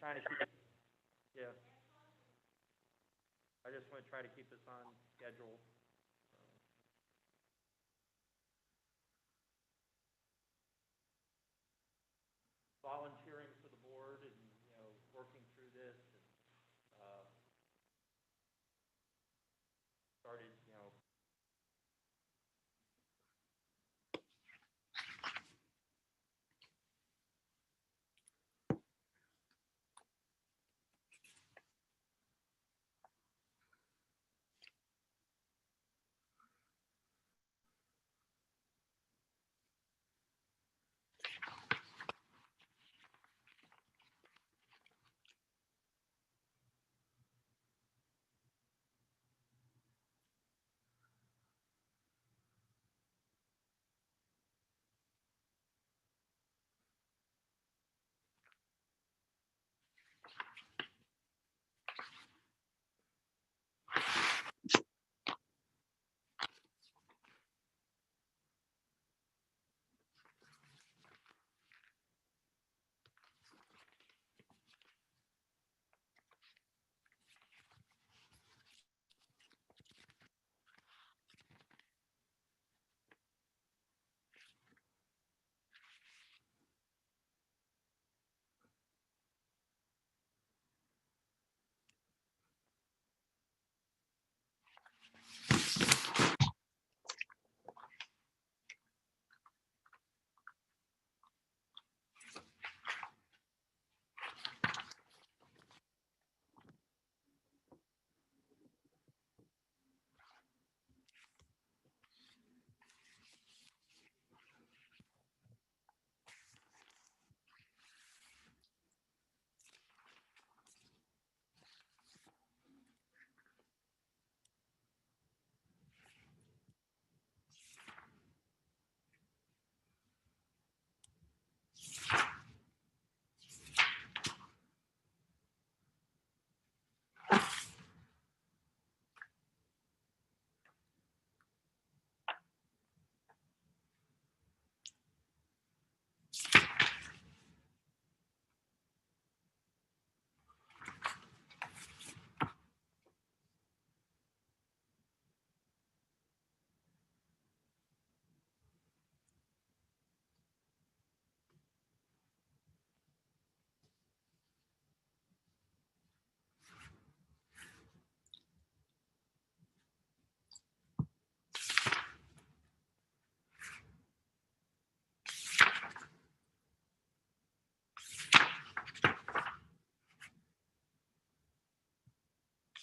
trying to keep, yeah, I just want to try to keep us on schedule. Volunteering for the board and, working through this and, started,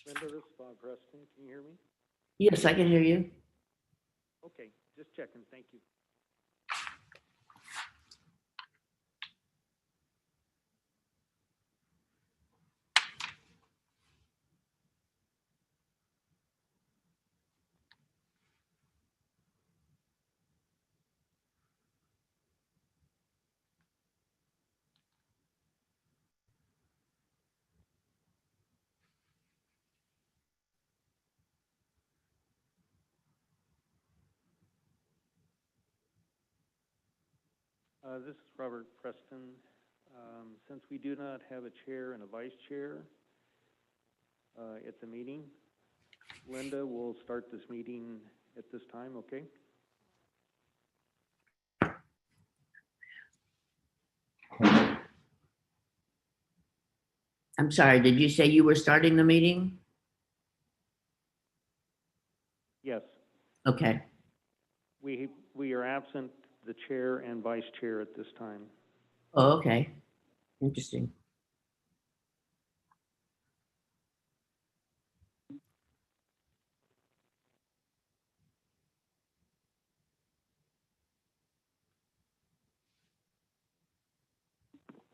Linda, this is Bob Preston. Can you hear me? Yes, I can hear you. Okay, just checking. Thank you. This is Robert Preston. Since we do not have a chair and a vice chair at the meeting, Linda will start this meeting at this time, okay? I'm sorry, did you say you were starting the meeting? Yes. Okay, We are absent the chair and vice chair at this time. oh, okay, interesting.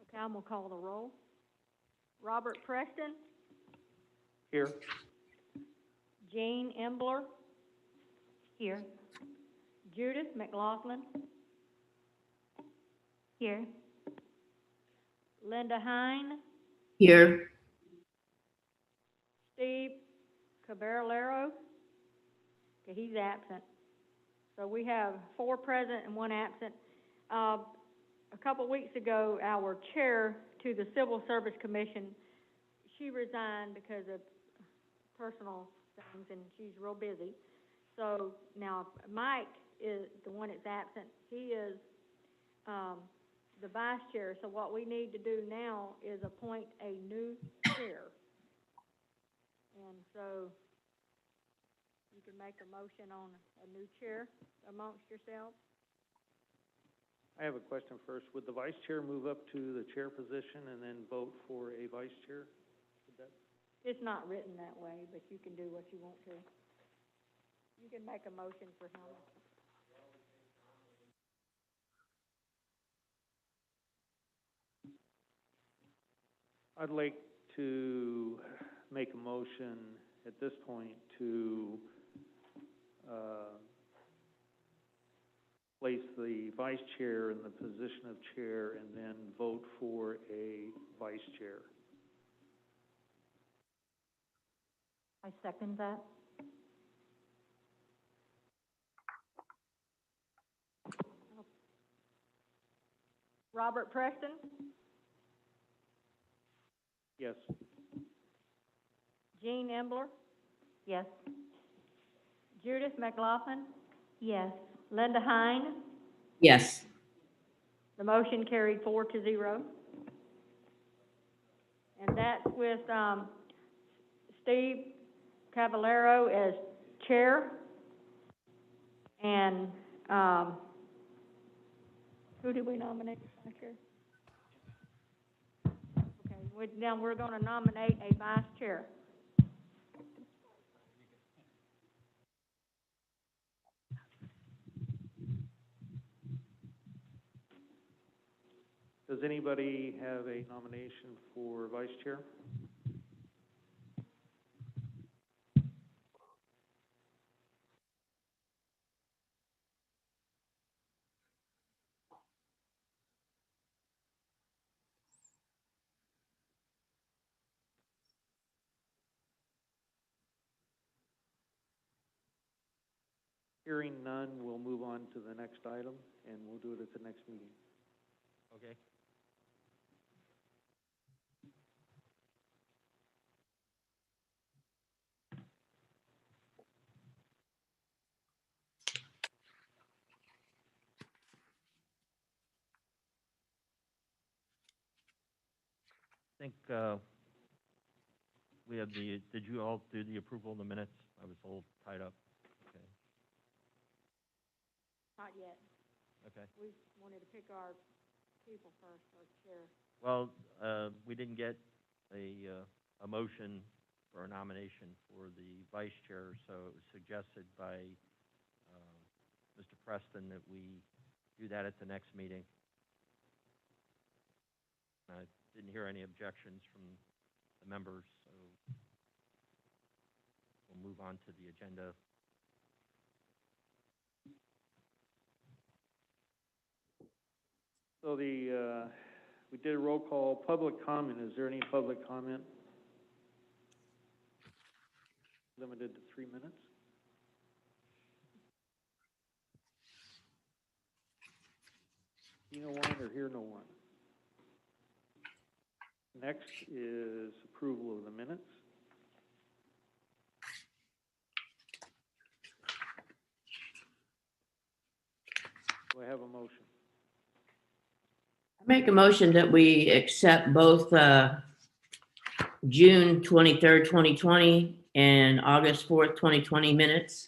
Okay, I'm gonna call the roll. Robert Preston, Here. Jane Embler. Here. Judith McLaughlin. Here. Linda Hine, Here, Steve Caballero. Okay, he's absent. So we have 4 present and 1 absent. A couple weeks ago, our chair to the Civil Service Commission. She resigned because of personal things, and she's real busy. So now Mike is the one that's absent. He is, the vice chair. So what we need to do now is appoint a new chair. And so you can make a motion on a new chair amongst yourselves. I have a question first. Would the vice chair move up to the chair position and then vote for a vice chair? Would that? It's not written that way, but you can do what you want to. You can make a motion for him. I'd like to make a motion at this point to place the vice chair in the position of chair and then vote for a vice chair. I second that. Robert Preston? Yes. Jean Embler? Yes. Judith McLaughlin? Yes. Linda Hine? Yes. The motion carried 4-0. And that's with, Steve Cavallero as chair. And, who did we nominate as vice chair? Okay, now we're gonna nominate a vice chair. Does anybody have a nomination for vice chair? Hearing none, we'll move on to the next item, and we'll do it at the next meeting. Okay. I think, we have did you all do the approval of the minutes? I was a little tied up. Okay. Not yet. Okay. We wanted to pick our people first, our chair. Well, we didn't get a motion for a nomination for the vice chair, so it was suggested by, Mr. Preston that we do that at the next meeting. I didn't hear any objections from the members, so we'll move on to the agenda. So we did a roll call, public comment. Is there any public comment? Limited to 3 minutes. See no one or hear no one. Next is approval of the minutes. Do I have a motion? I make a motion that we accept both June 23rd, 2020 and August 4th, 2020 minutes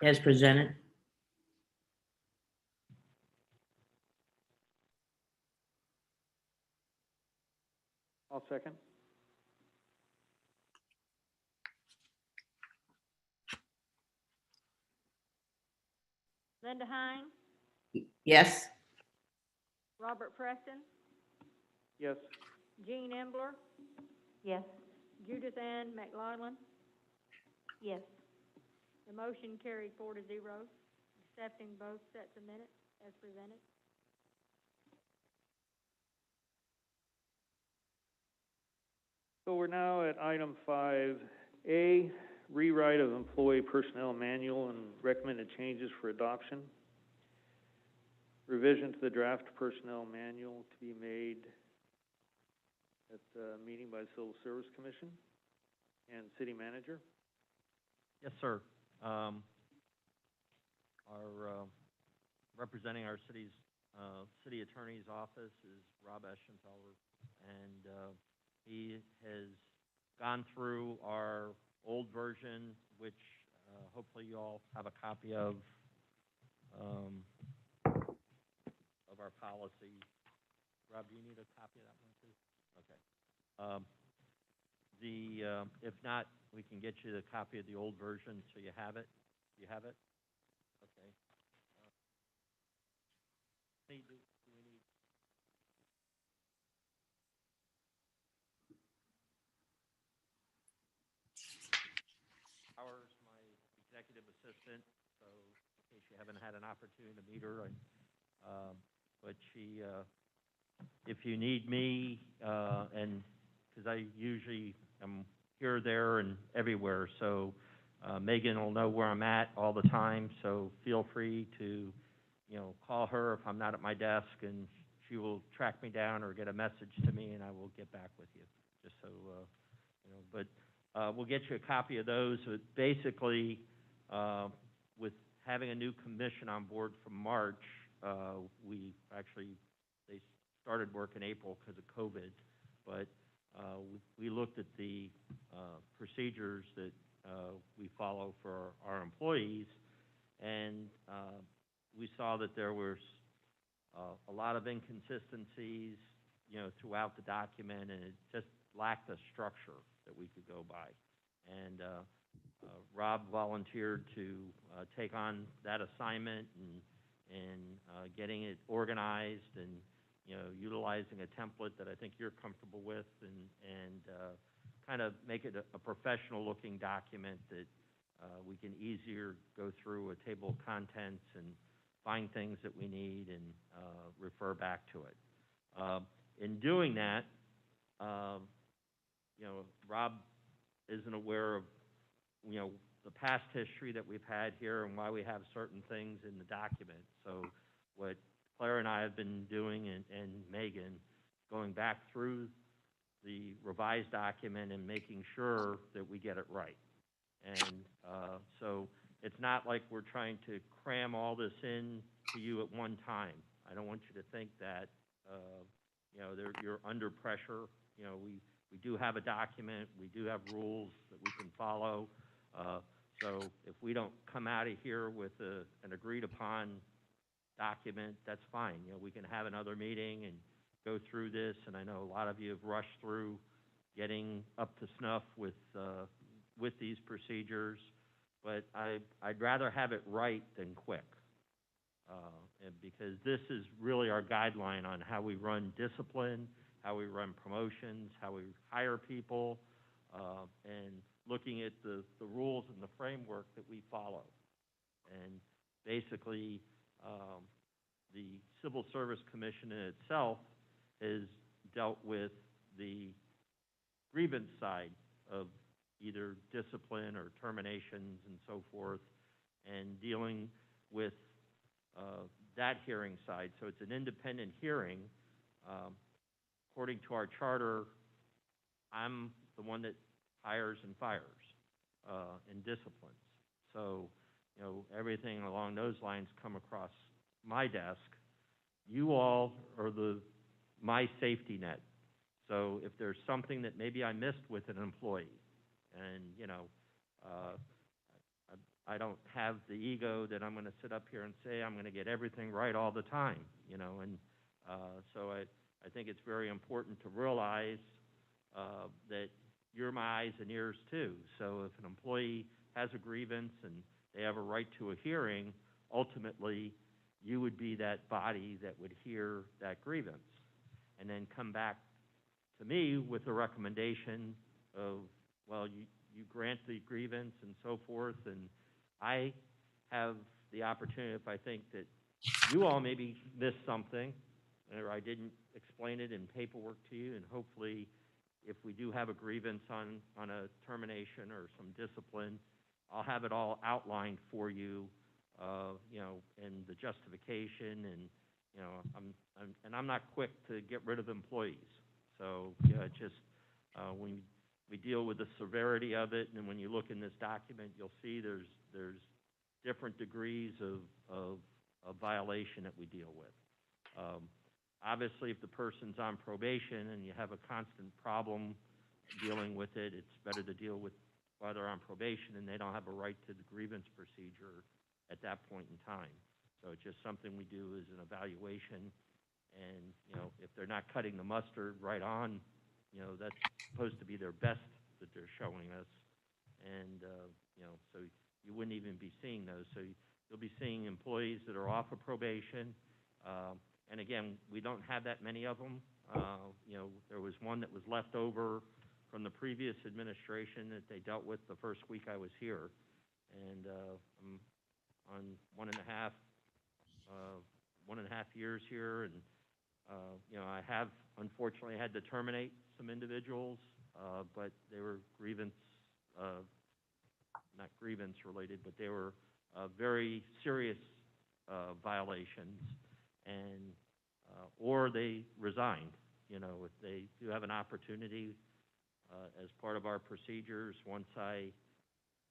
as presented. I'll second. Linda Hine? Yes. Robert Preston? Yes. Jean Embler? Yes. Judith Ann McLaughlin? Yes. The motion carried 4-0, accepting both sets of minutes as presented. So we're now at item 5A, rewrite of employee personnel manual and recommended changes for adoption. revision to the draft personnel manual to be made at the meeting by the Civil Service Commission and city manager. Yes, sir. Representing our city's, city attorney's office is Rob Eschenthaler, and, he has gone through our old version, which, hopefully you all have a copy of our policy. Rob, do you need a copy of that one too? Okay. If not, we can get you the copy of the old version so you have it. You have it? Okay. Do we need? Powers, my executive assistant, so in case you haven't had an opportunity to meet her, but she, if you need me, and, because I usually am here, there, and everywhere, so Megan will know where I'm at all the time, so feel free to, call her if I'm not at my desk, and she will track me down or get a message to me, and I will get back with you, just so, but we'll get you a copy of those. But basically, with having a new commission on board from March, we actually, they started work in April because of COVID, but we looked at the procedures that we follow for our employees, and we saw that there was a lot of inconsistencies, throughout the document, and it just lacked a structure that we could go by. And Rob volunteered to take on that assignment and getting it organized and, utilizing a template that I think you're comfortable with, and kind of make it a professional-looking document that we can easier go through a table of contents and find things that we need and refer back to it. In doing that, Rob isn't aware of, the past history that we've had here and why we have certain things in the document. So what Claire and I have been doing, and Megan, going back through the revised document and making sure that we get it right. And so it's not like we're trying to cram all this in to you at one time. I don't want you to think that, you're under pressure. We do have a document, we do have rules that we can follow. So if we don't come out of here with an agreed upon document, that's fine. We can have another meeting and go through this, and I know a lot of you have rushed through getting up to snuff with these procedures, but I'd rather have it right than quick. And because this is really our guideline on how we run discipline, how we run promotions, how we hire people, and looking at the rules and the framework that we follow. And basically, the Civil Service Commission in itself has dealt with the grievance side of either discipline or terminations and so forth, and dealing with that hearing side. So it's an independent hearing. According to our charter, I'm the one that hires and fires and disciplines. So, everything along those lines come across my desk. You all are my safety net. So if there's something that maybe I missed with an employee, and, I don't have the ego that I'm going to sit up here and say I'm going to get everything right all the time, and so I think it's very important to realize that you're my eyes and ears too. So if an employee has a grievance and they have a right to a hearing, ultimately you would be that body that would hear that grievance and then come back to me with a recommendation of, well, you grant the grievance and so forth, and I have the opportunity, if I think that you all maybe missed something or I didn't explain it in paperwork to you, and hopefully if we do have a grievance on a termination or some discipline, I'll have it all outlined for you, and the justification you know, I'm not quick to get rid of employees. So, yeah, it just, when we deal with the severity of it, and when you look in this document, you'll see there's different degrees of violation that we deal with. Obviously, if the person's on probation and you have a constant problem dealing with it, it's better to deal with while they're on probation and they don't have a right to the grievance procedure at that point in time. So it's just something we do as an evaluation, and, you know, if they're not cutting the mustard right on, you know, that's supposed to be their best that they're showing us, and, you know, so you wouldn't even be seeing those. So you'll be seeing employees that are off of probation, and again, we don't have that many of them. You know, there was one that was left over from the previous administration that they dealt with the first week I was here, and I'm on 1.5 years here, and you know, I have unfortunately had to terminate some individuals, but they were not grievance related, but they were very serious violations, and or they resigned. You know, if they do have an opportunity as part of our procedures, once I,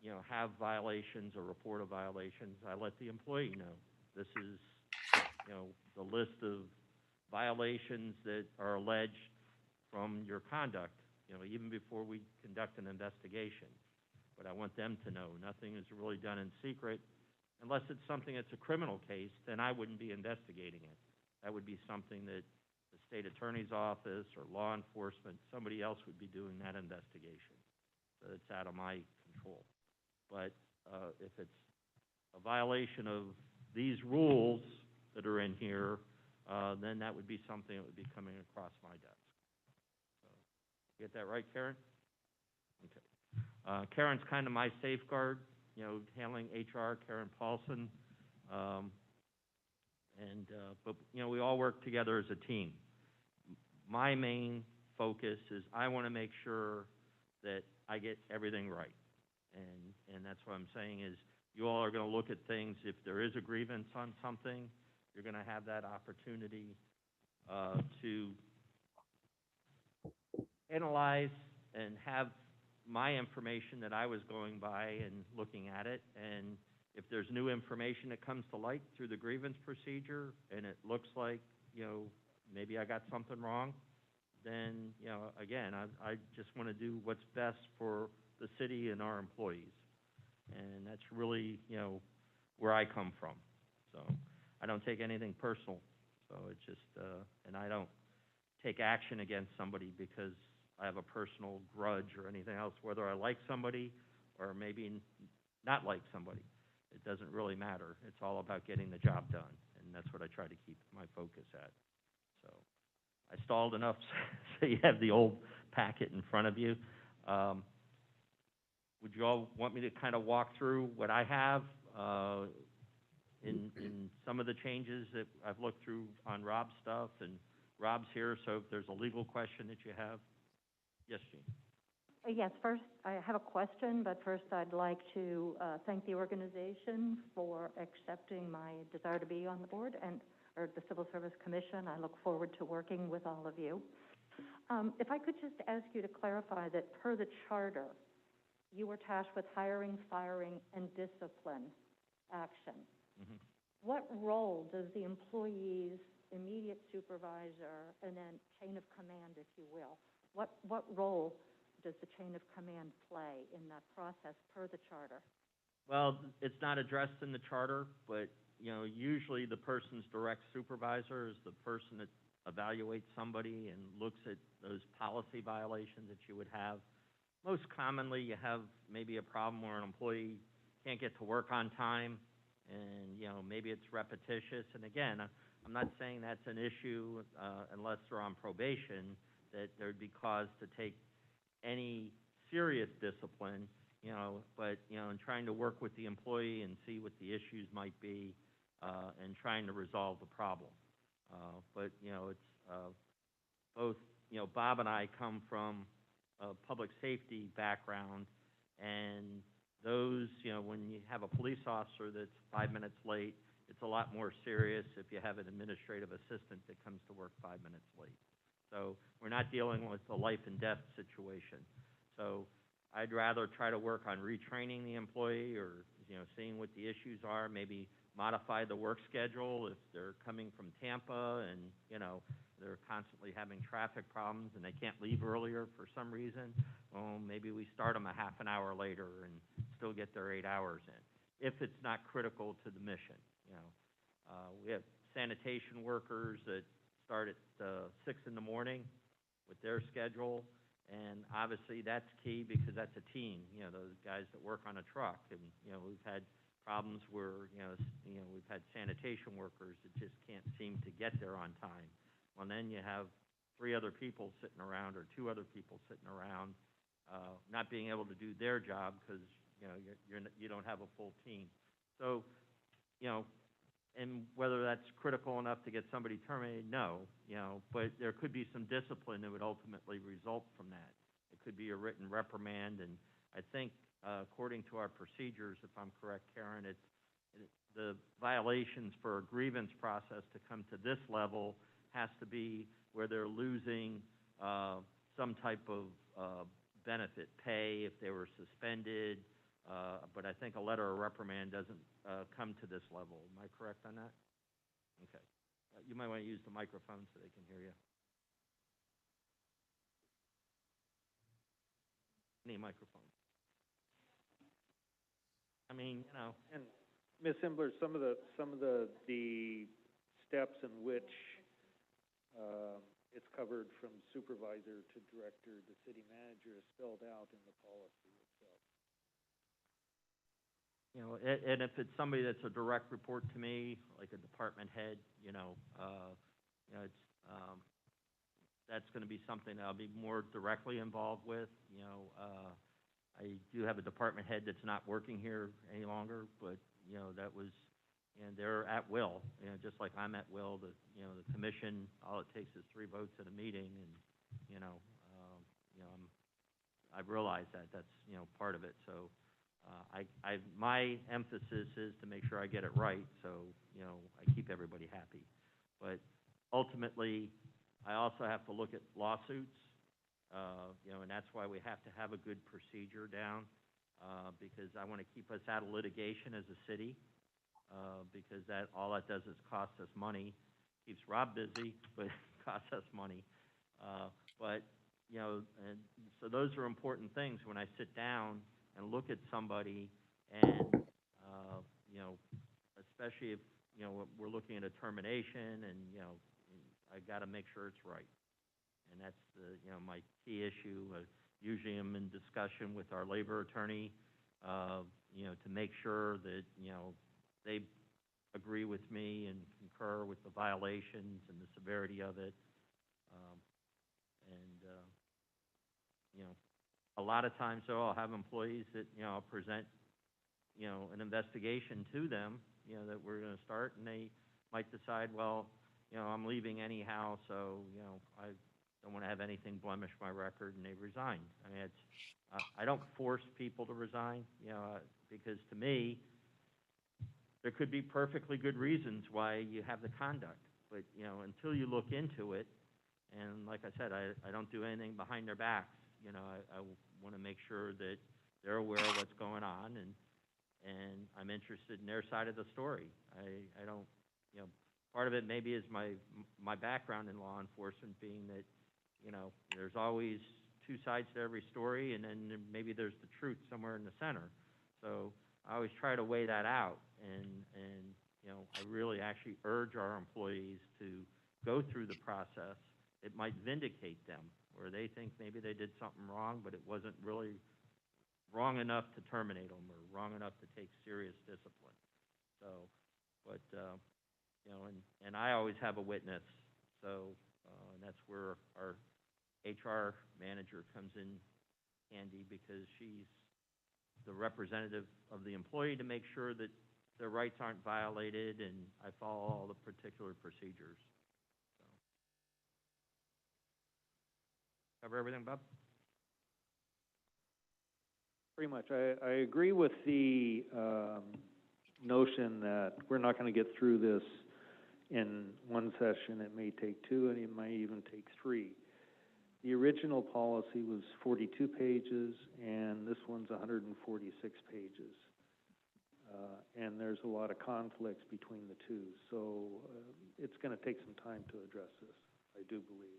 you know, have violations or report of violations, I let the employee know. This is, you know, the list of violations that are alleged from your conduct, you know, even before we conduct an investigation. But I want them to know nothing is really done in secret, unless it's something that's a criminal case, then I wouldn't be investigating it. That would be something that the state attorney's office or law enforcement, somebody else would be doing that investigation. So it's out of my control. But if it's a violation of these rules that are in here, then that would be something that would be coming across my desk. So, get that right, Karen? Okay. Karen's kind of my safeguard, you know, handling HR, Karen Paulson. But, you know, we all work together as a team. My main focus is I want to make sure that I get everything right. And that's what I'm saying is you all are going to look at things. If there is a grievance on something, you're going to have that opportunity to analyze and have my information that I was going by and looking at it. And if there's new information that comes to light through the grievance procedure and it looks like, you know, maybe I got something wrong, then, you know, again, I just want to do what's best for the city and our employees. And that's really, you know, where I come from. So I don't take anything personal. So it's just, and I don't take action against somebody because I have a personal grudge or anything else, whether I like somebody or maybe not like somebody. It doesn't really matter. It's all about getting the job done, and that's what I try to keep my focus at. So I stalled enough so you have the old packet in front of you. Would you all want me to kind of walk through what I have in some of the changes that I've looked through on Rob's stuff? And Rob's here, so if there's a legal question that you have. Yes, Jean. Yes, first, I have a question, but first I'd like to thank the organization for accepting my desire to be on the board or the Civil Service Commission. I look forward to working with all of you. If I could just ask you to clarify that per the charter, you were tasked with hiring, firing, and discipline action. Mm-hmm. What role does the employee's immediate supervisor and then chain of command, if you will, what role does the chain of command play in that process per the charter? Well, it's not addressed in the charter, but, you know, usually the person's direct supervisor is the person that evaluates somebody and looks at those policy violations that you would have. Most commonly, you have maybe a problem where an employee can't get to work on time, and, you know, maybe it's repetitious. And again, I'm not saying that's an issue unless they're on probation, that there'd be cause to take any serious discipline, you know, but, you know, in trying to work with the employee and see what the issues might be and trying to resolve the problem. But, you know, it's both, you know, Bob and I come from a public safety background, and those, you know, when you have a police officer that's 5 minutes late, It's a lot more serious if you have an administrative assistant that comes to work 5 minutes late. So we're not dealing with a life and death situation. So I'd rather try to work on retraining the employee or, seeing what the issues are, maybe modify the work schedule if they're coming from Tampa and, they're constantly having traffic problems and they can't leave earlier for some reason. Well, maybe we start them a half an hour later and still get their 8 hours in, if it's not critical to the mission, We have sanitation workers that start at 6 in the morning with their schedule, and obviously that's key because that's a team, those guys that work on a truck. And, we've had problems where, we've had sanitation workers that just can't seem to get there on time. Well, then you have 3 other people sitting around or 2 other people sitting around, not being able to do their job because, you don't have a full team. So, and whether that's critical enough to get somebody terminated, no, but there could be some discipline that would ultimately result from that. It could be a written reprimand, and I think, according to our procedures, if I'm correct, Karen, the violations for a grievance process to come to this level has to be where they're losing some type of benefit, pay if they were suspended, but I think a letter of reprimand doesn't come to this level. Am I correct on that? Okay. You might want to use the microphone so they can hear you. Any microphone. I mean, And Ms. Imbler, some of the steps in which it's covered from supervisor to director to city manager is spelled out in the policy itself. And if it's somebody that's a direct report to me, like a department head, it's that's going to be something that I'll be more directly involved with. I do have a department head that's not working here any longer, but that was, and they're at will, just like I'm at will. The commission, all it takes is 3 votes at a meeting, and I've realized that that's part of it. So my emphasis is to make sure I get it right, so I keep everybody happy. But ultimately, I also have to look at lawsuits, and that's why we have to have a good procedure down, because I want to keep us out of litigation as a city, because all that does is cost us money, keeps Rob busy, but costs us money. And so those are important things when I sit down and look at somebody, and especially if we're looking at a termination, and I got to make sure it's right, and that's my key issue. Usually, I'm in discussion with our labor attorney, to make sure that they agree with me and concur with the violations and the severity of it, a lot of times, though, I'll have employees that, I'll present, an investigation to them, that we're going to start, and they might decide, well, I'm leaving anyhow, so, I don't want to have anything blemish my record, and they resign. I mean, I don't force people to resign, because to me, there could be perfectly good reasons why you have the conduct, but, until you look into it, and like I said, I don't do anything behind their backs. I want to make sure that they're aware of what's going on, and I'm interested in their side of the story. I don't, part of it maybe is my background in law enforcement, being that, there's always 2 sides to every story, and then maybe there's the truth somewhere in the center. So I always try to weigh that out, and I really actually urge our employees to go through the process. It might vindicate them, where they think maybe they did something wrong, but it wasn't really wrong enough to terminate them or wrong enough to take serious discipline. So, but, and I always have a witness, so, and that's where our HR manager comes in handy, because she's the representative of the employee to make sure that their rights aren't violated, and I follow all the particular procedures. So. Cover everything, Bob? Pretty much. I agree with the notion that we're not gonna get through this in one session. It may take two, and it might even take three. The original policy was 42 pages, and this one's 146 pages. And there's a lot of conflicts between the two, so it's gonna take some time to address this, I do believe.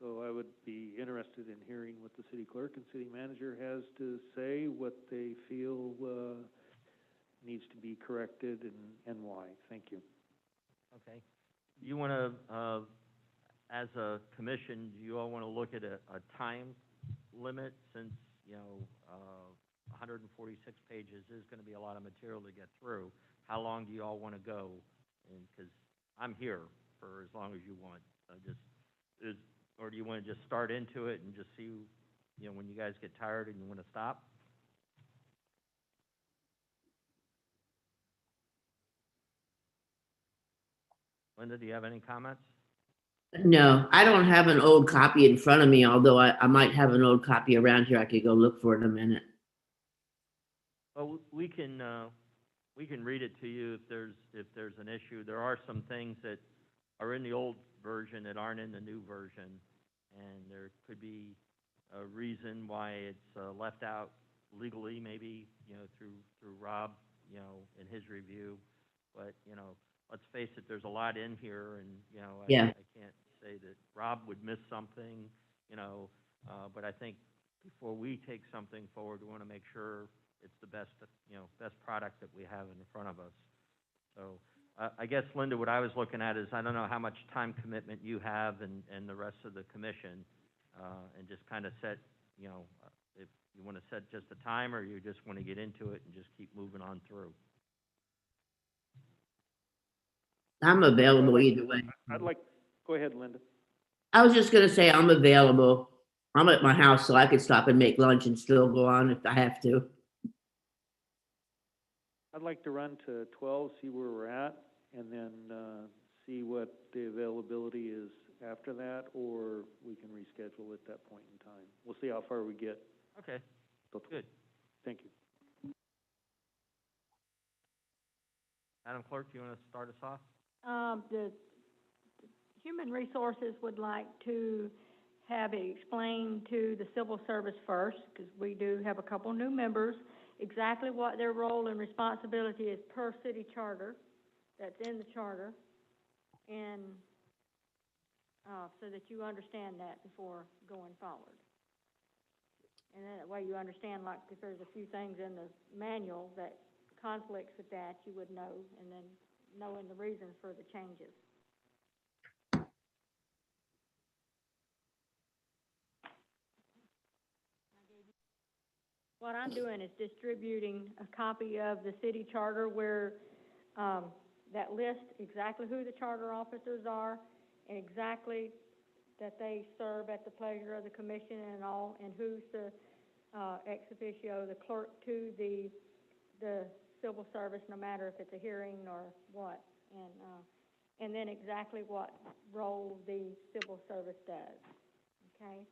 So I would be interested in hearing what the city clerk and city manager has to say, what they feel needs to be corrected, and why. Thank you. Okay. You want to, as a commission, do you all want to look at a time limit, since, 146 pages is going to be a lot of material to get through? How long do you all want to go? And, because I'm here for as long as you want. Or do you want to just start into it and just see, when you guys get tired and you want to stop? Linda, do you have any comments? No, I don't have an old copy in front of me, although I might have an old copy around here. I could go look for it in a minute. Well, we can read it to you if there's an issue. There are some things that are in the old version that aren't in the new version, and there could be a reason why it's left out legally, maybe, through Rob, in his review. But, let's face it, there's a lot in here, and, Yeah. I can't say that Rob would miss something, but I think before we take something forward, we want to make sure it's the best product that we have in front of us. So I guess, Linda, what I was looking at is, I don't know how much time commitment you have and the rest of the commission, and just kind of set, if you want to set just a time, or you just want to get into it and just keep moving on through. I'm available either way. Go ahead, Linda. I was just gonna say I'm available. I'm at my house, so I could stop and make lunch and still go on if I have to. I'd like to run to 12, see where we're at, and then see what the availability is after that, or we can reschedule at that point in time. We'll see how far we get. Okay, good. Thank you. Madam Clerk, do you want to start us off? The Human Resources would like to have it explained to the civil service first, because we do have a couple new members, exactly what their role and responsibility is per city charter, that's in the charter, and so that you understand that before going forward. And then that way you understand, like, if there's a few things in the manual that conflicts with that, you would know, and then knowing the reasons for the changes. What I'm doing is distributing a copy of the city charter where that lists exactly who the charter officers are, and exactly that they serve at the pleasure of the commission and all, and who's the ex officio, the clerk to the civil service, no matter if it's a hearing or what, and then exactly what role the civil service does, okay?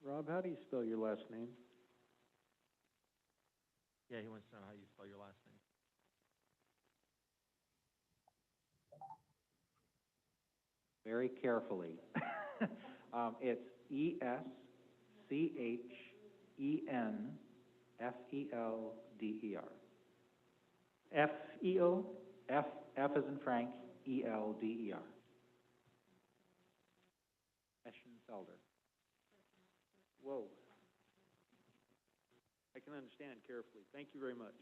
Rob, how do you spell your last name? Yeah, he wants to know how you spell your last name. Very carefully. It's Eschenfelder. F-E-O? F as in Frank, E-L-D-E-R. Eschenfelder. Whoa. I can understand carefully. Thank you very much.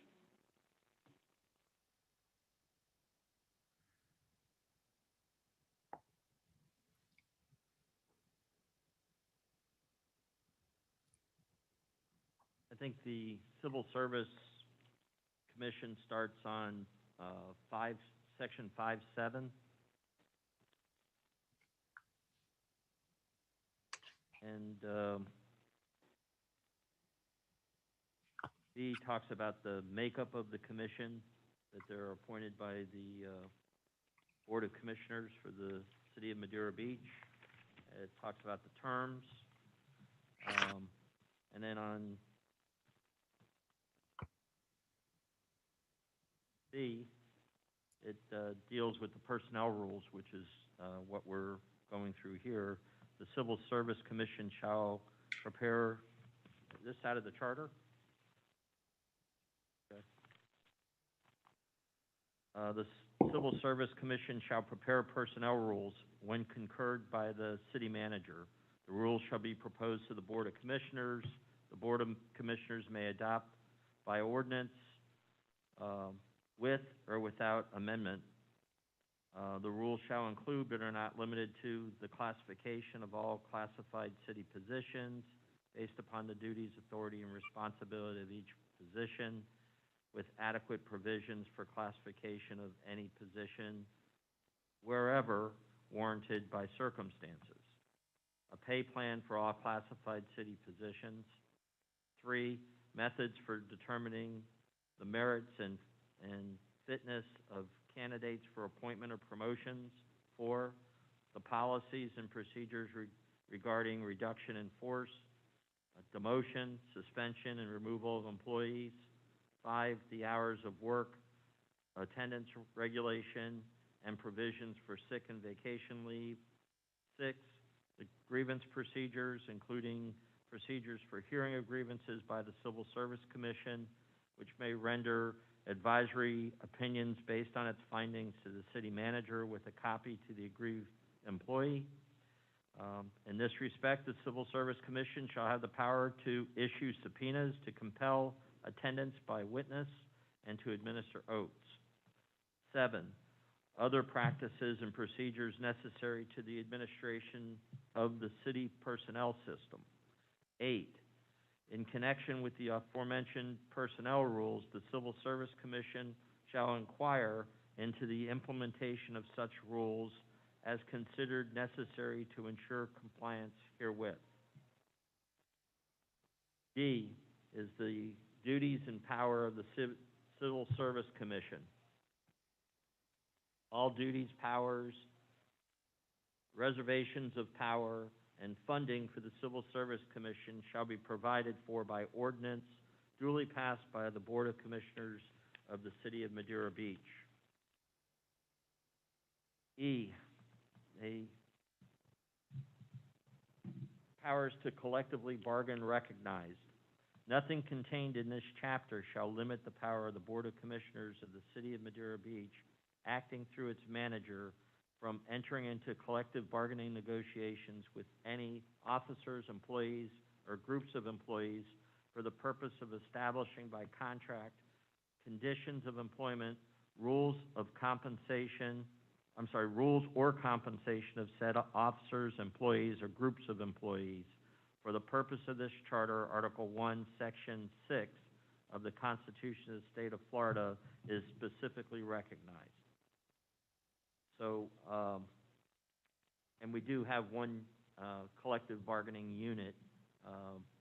I think the Civil Service Commission starts on Section 5.7. And B talks about the makeup of the commission, that they're appointed by the Board of Commissioners for the City of Madeira Beach. It talks about the terms. And then on B, it deals with the personnel rules, which is what we're going through here. The Civil Service Commission shall prepare, is this out of the charter? Okay. The Civil Service Commission shall prepare personnel rules when concurred by the city manager. The rules shall be proposed to the Board of Commissioners. The Board of Commissioners may adopt by ordinance with or without amendment. The rules shall include, but are not limited to, the classification of all classified city positions based upon the duties, authority, and responsibility of each position, with adequate provisions for classification of any position wherever warranted by circumstances. A pay plan for all classified city positions. 3, methods for determining the merits and fitness of candidates for appointment or promotions. 4, the policies and procedures regarding reduction in force, demotion, suspension, and removal of employees. 5, the hours of work, attendance regulation, and provisions for sick and vacation leave. 6, the grievance procedures, including procedures for hearing of grievances by the Civil Service Commission, which may render advisory opinions based on its findings to the city manager with a copy to the aggrieved employee. In this respect, the Civil Service Commission shall have the power to issue subpoenas, to compel attendance by witness, and to administer oaths. 7, other practices and procedures necessary to the administration of the city personnel system. 8, in connection with the aforementioned personnel rules, the Civil Service Commission shall inquire into the implementation of such rules as considered necessary to ensure compliance herewith. D is the duties and power of the Civil Service Commission. All duties, powers, reservations of power, and funding for the Civil Service Commission shall be provided for by ordinance duly passed by the Board of Commissioners of the City of Madeira Beach. E, powers to collectively bargain recognized. Nothing contained in this chapter shall limit the power of the Board of Commissioners of the City of Madeira Beach, acting through its manager, from entering into collective bargaining negotiations with any officers, employees, or groups of employees for the purpose of establishing by contract conditions of employment, rules or compensation of said officers, employees, or groups of employees. For the purpose of this charter, Article 1, Section 6 of the Constitution of the State of Florida is specifically recognized. So, and we do have one collective bargaining unit,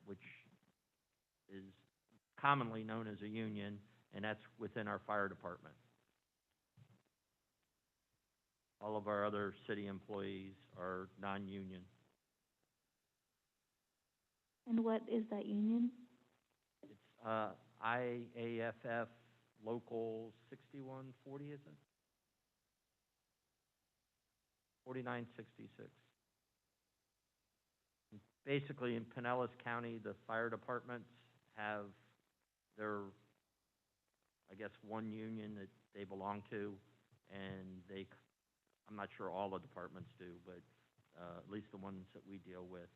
which is commonly known as a union, and that's within our fire department. All of our other city employees are non-union. And what is that union? It's IAFF Local 6140, is it? 4966. Basically, in Pinellas County, the fire departments have their, I guess, one union that they belong to, and I'm not sure all the departments do, but at least the ones that we deal with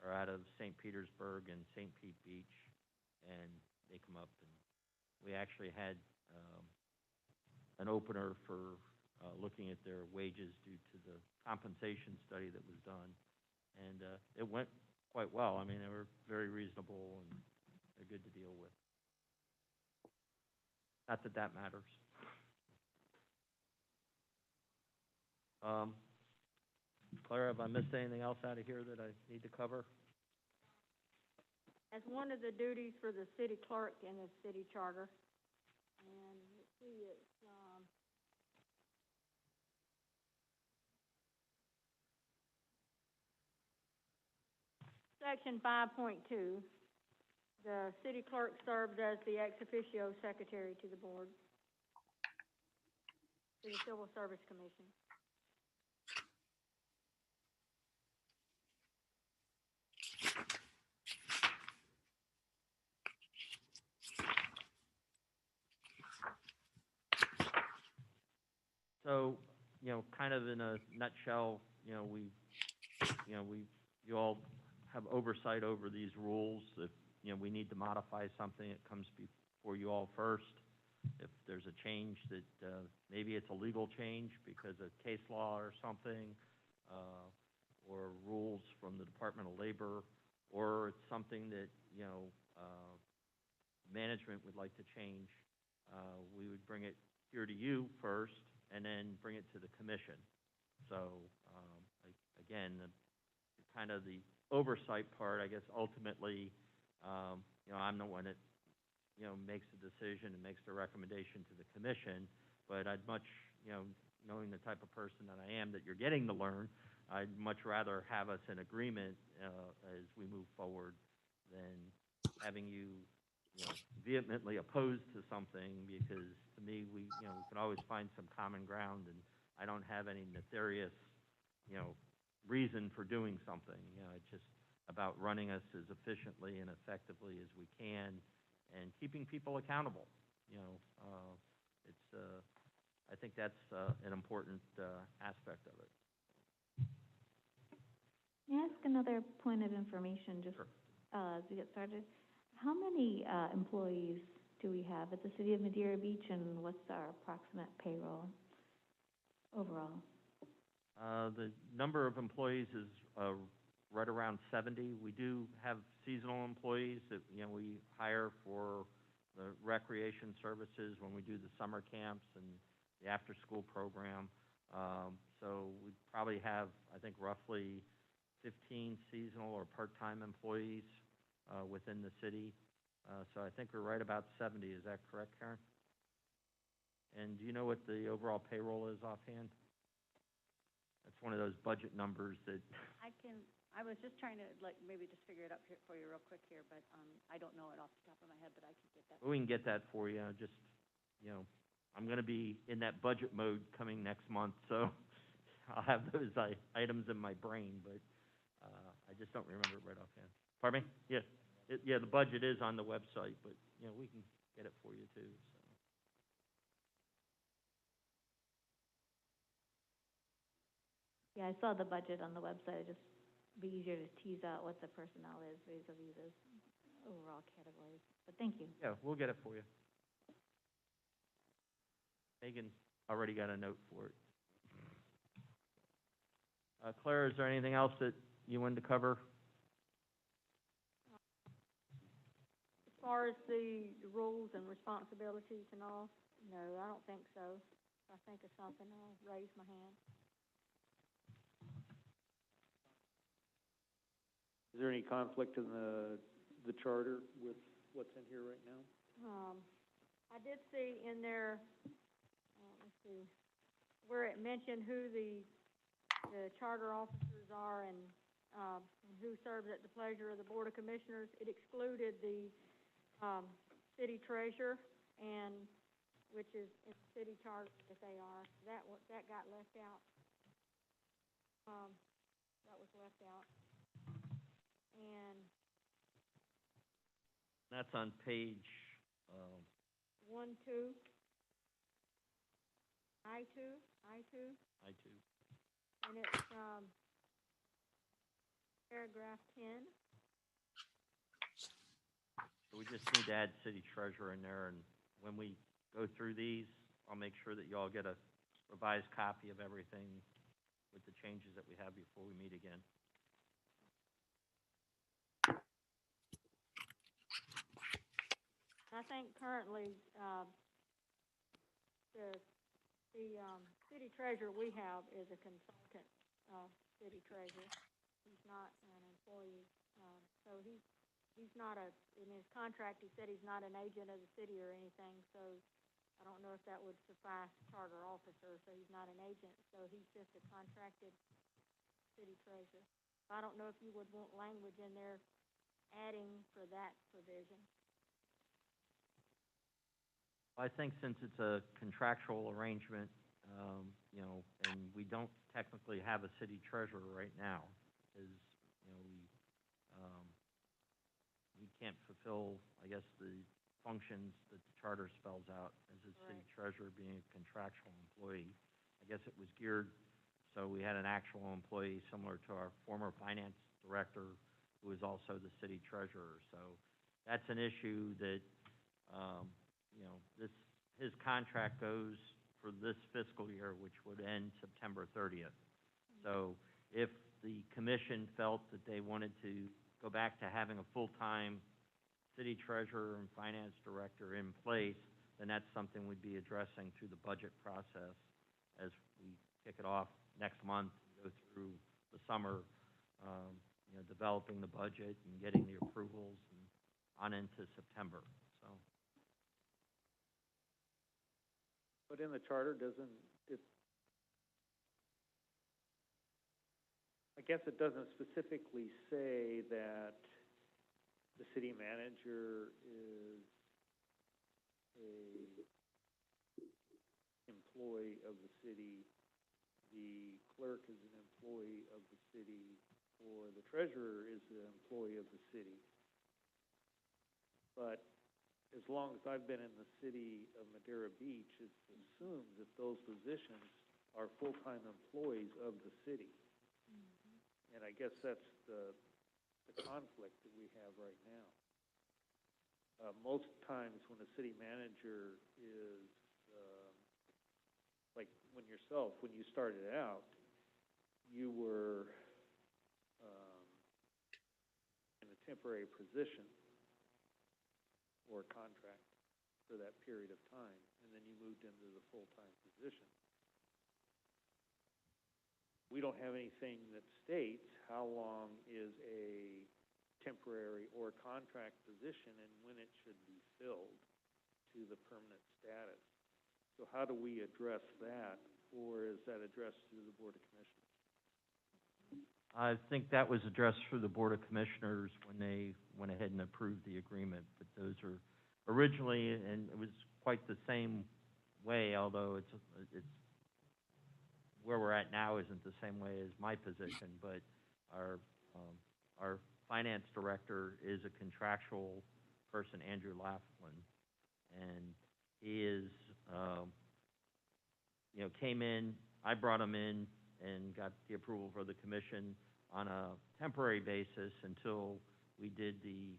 are out of St. Petersburg and St. Pete Beach, and they come up, and we actually had an opener for looking at their wages due to the compensation study that was done, and it went quite well. I mean, they were very reasonable, and they're good to deal with. Not that that matters. Clara, have I missed anything else out of here that I need to cover? As one of the duties for the city clerk in the city charter, and let's see, it's, Section 5.2, the city clerk serves as the ex officio secretary to the board, to the Civil Service Commission. So, kind of in a nutshell, you all have oversight over these rules. If, we need to modify something, it comes before you all first. If there's a change that, maybe it's a legal change because of case law or something, or rules from the Department of Labor, or it's something that, management would like to change, we would bring it here to you first, and then bring it to the commission. So, again, kind of the oversight part, I guess, ultimately, I'm the one that, makes the decision and makes the recommendation to the commission, but I'd much, knowing the type of person that I am that you're getting to learn, I'd much rather have us in agreement, as we move forward than having you, vehemently opposed to something, because to me, we can always find some common ground, and I don't have any nefarious, reason for doing something. It's just about running us as efficiently and effectively as we can, and keeping people accountable. I think that's an important aspect of it. May I ask another point of information, just Sure. As we get started? How many employees do we have at the City of Madeira Beach, and what's our approximate payroll overall? The number of employees is right around 70. We do have seasonal employees that, we hire for the recreation services when we do the summer camps and the after-school program. So we probably have, I think, roughly 15 seasonal or part-time employees within the city. So I think we're right about 70. Is that correct, Karen? And do you know what the overall payroll is offhand? That's one of those budget numbers that, I was just trying to, maybe just figure it up here for you real quick here, but, I don't know it off the top of my head, but I can get that. we can get that for you. Just, I'm going to be in that budget mode coming next month, so I'll have those items in my brain, but I just don't remember it right offhand. Pardon me? Yeah, the budget is on the website, but, we can get it for you too, so. Yeah, I saw the budget on the website. It'd just be easier to tease out what the personnel is vis-a-vis those overall categories. But thank you. Yeah, we'll get it for you. Megan already got a note for it. Claire, is there anything else that you wanted to cover? As far as the rules and responsibilities and all, no, I don't think so. If I think of something, I'll raise my hand. Is there any conflict in the charter with what's in here right now? I did see in there, let's see, where it mentioned who the charter officers are and who serves at the pleasure of the Board of Commissioners. It excluded the city treasurer, and which is in the city charter that they are. That got left out. That was left out. And That's on page, 1, 2, I2, I2. and it's paragraph 10. So we just need to add city treasurer in there, and when we go through these, I'll make sure that you all get a revised copy of everything with the changes that we have before we meet again. I think currently, the city treasurer we have is a consultant, city treasurer. He's not an employee, so he's not in his contract, he said he's not an agent of the city or anything, so I don't know if that would suffice charter officer, so he's not an agent, so he's just a contracted city treasurer. I don't know if you would want language in there adding for that provision. I think since it's a contractual arrangement, you know, and we don't technically have a city treasurer right now, is, you know, we can't fulfill, I guess, the functions that the charter spells out as a city treasurer being a contractual employee. I guess it was geared, so we had an actual employee similar to our former finance director, who is also the city treasurer. So that's an issue that, you know, his contract goes for this fiscal year, which would end September 30th. So if the commission felt that they wanted to go back to having a full-time city treasurer and finance director in place, then that's something we'd be addressing through the budget process as we kick it off next month, and go through the summer, you know, developing the budget and getting the approvals and on into September, so. But in the charter, doesn't it, I guess it doesn't specifically say that the city manager is a employee of the city, the clerk is an employee of the city, or the treasurer is an employee of the city. But as long as I've been in the city of Madeira Beach, it's assumed that those positions are full-time employees of the city. And I guess that's the conflict that we have right now. Most times when a city manager is, like when you started out, you were in a temporary position or contract for that period of time, and then you moved into the full-time position. We don't have anything that states how long is a temporary or contract position and when it should be filled to the permanent status. So how do we address that, or is that addressed through the Board of Commissioners? I think that was addressed through the Board of Commissioners when they went ahead and approved the agreement, but those are originally, and it was quite the same way, although it's where we're at now isn't the same way as my position, but our finance director is a contractual person, Andrew Laughlin, and he is, you know, came in, I brought him in and got the approval for the commission on a temporary basis until we did the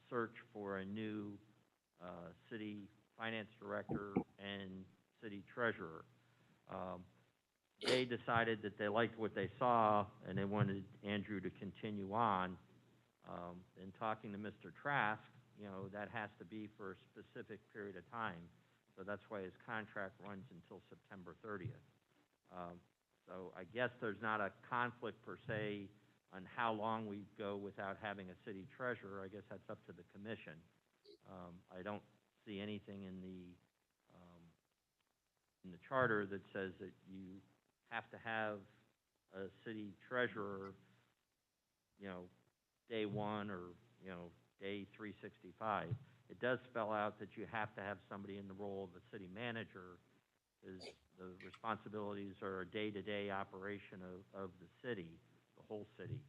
search for a new city finance director and city treasurer. They decided that they liked what they saw and they wanted Andrew to continue on. In talking to Mr. Trask, you know, that has to be for a specific period of time. So that's why his contract runs until September 30th. So I guess there's not a conflict per se on how long we go without having a city treasurer. I guess that's up to the commission. I don't see anything in the charter that says that you have to have a city treasurer, you know, day one or, you know, day 365. It does spell out that you have to have somebody in the role of a city manager, because the responsibilities are a day-to-day operation of the city, the whole city.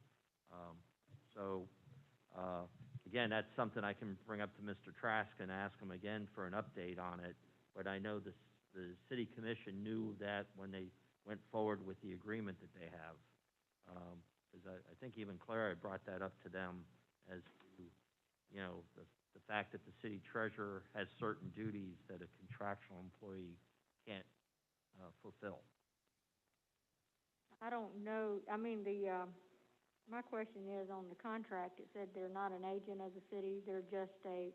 Again, that's something I can bring up to Mr. Trask and ask him again for an update on it, but I know the city commission knew that when they went forward with the agreement that they have. Because I think even Clara brought that up to them as to, you know, the fact that the city treasurer has certain duties that a contractual employee can't fulfill. I don't know, I mean, my question is, on the contract, it said they're not an agent of the city, they're just a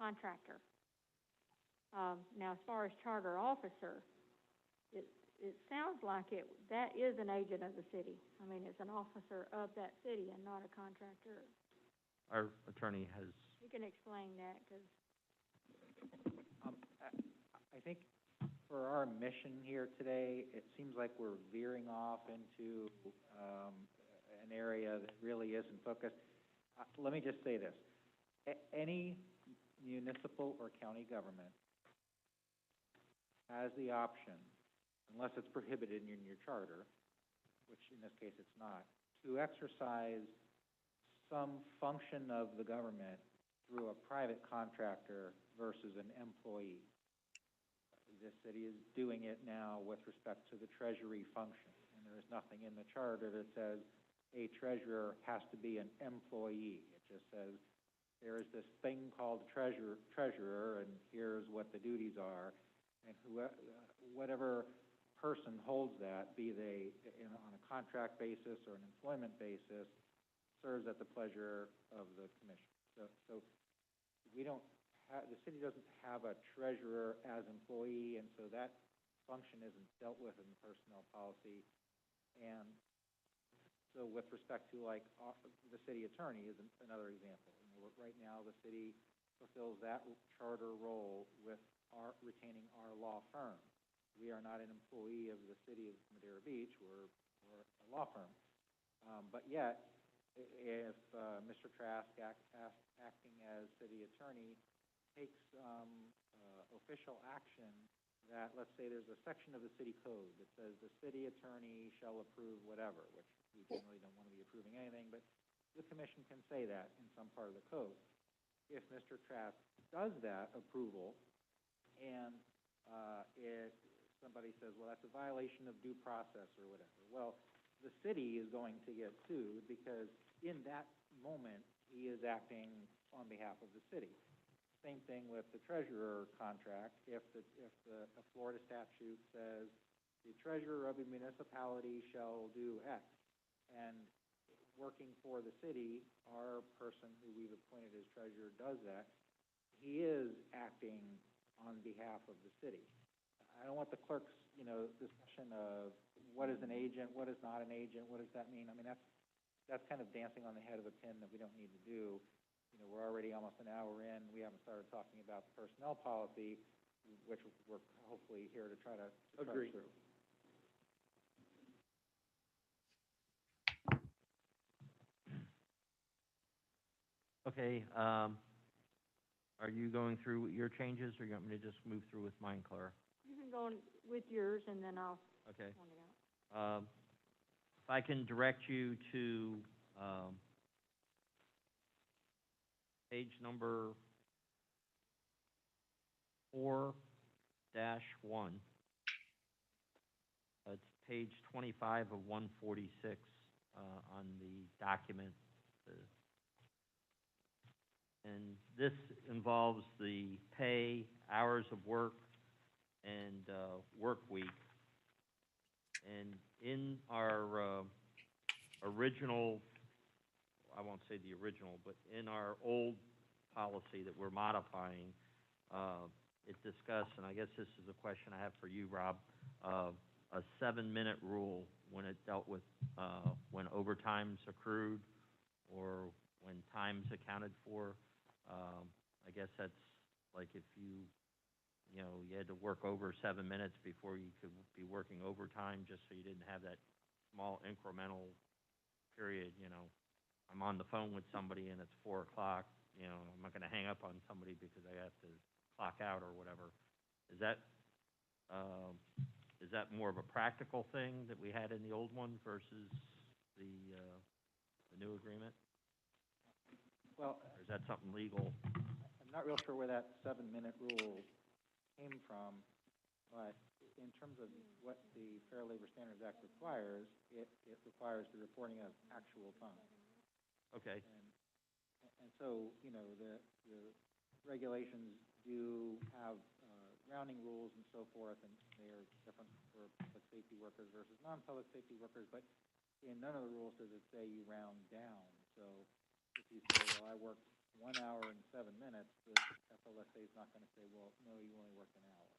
contractor. Now, as far as charter officer, it sounds like that is an agent of the city. I mean, it's an officer of that city and not a contractor. Our attorney has... You can explain that, because... I think for our mission here today, it seems like we're veering off into an area that really isn't focused. Let me just say this. Any municipal or county government has the option, unless it's prohibited in your charter, which in this case it's not, to exercise some function of the government through a private contractor versus an employee. This city is doing it now with respect to the treasury function, and there is nothing in the charter that says a treasurer has to be an employee. It just says there is this thing called treasurer, and here's what the duties are, and whatever person holds that, be they on a contract basis or an employment basis, serves at the pleasure of the commission. So we don't have, the city doesn't have a treasurer as employee, and so that function isn't dealt with in the personnel policy. And so with respect to like the city attorney is another example. Right now, the city fulfills that charter role with retaining our law firm. We are not an employee of the city of Madeira Beach. We're a law firm. But yet, if Mr. Trask, acting as city attorney, takes official action that, let's say there's a section of the city code that says the city attorney shall approve whatever, which we generally don't want to be approving anything, but the commission can say that in some part of the code. If Mr. Trask does that approval and somebody says, well, that's a violation of due process or whatever, well, the city is going to get sued because in that moment, he is acting on behalf of the city. Same thing with the treasurer contract. If a Florida statute says the treasurer of a municipality shall do X, and working for the city, our person who we've appointed as treasurer does that, he is acting on behalf of the city. I don't want the clerk's, discussion of what is an agent, what is not an agent, what does that mean? I mean, that's kind of dancing on the head of a pin that we don't need to do. We're already almost an hour in. We haven't started talking about the personnel policy, which we're hopefully here to try to Agree. through. Okay, are you going through your changes, or you want me to just move through with mine, Clara? You can go on with yours, and then I'll Okay. point it out. If I can direct you to, page number 4-1. It's page 25 of 146, on the document. And this involves the pay, hours of work, and work week. And in our original, I won't say the original, but in our old policy that we're modifying, it discussed, and I guess this is a question I have for you, Rob, a 7-minute rule when it dealt with when overtime's accrued or when time's accounted for. I guess that's like if you had to work over 7 minutes before you could be working overtime, just so you didn't have that small incremental period. I'm on the phone with somebody and it's 4 o'clock. I'm not going to hang up on somebody because I have to clock out or whatever. Is that more of a practical thing that we had in the old one versus the new agreement? Well, or is that something legal? I'm not real sure where that 7-minute rule came from, but in terms of what the Fair Labor Standards Act requires, it requires the reporting of actual time. Okay. And so, the regulations do have rounding rules and so forth, and they are different for public safety workers versus non-public safety workers, but in none of the rules does it say you round down. So if you say, well, I worked 1 hour and 7 minutes, the FLSA is not going to say, well, no, you only worked an hour.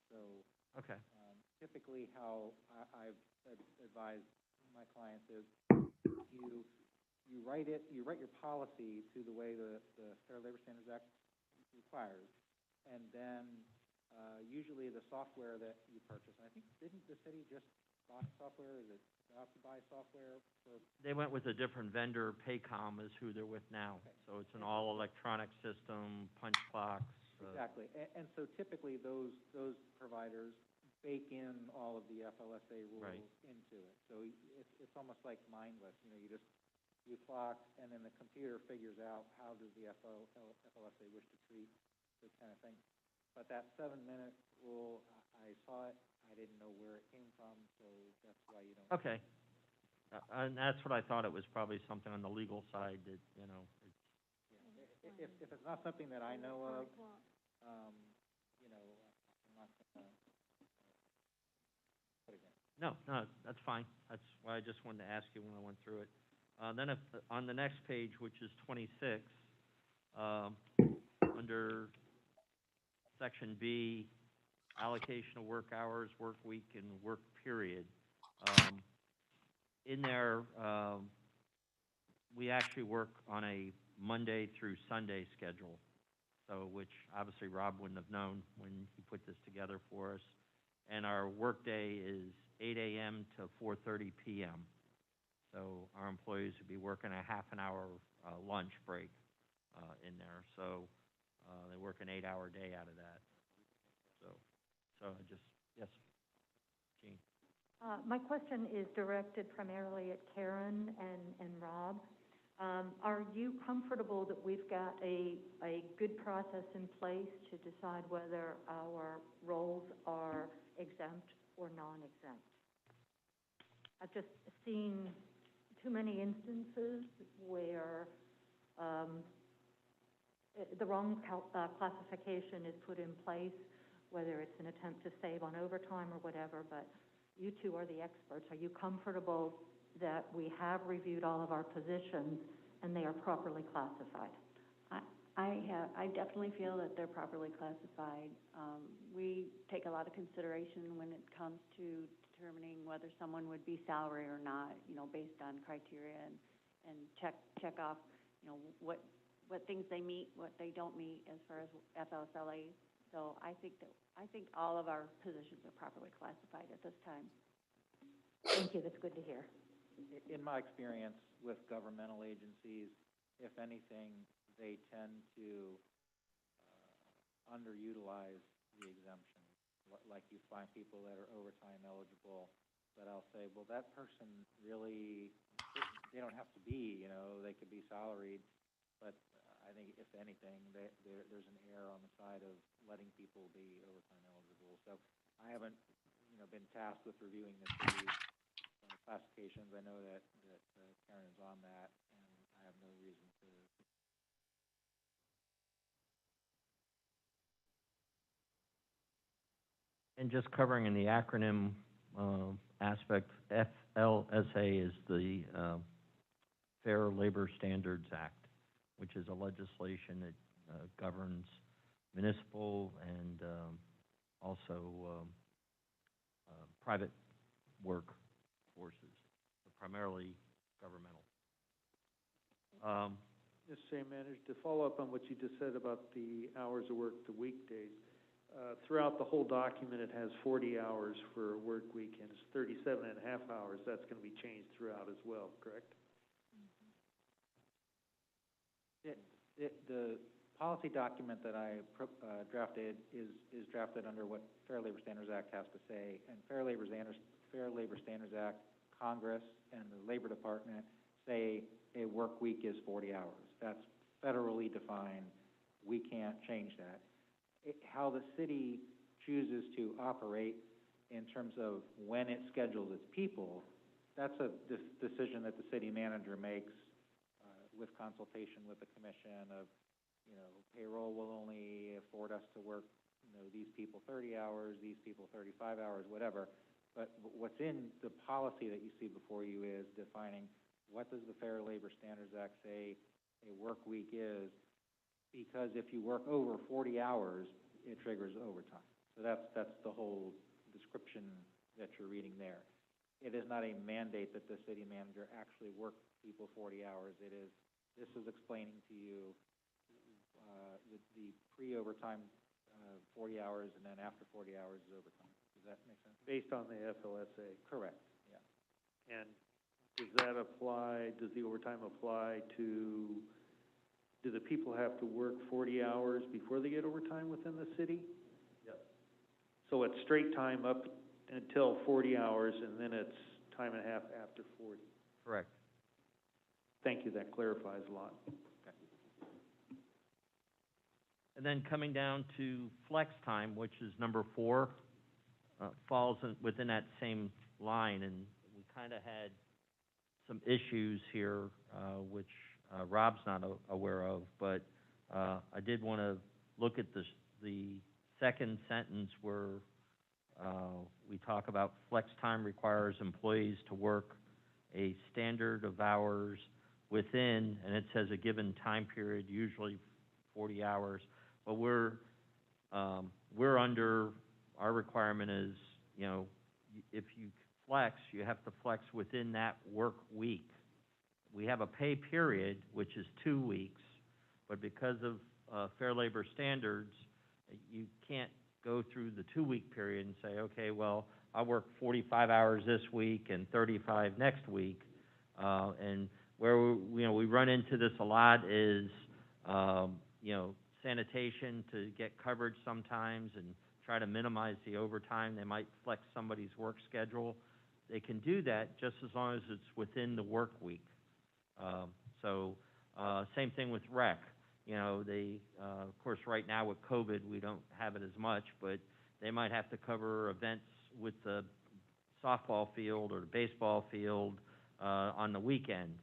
So Okay. Typically how I've advised my clients is you write your policy to the way the Fair Labor Standards Act requires, and then usually the software that you purchase, and I think didn't the city just buy software? Is it have to buy software for? They went with a different vendor. Paycom is who they're with now. Okay. So it's an all-electronic system, punch clocks. Exactly, and so typically those providers bake in all of the FLSA rules Right. into it. So it's almost like mindless, you clock, and then the computer figures out how does the FLSA wish to treat this kind of thing. But that 7-minute rule, I saw it, I didn't know where it came from, so that's why you don't. Okay. And that's what I thought. It was probably something on the legal side that, it's, Yeah. If it's not something that I know of, I'm not gonna put it in. No, that's fine. That's why I just wanted to ask you when I went through it. Then on the next page, which is 26, under section B, allocation of work hours, work week, and work period. In there, we actually work on a Monday through Sunday schedule, so which obviously Rob wouldn't have known when he put this together for us. And our workday is 8 a.m. to 4:30 p.m. So our employees would be working a half an hour lunch break in there. So they work an 8-hour day out of that. So yes, Jean. My question is directed primarily at Karen and Rob. Are you comfortable that we've got a good process in place to decide whether our roles are exempt or non-exempt? I've just seen too many instances where the wrong classification is put in place, whether it's an attempt to save on overtime or whatever, but you two are the experts. Are you comfortable that we have reviewed all of our positions and they are properly classified? I definitely feel that they're properly classified. We take a lot of consideration when it comes to determining whether someone would be salary or not, based on criteria and check off, what things they meet, what they don't meet as far as FLSLA. So I think all of our positions are properly classified at this time. Thank you, that's good to hear. In my experience with governmental agencies, if anything, they tend to underutilize the exemption. Like you find people that are overtime eligible, but I'll say, well, that person really, they don't have to be, they could be salaried, but I think if anything, there's an error on the side of letting people be overtime eligible. So I haven't, been tasked with reviewing this for these classifications. I know that Karen is on that, and I have no reason to. And just covering in the acronym aspect, FLSA is the Fair Labor Standards Act, which is a legislation that governs municipal and also private work forces, but primarily governmental. Mr. City Manager, to follow up on what you just said about the hours of work, the weekdays, throughout the whole document, it has 40 hours for a work week, and it's 37 and a half hours. That's going to be changed throughout as well, correct? The policy document that I drafted is drafted under what Fair Labor Standards Act has to say, and Fair Labor Standards Act, Congress, and the Labor Department say a work week is 40 hours. That's federally defined. We can't change that. How the city chooses to operate in terms of when it schedules its people, that's a decision that the city manager makes with consultation with the commission of, payroll will only afford us to work, these people 30 hours, these people 35 hours, whatever. But what's in the policy that you see before you is defining what does the Fair Labor Standards Act say a work week is, because if you work over 40 hours, it triggers overtime. So that's the whole description that you're reading there. It is not a mandate that the city manager actually work people 40 hours. This is explaining to you the pre-overtime 40 hours, and then after 40 hours is overtime. Does that make sense? based on the FLSA. Correct, yeah. And does that apply, does the overtime apply to, do the people have to work 40 hours before they get overtime within the city? Yes. So it's straight time up until 40 hours, and then it's time and a half after 40? Correct. Thank you, that clarifies a lot. And then coming down to flex time, which is number 4, falls within that same line, and we kind of had some issues here, which Rob's not aware of, but I did want to look at the second sentence where we talk about flex time requires employees to work a standard of hours within, and it says a given time period, usually 40 hours. But we're under, our requirement is, you know, if you flex, you have to flex within that work week. We have a pay period, which is 2 weeks, but because of Fair Labor Standards, you can't go through the 2-week period and say, okay, well, I'll work 45 hours this week and 35 next week. And where we run into this a lot is, sanitation to get coverage sometimes and try to minimize the overtime. They might flex somebody's work schedule. They can do that just as long as it's within the work week. Same thing with rec. They, of course, right now with COVID, we don't have it as much, but they might have to cover events with the softball field or the baseball field on the weekend.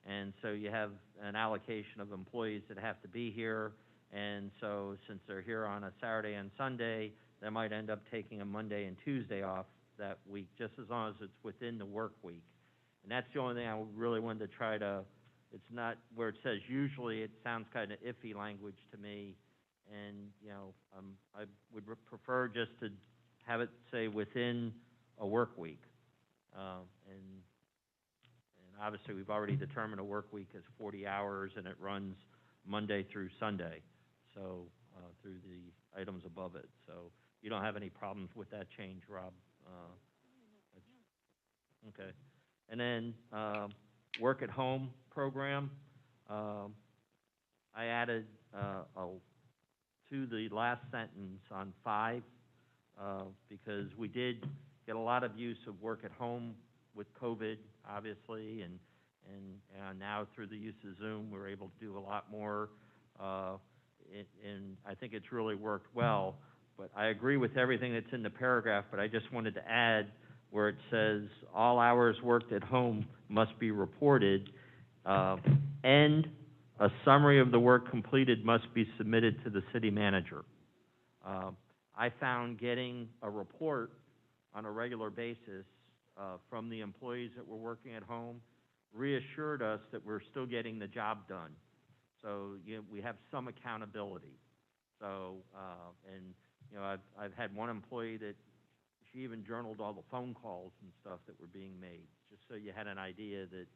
And so you have an allocation of employees that have to be here. And so since they're here on a Saturday and Sunday, they might end up taking a Monday and Tuesday off that week, just as long as it's within the work week. And that's the only thing I really wanted to try to, it's not where it says usually, it sounds kind of iffy language to me. And, I would prefer just to have it say within a work week. And obviously we've already determined a work week is 40 hours and it runs Monday through Sunday. So, through the items above it. So you don't have any problems with that change, Rob? Okay. And then, work at home program, I added, to the last sentence on 5, because we did get a lot of use of work at home with COVID, obviously, and now through the use of Zoom, we're able to do a lot more, and I think it's really worked well. But I agree with everything that's in the paragraph, but I just wanted to add where it says all hours worked at home must be reported, and a summary of the work completed must be submitted to the city manager. I found getting a report on a regular basis from the employees that were working at home reassured us that we're still getting the job done. So we have some accountability. So, I've had one employee that she even journaled all the phone calls and stuff that were being made, just so you had an idea that,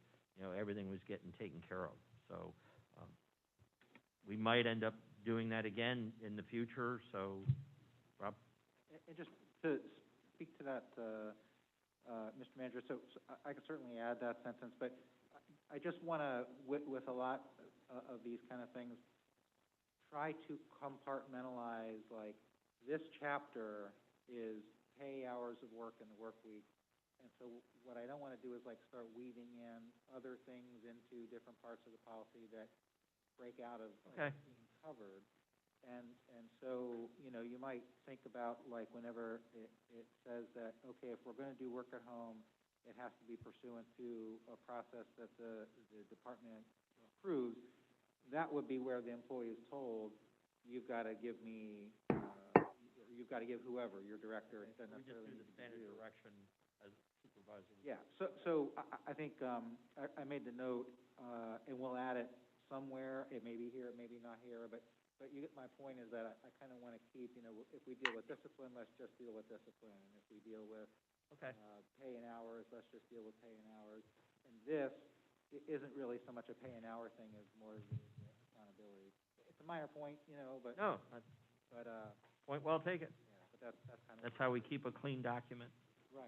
everything was getting taken care of. So, we might end up doing that again in the future. So, Rob? And just to speak to that, Mr. Manager, so I could certainly add that sentence, but I just want to, with a lot of these kind of things, try to compartmentalize, like, this chapter is pay hours of work in the work week, and so what I don't want to do is, like, start weaving in other things into different parts of the policy that break out of being covered. And so, you might think about, like, whenever it says that, okay, if we're going to do work at home, it has to be pursuant to a process that the department approves. That would be where the employee is told, you've got to give me, you've got to give whoever, your director, instead of necessarily. We just do the standard direction as supervisor. Yeah, so I think I made the note, and we'll add it somewhere. It may be here, it may be not here, but you get my point, is that I kind of want to keep, if we deal with discipline, let's just deal with discipline. And if we deal with pay in hours, let's just deal with pay in hours. And this isn't really so much a pay an hour thing as more of the accountability. It's a minor point, but. No, But, point well taken. yeah, but that's kind of. That's how we keep a clean document. Right.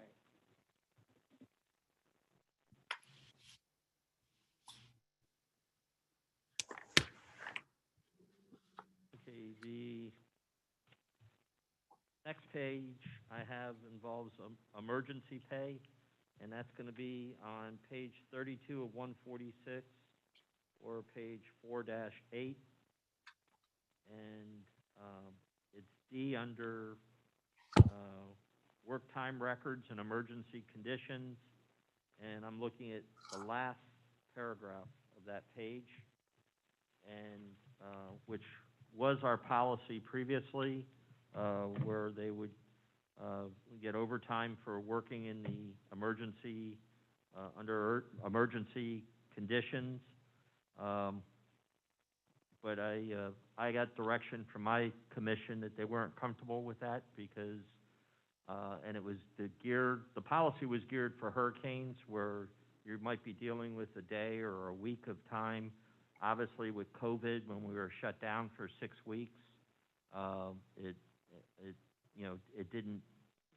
Okay, the next page I have involves emergency pay, and that's gonna be on page 32 of 146, or page 4-8. And, it's D under, work time records and emergency conditions, and I'm looking at the last paragraph of that page, and, which was our policy previously, where they would, get overtime for working in the emergency, under emergency conditions. But I got direction from my commission that they weren't comfortable with that because, and it was the policy was geared for hurricanes where you might be dealing with a day or a week of time. Obviously with COVID, when we were shut down for 6 weeks, it didn't,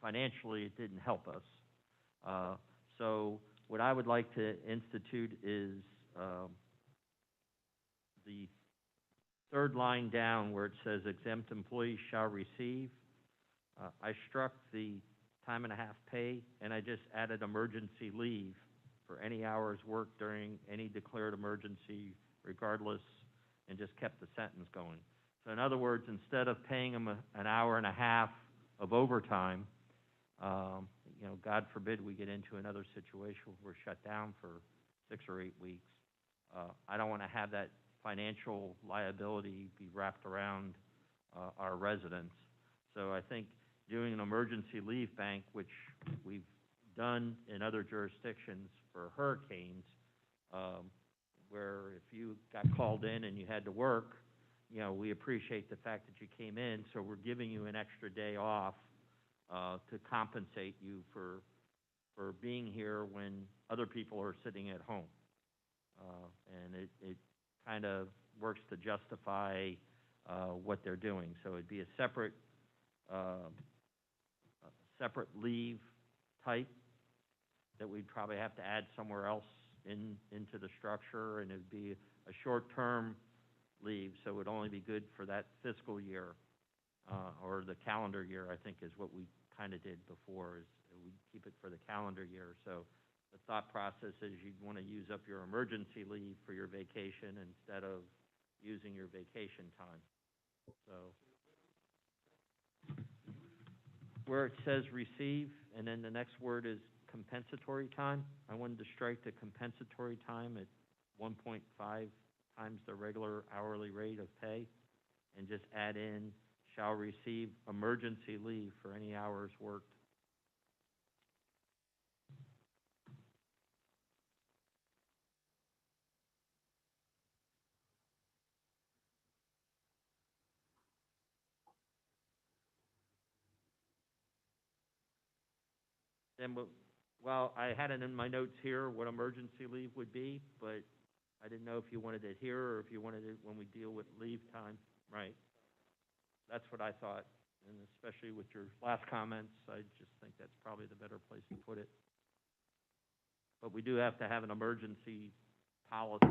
financially, it didn't help us. So what I would like to institute is, the third line down where it says exempt employees shall receive. I struck the time and a half pay, and I just added emergency leave for any hours worked during any declared emergency regardless, and just kept the sentence going. So in other words, instead of paying them an hour and a half of overtime, God forbid we get into another situation where we're shut down for 6 or 8 weeks. I don't want to have that financial liability be wrapped around our residents. So I think doing an emergency leave bank, which we've done in other jurisdictions for hurricanes, where if you got called in and you had to work, we appreciate the fact that you came in, so we're giving you an extra day off to compensate you for being here when other people are sitting at home. And it kind of works to justify what they're doing. So it'd be a separate leave type that we'd probably have to add somewhere else into the structure, and it'd be a short-term leave, so it would only be good for that fiscal year, or the calendar year, I think is what we kind of did before, is we keep it for the calendar year. So the thought process is you'd want to use up your emergency leave for your vacation instead of using your vacation time. So where it says receive, and then the next word is compensatory time, I wanted to strike the compensatory time at 1.5 times the regular hourly rate of pay, and just add in shall receive emergency leave for any hours worked. Then, well, I had it in my notes here what emergency leave would be, but I didn't know if you wanted it here or if you wanted it when we deal with leave time. Right. That's what I thought, and especially with your last comments, I just think that's probably the better place to put it. But we do have to have an emergency policy,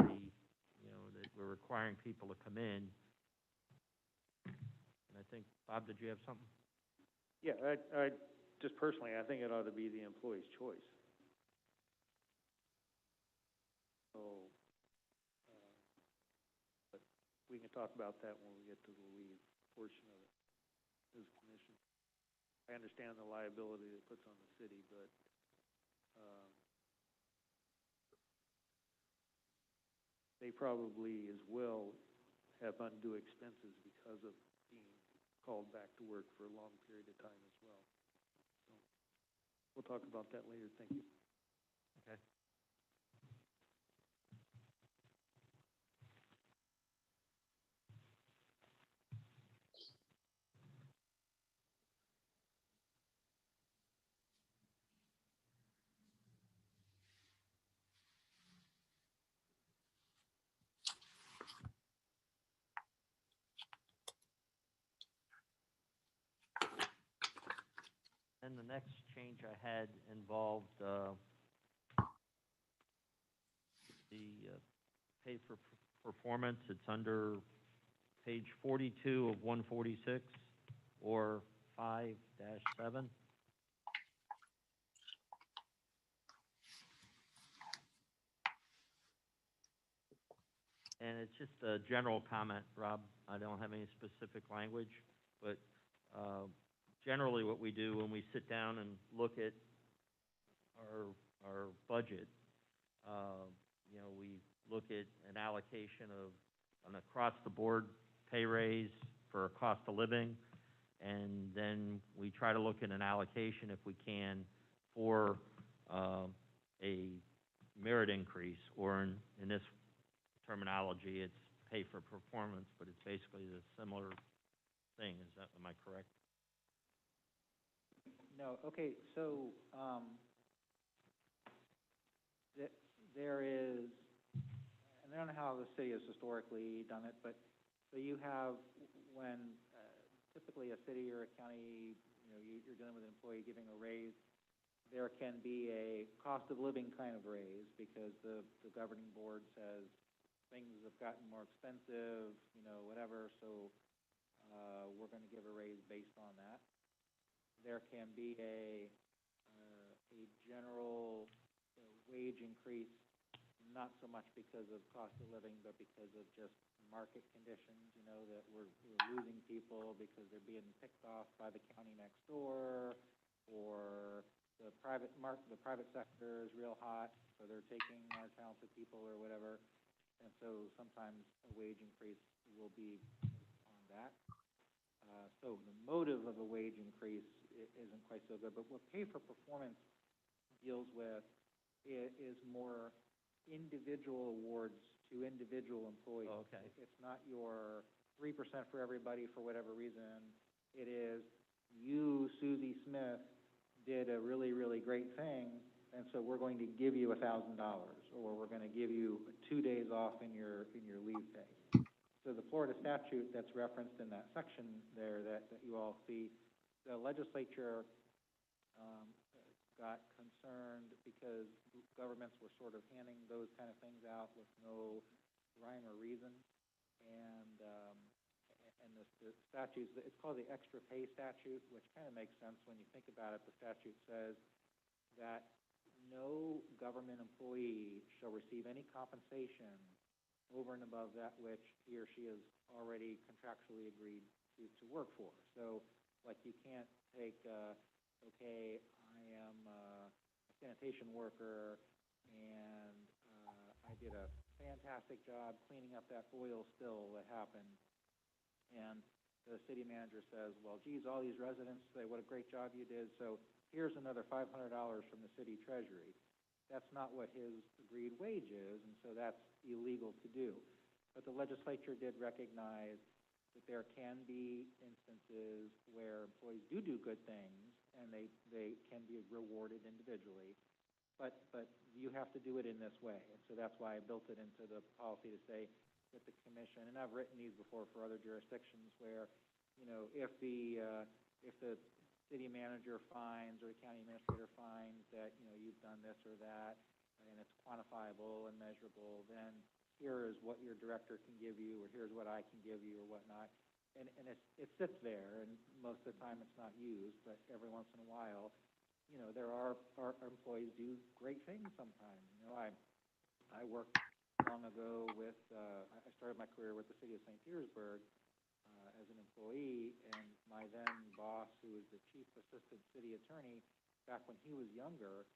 that we're requiring people to come in. And I think, Bob, did you have something? Yeah, I just personally, I think it ought to be the employee's choice. So, but we can talk about that when we get to the leave portion of it as a commission. I understand the liability it puts on the city, but they probably as well have undue expenses because of being called back to work for a long period of time as well. So we'll talk about that later. Thank you. Okay. then the next change I had involved, the pay for performance. It's under page 42 of 146, or 5-7. And it's just a general comment, Rob. I don't have any specific language, but generally what we do when we sit down and look at our budget, we look at an allocation of an across-the-board pay raise for a cost of living, and then we try to look at an allocation, if we can, for a merit increase, or in this terminology, it's pay for performance, but it's basically the similar thing. Am I correct? No, okay, so, there is, and I don't know how the city has historically done it, but, so you have, when typically a city or a county, you're dealing with an employee giving a raise, there can be a cost of living kind of raise, because the governing board says things have gotten more expensive, whatever, so we're going to give a raise based on that. There can be a general wage increase, not so much because of cost of living, but because of just market conditions, that we're losing people because they're being picked off by the county next door, or the private sector is real hot, so they're taking our talented people or whatever. And so sometimes a wage increase will be on that. So the motive of a wage increase isn't quite so good. But what pay for performance deals with is more individual awards to individual employees. Oh, okay. It's not your 3% for everybody for whatever reason. It is you, Susie Smith, did a really, really great thing, and so we're going to give you $1,000, or we're going to give you 2 days off in your leave pay. So the Florida statute that's referenced in that section there that you all see, the legislature got concerned because governments were sort of handing those kind of things out with no rhyme or reason, and the statutes, it's called the extra pay statute, which kind of makes sense when you think about it. The statute says that no government employee shall receive any compensation over and above that which he or she has already contractually agreed to work for. So, like, you can't take, okay, I am a sanitation worker, and I did a fantastic job cleaning up that oil spill that happened, and the city manager says, well, geez, all these residents say what a great job you did, so here's another $500 from the city treasury. That's not what his agreed wage is, and so that's illegal to do. But the legislature did recognize that there can be instances where employees do good things, and they can be rewarded individually, but you have to do it in this way. And so that's why I built it into the policy to say that the commission, and I've written these before for other jurisdictions, where, if the city manager finds or the county administrator finds that, you've done this or that, and it's quantifiable and measurable, then here is what your director can give you, or here's what I can give you, or whatnot. And it sits there, and most of the time it's not used, but every once in a while, there are our employees do great things sometimes. I worked long ago with, I started my career with the city of St. Petersburg as an employee, and my then boss, who was the chief assistant city attorney, back when he was younger,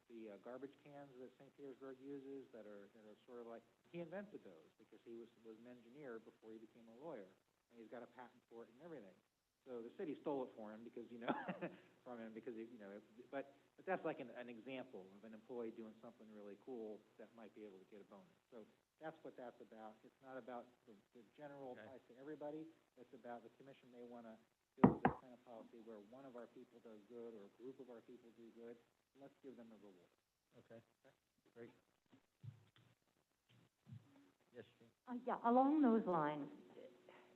the garbage cans that St. Petersburg uses that are sort of like, he invented those because he was an engineer before he became a lawyer, and he's got a patent for it and everything. So the city stole it for him because, from him because, but that's like an example of an employee doing something really cool that might be able to get a bonus. So that's what that's about. It's not about the general price to everybody. It's about the commission may want to build this kind of policy where one of our people does good or a group of our people do good. Let's give them a reward. Okay. Great. Yes, Jane? Yeah, along those lines,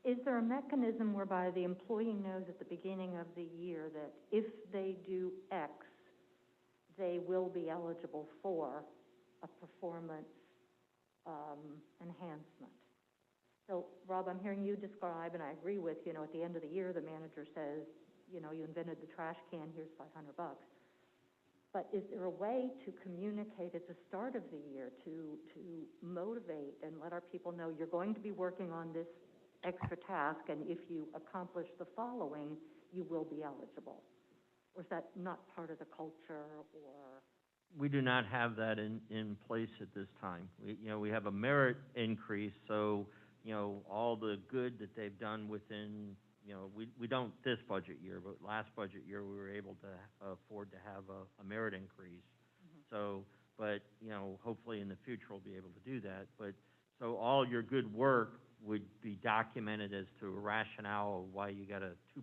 Is there a mechanism whereby the employee knows at the beginning of the year that if they do X, they will be eligible for a performance enhancement? So, Rob, I'm hearing you describe, and I agree with, you know, at the end of the year, the manager says, you know, you invented the trash can, here's $500. But is there a way to communicate at the start of the year to motivate and let our people know you're going to be working on this extra task, and if you accomplish the following, you will be eligible? Or is that not part of the culture, or? We do not have that in place at this time. We have a merit increase, so, all the good that they've done within, we don't this budget year, but last budget year, we were able to afford to have a merit increase. So, but, hopefully in the future, we'll be able to do that. But, so all your good work would be documented as to a rationale of why you got a 2%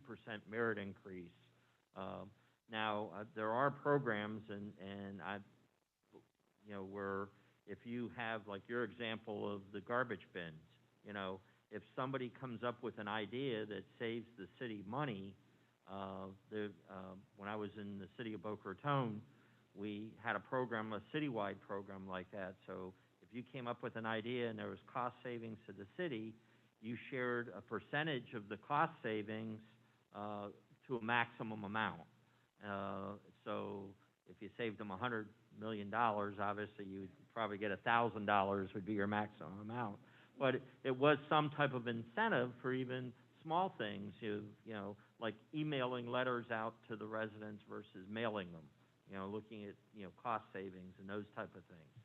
merit increase. Now, there are programs, and where if you have, like your example of the garbage bins, if somebody comes up with an idea that saves the city money, when I was in the city of Boca Raton, we had a program, a citywide program like that. So if you came up with an idea and there was cost savings to the city, you shared a percentage of the cost savings to a maximum amount. So if you saved them $100 million, obviously you'd probably get $1,000 would be your maximum amount. But it was some type of incentive for even small things, like emailing letters out to the residents versus mailing them, looking at, cost savings and those type of things.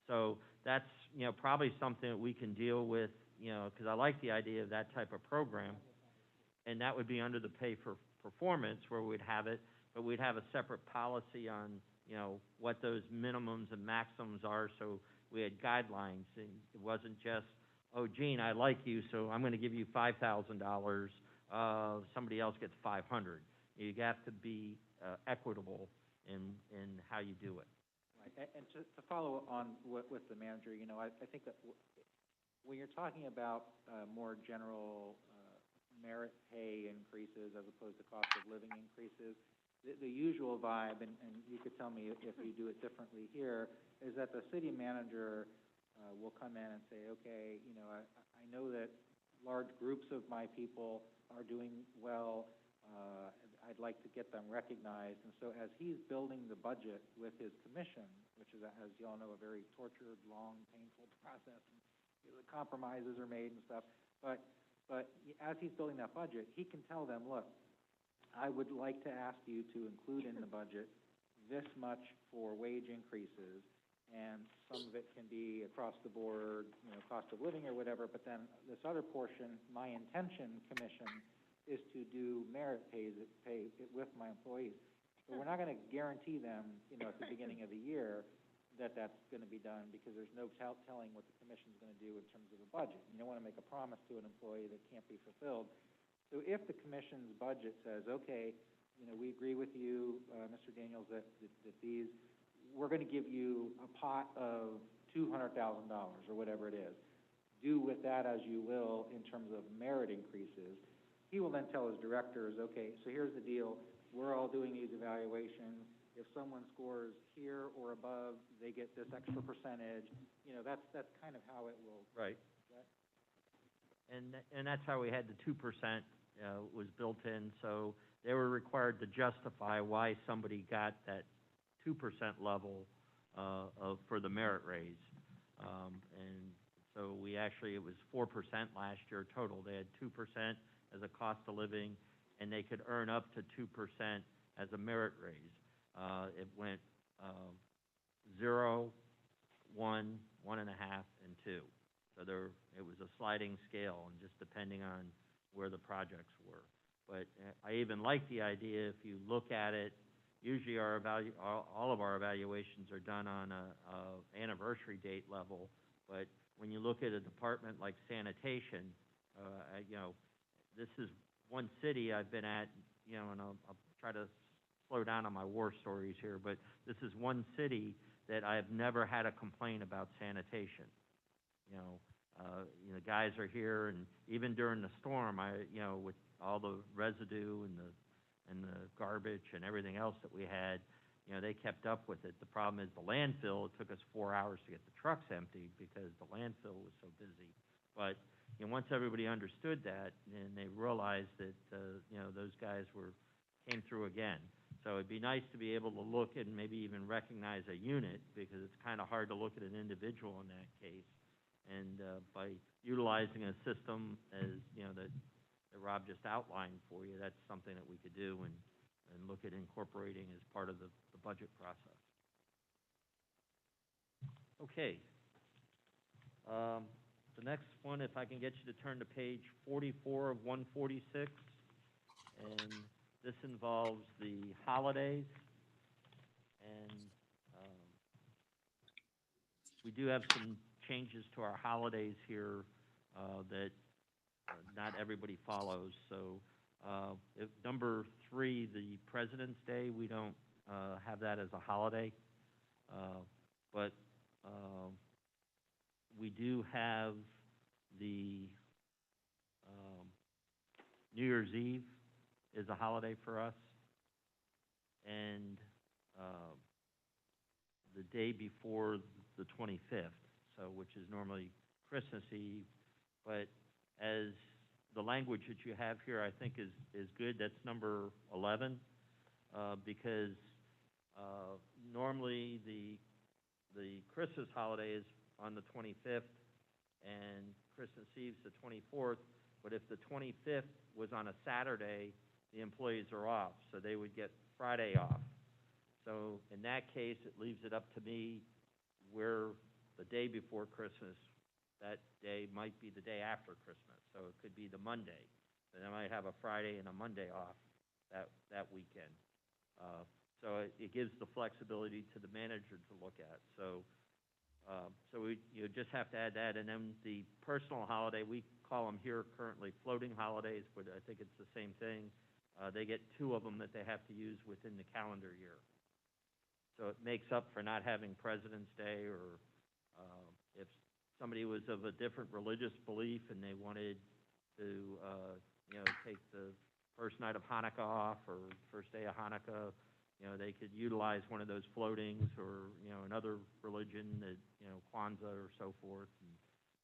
So that's, probably something that we can deal with, because I like the idea of that type of program. And that would be under the pay for performance where we'd have it, but we'd have a separate policy on, what those minimums and maximums are. So we had guidelines, and it wasn't just, oh, Gene, I like you, so I'm going to give you $5,000. Somebody else gets $500. You have to be equitable in how you do it. Right. And to follow on with the manager, I think that when you're talking about more general merit pay increases as opposed to cost of living increases, the usual vibe, and you could tell me if you do it differently here, is that the city manager will come in and say, okay, I know that large groups of my people are doing well. I'd like to get them recognized. And so as he's building the budget with his commission, which is, as you all know, a very tortured, long, painful process, and the compromises are made and stuff, but as he's building that budget, he can tell them, look, I would like to ask you to include in the budget this much for wage increases, and some of it can be across the board, cost of living or whatever, but then this other portion, my intention, commission, is to do merit pay with my employees. But we're not going to guarantee them, at the beginning of the year that that's going to be done, because there's no telling what the commission's going to do in terms of a budget. You don't want to make a promise to an employee that can't be fulfilled. So if the commission's budget says, okay, we agree with you, Mr. Daniels, that these, we're going to give you a pot of $200,000 or whatever it is. Do with that as you will in terms of merit increases. He will then tell his directors, okay, so here's the deal. We're all doing these evaluations. If someone scores here or above, they get this extra percentage. That's kind of how it will. Right. And that's how we had the 2% was built in. So they were required to justify why somebody got that 2% level for the merit raise. And so it was 4% last year total. They had 2% as a cost of living, and they could earn up to 2% as a merit raise. It went 0, 1, 1.5, and 2. So it was a sliding scale, and just depending on where the projects were. But I even like the idea, if you look at it, usually all of our evaluations are done on a anniversary date level. But when you look at a department like sanitation, this is one city I've been at, and I'll try to slow down on my war stories here, but this is one city that I've never had a complaint about sanitation. You know, guys are here, and even during the storm, with all the residue and the garbage and everything else that we had, they kept up with it. The problem is the landfill, it took us 4 hours to get the trucks emptied because the landfill was so busy. But, once everybody understood that, and they realized that, those guys came through again. So it'd be nice to be able to look and maybe even recognize a unit, because it's kind of hard to look at an individual in that case. And, by utilizing a system as, that Rob just outlined for you, that's something that we could do and look at incorporating as part of the budget process. Okay. The next one, if I can get you to turn to page 44 of 146, and this involves the holidays, and we do have some changes to our holidays here that not everybody follows. So if number 3, the President's Day, we don't have that as a holiday, but we do have the New Year's Eve is a holiday for us, and the day before the 25th, so which is normally Christmas Eve, but as the language that you have here, I think is good. That's number 11, because normally the Christmas holiday is on the 25th, and Christmas Eve's the 24th. But if the 25th was on a Saturday, the employees are off, so they would get Friday off. So in that case, it leaves it up to me where the day before Christmas, that day might be the day after Christmas, so it could be the Monday. Then I might have a Friday and a Monday off that weekend. So it gives the flexibility to the manager to look at. So you just have to add that, and then the personal holiday, we call them here currently floating holidays, but I think it's the same thing. They get 2 of them that they have to use within the calendar year. So it makes up for not having President's Day, or if somebody was of a different religious belief and they wanted to, take the first night of Hanukkah off or first day of Hanukkah, they could utilize one of those floatings, or, another religion that, Kwanzaa or so forth. And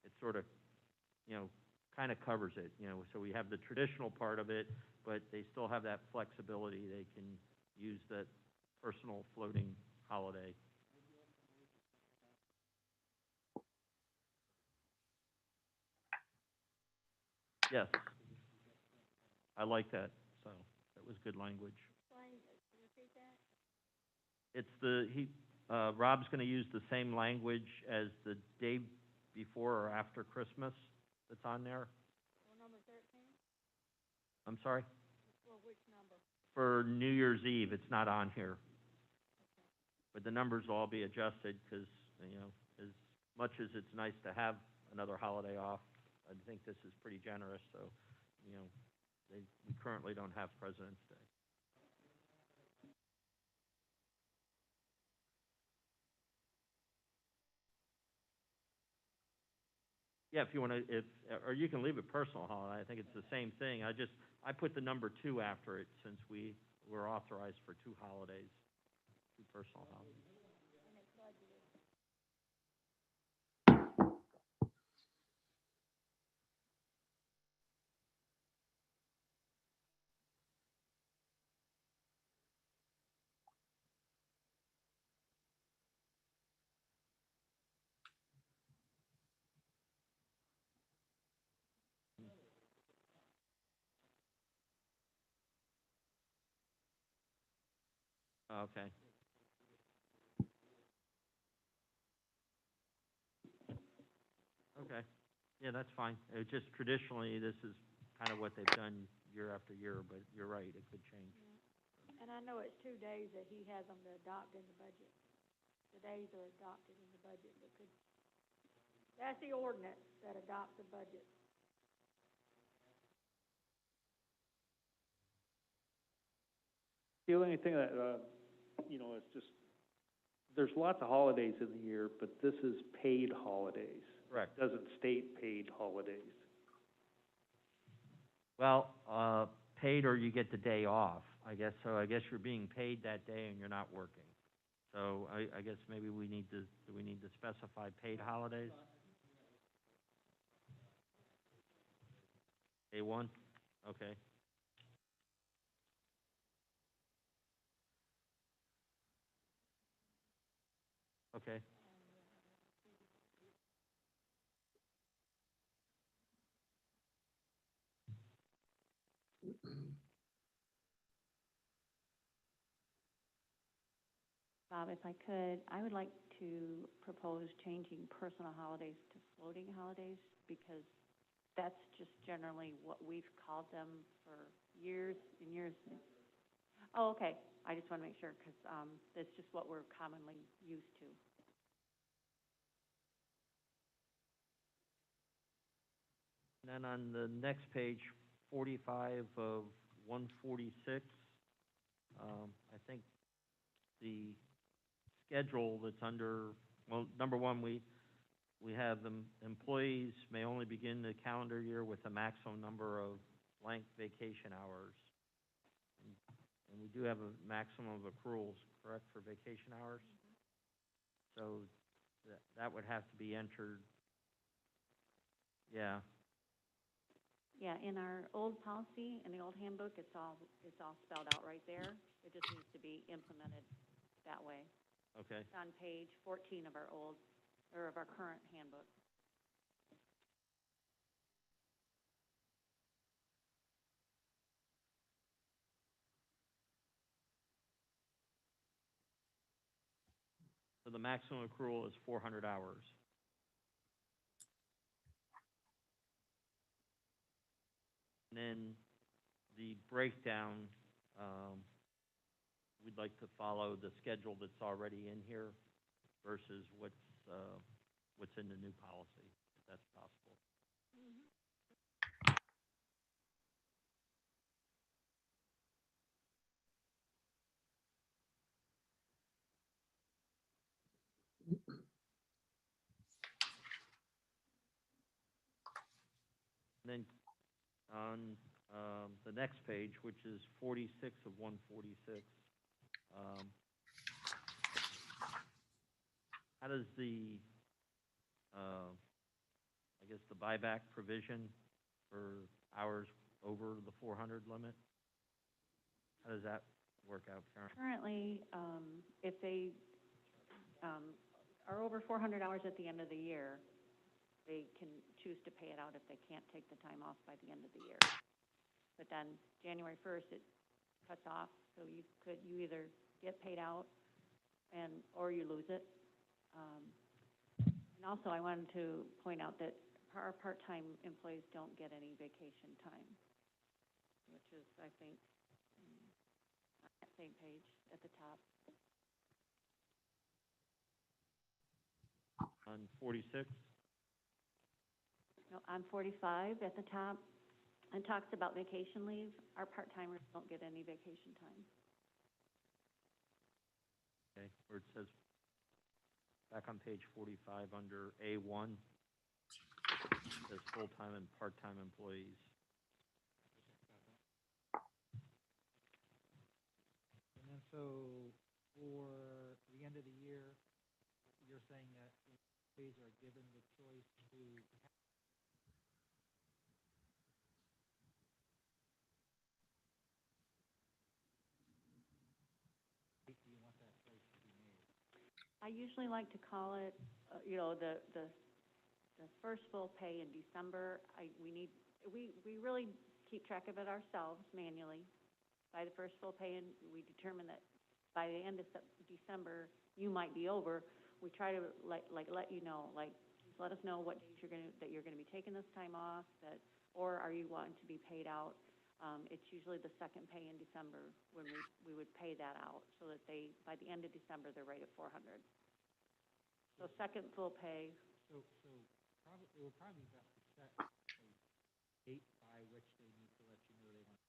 it sort of, kind of covers it, so we have the traditional part of it, but they still have that flexibility. They can use that personal floating holiday. Yes. I like that, so that was good language. Repeat that? Rob's gonna use the same language as the day before or after Christmas that's on there. For number 13? I'm sorry? For which number? For New Year's Eve, it's not on here. But the numbers will all be adjusted, because, as much as it's nice to have another holiday off, I think this is pretty generous, so, we currently don't have President's Day. Yeah, if you want to, or you can leave it personal holiday. I think it's the same thing. I put the number 2 after it, since we were authorized for 2 holidays, 2 personal holidays. Okay. Okay. Yeah, that's fine. It just traditionally, this is kind of what they've done year after year, but you're right, it could change. Yeah. And I know it's 2 days that he has them to adopt in the budget. The days are adopted in the budget, but that's the ordinance that adopts the budget. The only thing that, it's just, there's lots of holidays in the year, but this is paid holidays. Correct. It doesn't state paid holidays. Well, paid or you get the day off, I guess, so I guess you're being paid that day and you're not working. So I guess maybe we need to, do we need to specify paid holidays? A1, okay. Okay. Bob, if I could, I would like to propose changing personal holidays to floating holidays, because that's just generally what we've called them for years and years. Oh, okay, I just want to make sure, because, that's just what we're commonly used to. And then on the next page, 45 of 146, I think the schedule that's under, well, number one, we have them, employees may only begin the calendar year with a maximum number of blank vacation hours. And we do have a maximum of accruals, correct, for vacation hours? So that would have to be entered, yeah. Yeah, in our old policy, in the old handbook, it's all spelled out right there. It just needs to be implemented that way. Okay. It's on page 14 of our of our current handbook. So the maximum accrual is 400 hours. And then the breakdown, we'd like to follow the schedule that's already in here versus what's in the new policy, if that's possible. And then on the next page, which is 46 of 146, how does the, I guess, the buyback provision for hours over the 400 limit, how does that work out, Karen? Currently, if they are over 400 hours at the end of the year, they can choose to pay it out if they can't take the time off by the end of the year. But then January 1st, it cuts off, so you either get paid out or you lose it. And also, I wanted to point out that our part-time employees don't get any vacation time, which is, I think, on that same page at the top. On 46? No, on 45 at the top, it talks about vacation leave. Our part-timers don't get any vacation time. Okay, where it says, back on page 45 under A1, it says full-time and part-time employees. And then so for the end of the year, you're saying that employees are given the choice to do you want that choice to be made? I usually like to call it, the first full pay in December. We really keep track of it ourselves manually. By the first full pay, and we determine that by the end of December, you might be over. We try to let you know, let us know what days that you're gonna be taking this time off, or are you wanting to be paid out? It's usually the second pay in December when we would pay that out, so that by the end of December, they're right at 400. So second full pay. So probably, it would probably be best to set a date by which they need to let you know they want.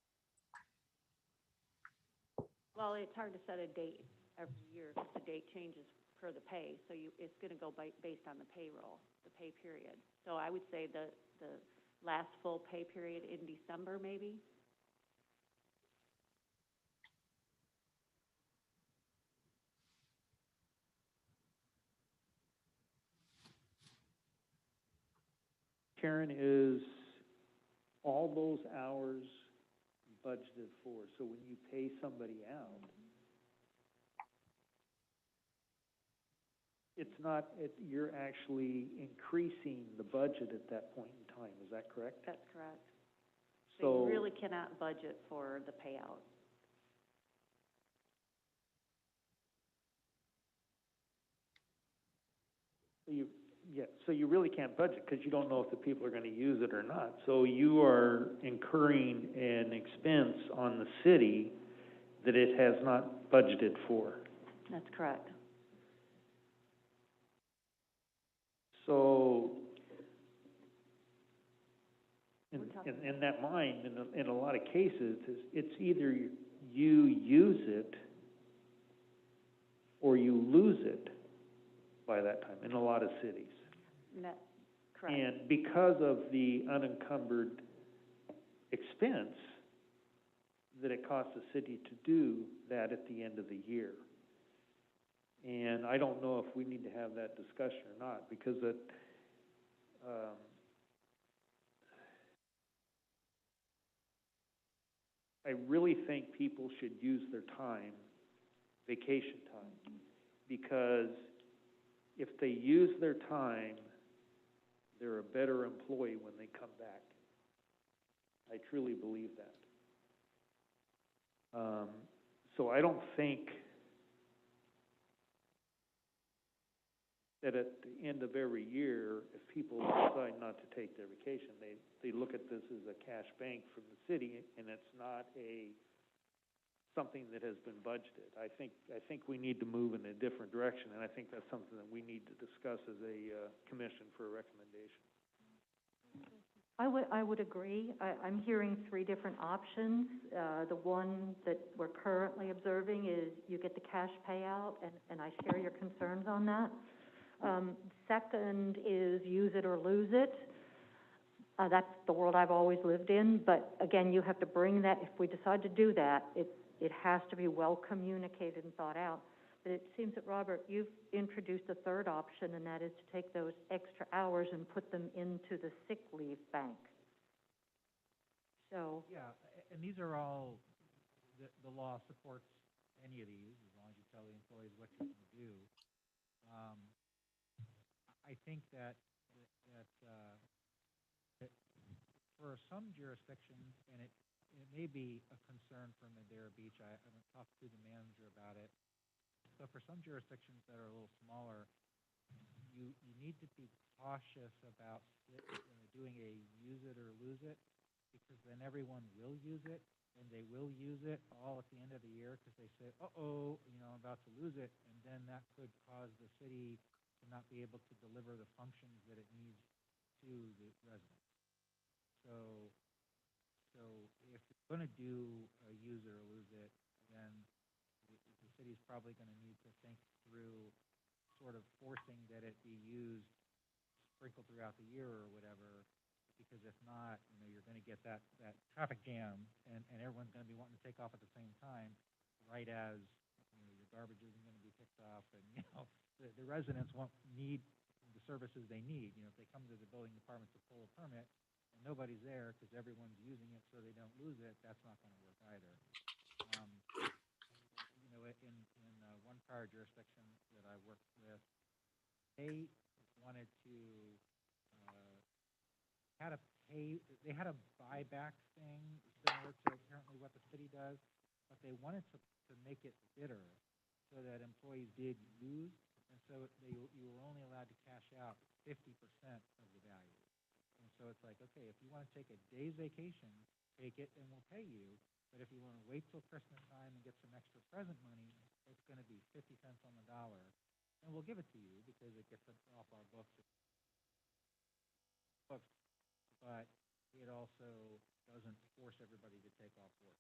Well, it's hard to set a date every year, because the date changes per the pay, so it's gonna go based on the payroll, the pay period. So I would say the last full pay period in December, maybe? Karen, is all those hours budgeted for? So when you pay somebody out, it's not, you're actually increasing the budget at that point in time, is that correct? That's correct. So So, you really cannot budget for the payout. so you really can't budget, because you don't know if the people are gonna use it or not. So you are incurring an expense on the city that it has not budgeted for. That's correct. So, in that mind, in a lot of cases, it's either you use it or you lose it by that time, in a lot of cities. Correct. And because of the unencumbered expense that it costs the city to do that at the end of the year. And I don't know if we need to have that discussion or not, because I really think people should use their time, vacation time, because if they use their time, they're a better employee when they come back. I truly believe that. So I don't think that at the end of every year, if people decide not to take their vacation, they look at this as a cash bank from the city, and it's not something that has been budgeted. I think we need to move in a different direction, and I think that's something that we need to discuss as a commission for a recommendation. I would agree. I'm hearing three different options. The one that we're currently observing is you get the cash payout, and I share your concerns on that. Second is use it or lose it. That's the world I've always lived in, but again, you have to bring that, if we decide to do that, it has to be well communicated and thought out. But it seems that, Robert, you've introduced a third option, and that is to take those extra hours and put them into the sick leave bank. So, Yeah, and these are all, the law supports any of these, as long as you tell the employees what you're gonna do. I think that for some jurisdictions, and it may be a concern for Madeira Beach, I haven't talked to the manager about it. So for some jurisdictions that are a little smaller, you need to be cautious about doing a use it or lose it, because then everyone will use it, and they will use it all at the end of the year, because they say, uh-oh, I'm about to lose it, and then that could cause the city to not be able to deliver the functions that it needs to the residents. So if you're going to do a use it or lose it, then the city's probably going to need to think through sort of forcing that it be used, sprinkled throughout the year or whatever, because if not, you're going to get that traffic jam, and everyone's going to be wanting to take off at the same time, right as your garbage isn't going to be picked up, and the residents won't need the services they need. If they come to the building department to pull a permit and nobody's there because everyone's using it so they don't lose it, that's not going to work either. In one prior jurisdiction that I worked with, they wanted to they had a buyback thing similar to apparently what the city does, but they wanted to make it bitter so that employees did use, and so you were only allowed to cash out 50% of the value. And so it's like, okay, if you want to take a day's vacation, take it and we'll pay you, but if you want to wait till Christmas time and get some extra present money, it's going to be 50 cents on the dollar, and we'll give it to you because it gets off our books. But it also doesn't force everybody to take off work.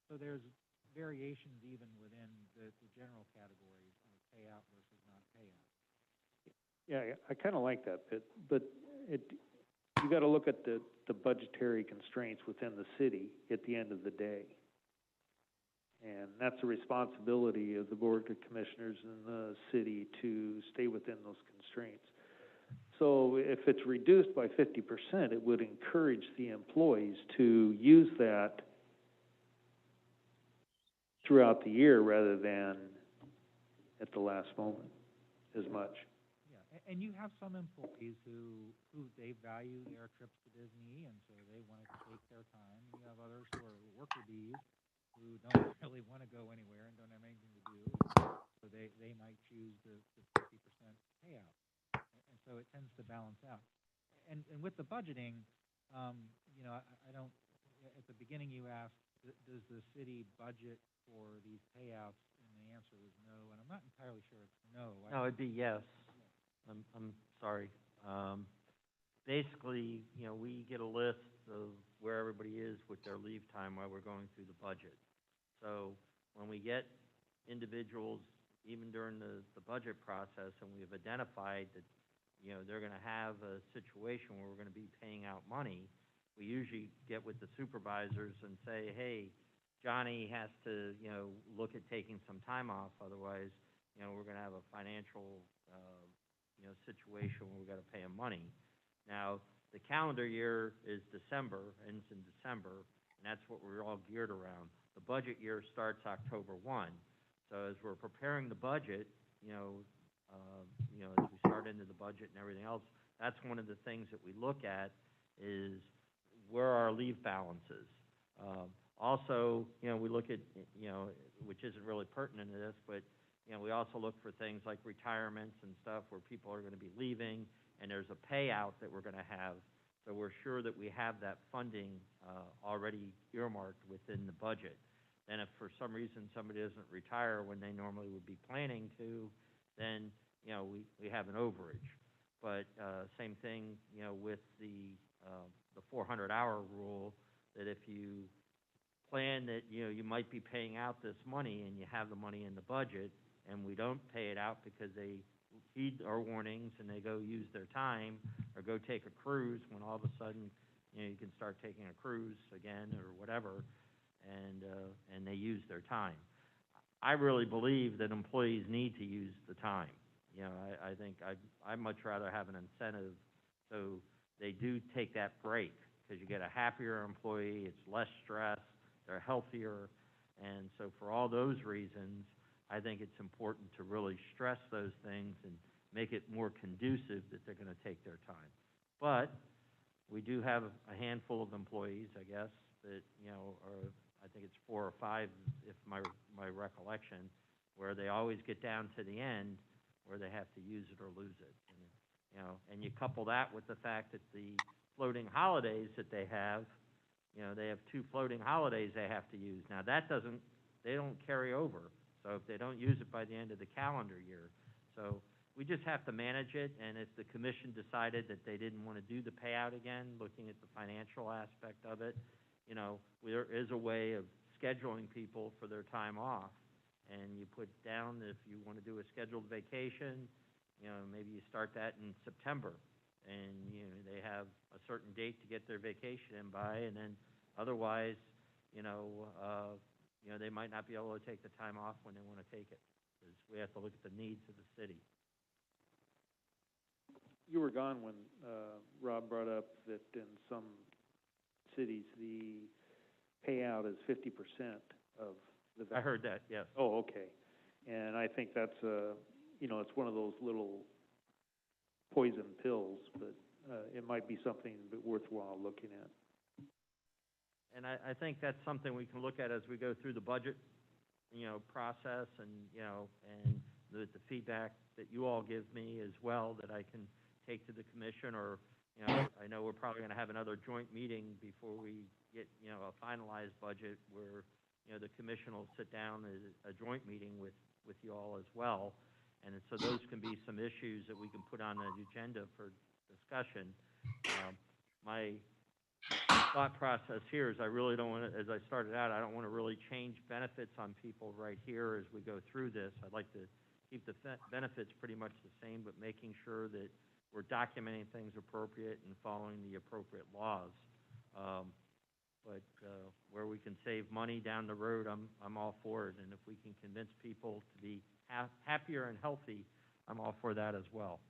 So there's variations even within the general categories of payout versus not Yeah, I kinda like that bit, but you gotta look at the budgetary constraints within the city at the end of the day. And that's a responsibility of the Board of Commissioners and the city to stay within those constraints. So if it's reduced by 50%, it would encourage the employees to use that throughout the year rather than at the last moment as much. Yeah, and you have some employees who they value their trips to Disney, and so they want to take their time. You have others who are worker bees, who don't really want to go anywhere and don't have anything to do, so they might choose the 50% payout. And so it tends to balance out. And with the budgeting, you know, I don't, at the beginning you asked, does the city budget for these payouts? And the answer was no, and I'm not entirely sure it's no. No, it'd be yes. I'm sorry. Basically, you know, we get a list of where everybody is with their leave time while we're going through the budget. So when we get individuals, even during the budget process, and we've identified that, you know, they're gonna have a situation where we're gonna be paying out money, we usually get with the supervisors and say, hey, Johnny has to, you know, look at taking some time off, otherwise, you know, we're gonna have a financial, you know, situation where we gotta pay him money. Now, the calendar year is December, ends in December, and that's what we're all geared around. The budget year starts October 1. So as we're preparing the budget, you know, as we start into the budget and everything else, that's one of the things that we look at is where are our leave balances. Also, you know, we look at, you know, which isn't really pertinent to this, but, you know, we also look for things like retirements and stuff where people are going to be leaving, and there's a payout that we're going to have. So we're sure that we have that funding already earmarked within the budget. Then if for some reason somebody doesn't retire when they normally would be planning to, then, you know, we have an overage. But same thing, you know, with the 400-hour rule, that if you plan that, you know, you might be paying out this money and you have the money in the budget, and we don't pay it out because they heed our warnings and they go use their time or go take a cruise, when all of a sudden, you know, you can start taking a cruise again or whatever, and they use their time. I really believe that employees need to use the time. You know, I think I'd much rather have an incentive so they do take that break, because you get a happier employee, it's less stress, they're healthier, and so for all those reasons, I think it's important to really stress those things and make it more conducive that they're going to take their time. But we do have a handful of employees, I guess, that, you know, are, I think it's 4 or 5, if my recollection, where they always get down to the end where they have to use it or lose it. And, you know, and you couple that with the fact that the floating holidays that they have, you know, they have 2 floating holidays they have to use. Now, they don't carry over. So if they don't use it by the end of the calendar year. So we just have to manage it, and if the commission decided that they didn't want to do the payout again, looking at the financial aspect of it, you know, there is a way of scheduling people for their time off. And you put down if you want to do a scheduled vacation, you know, maybe you start that in September, and, you know, they have a certain date to get their vacation in by, and then otherwise, you know, they might not be able to take the time off when they want to take it, because we have to look at the needs of the city. You were gone when Rob brought up that in some cities, the payout is 50% of the value. I heard that, yes. Oh, okay. And I think that's you know, it's one of those little poison pills, but it might be something worthwhile looking at. And I think that's something we can look at as we go through the budget, you know, process, and, you know, and the feedback that you all give me as well, that I can take to the commission, or, you know, I know we're probably going to have another joint meeting before we get, you know, a finalized budget where, you know, the commission will sit down at a joint meeting with you all as well. And so those can be some issues that we can put on the agenda for discussion. My thought process here is I really don't want to, as I started out, I don't want to really change benefits on people right here as we go through this. I'd like to keep the benefits pretty much the same, but making sure that we're documenting things appropriate and following the appropriate laws. But where we can save money down the road, I'm all for it. And if we can convince people to be happier and healthy, I'm all for that as well.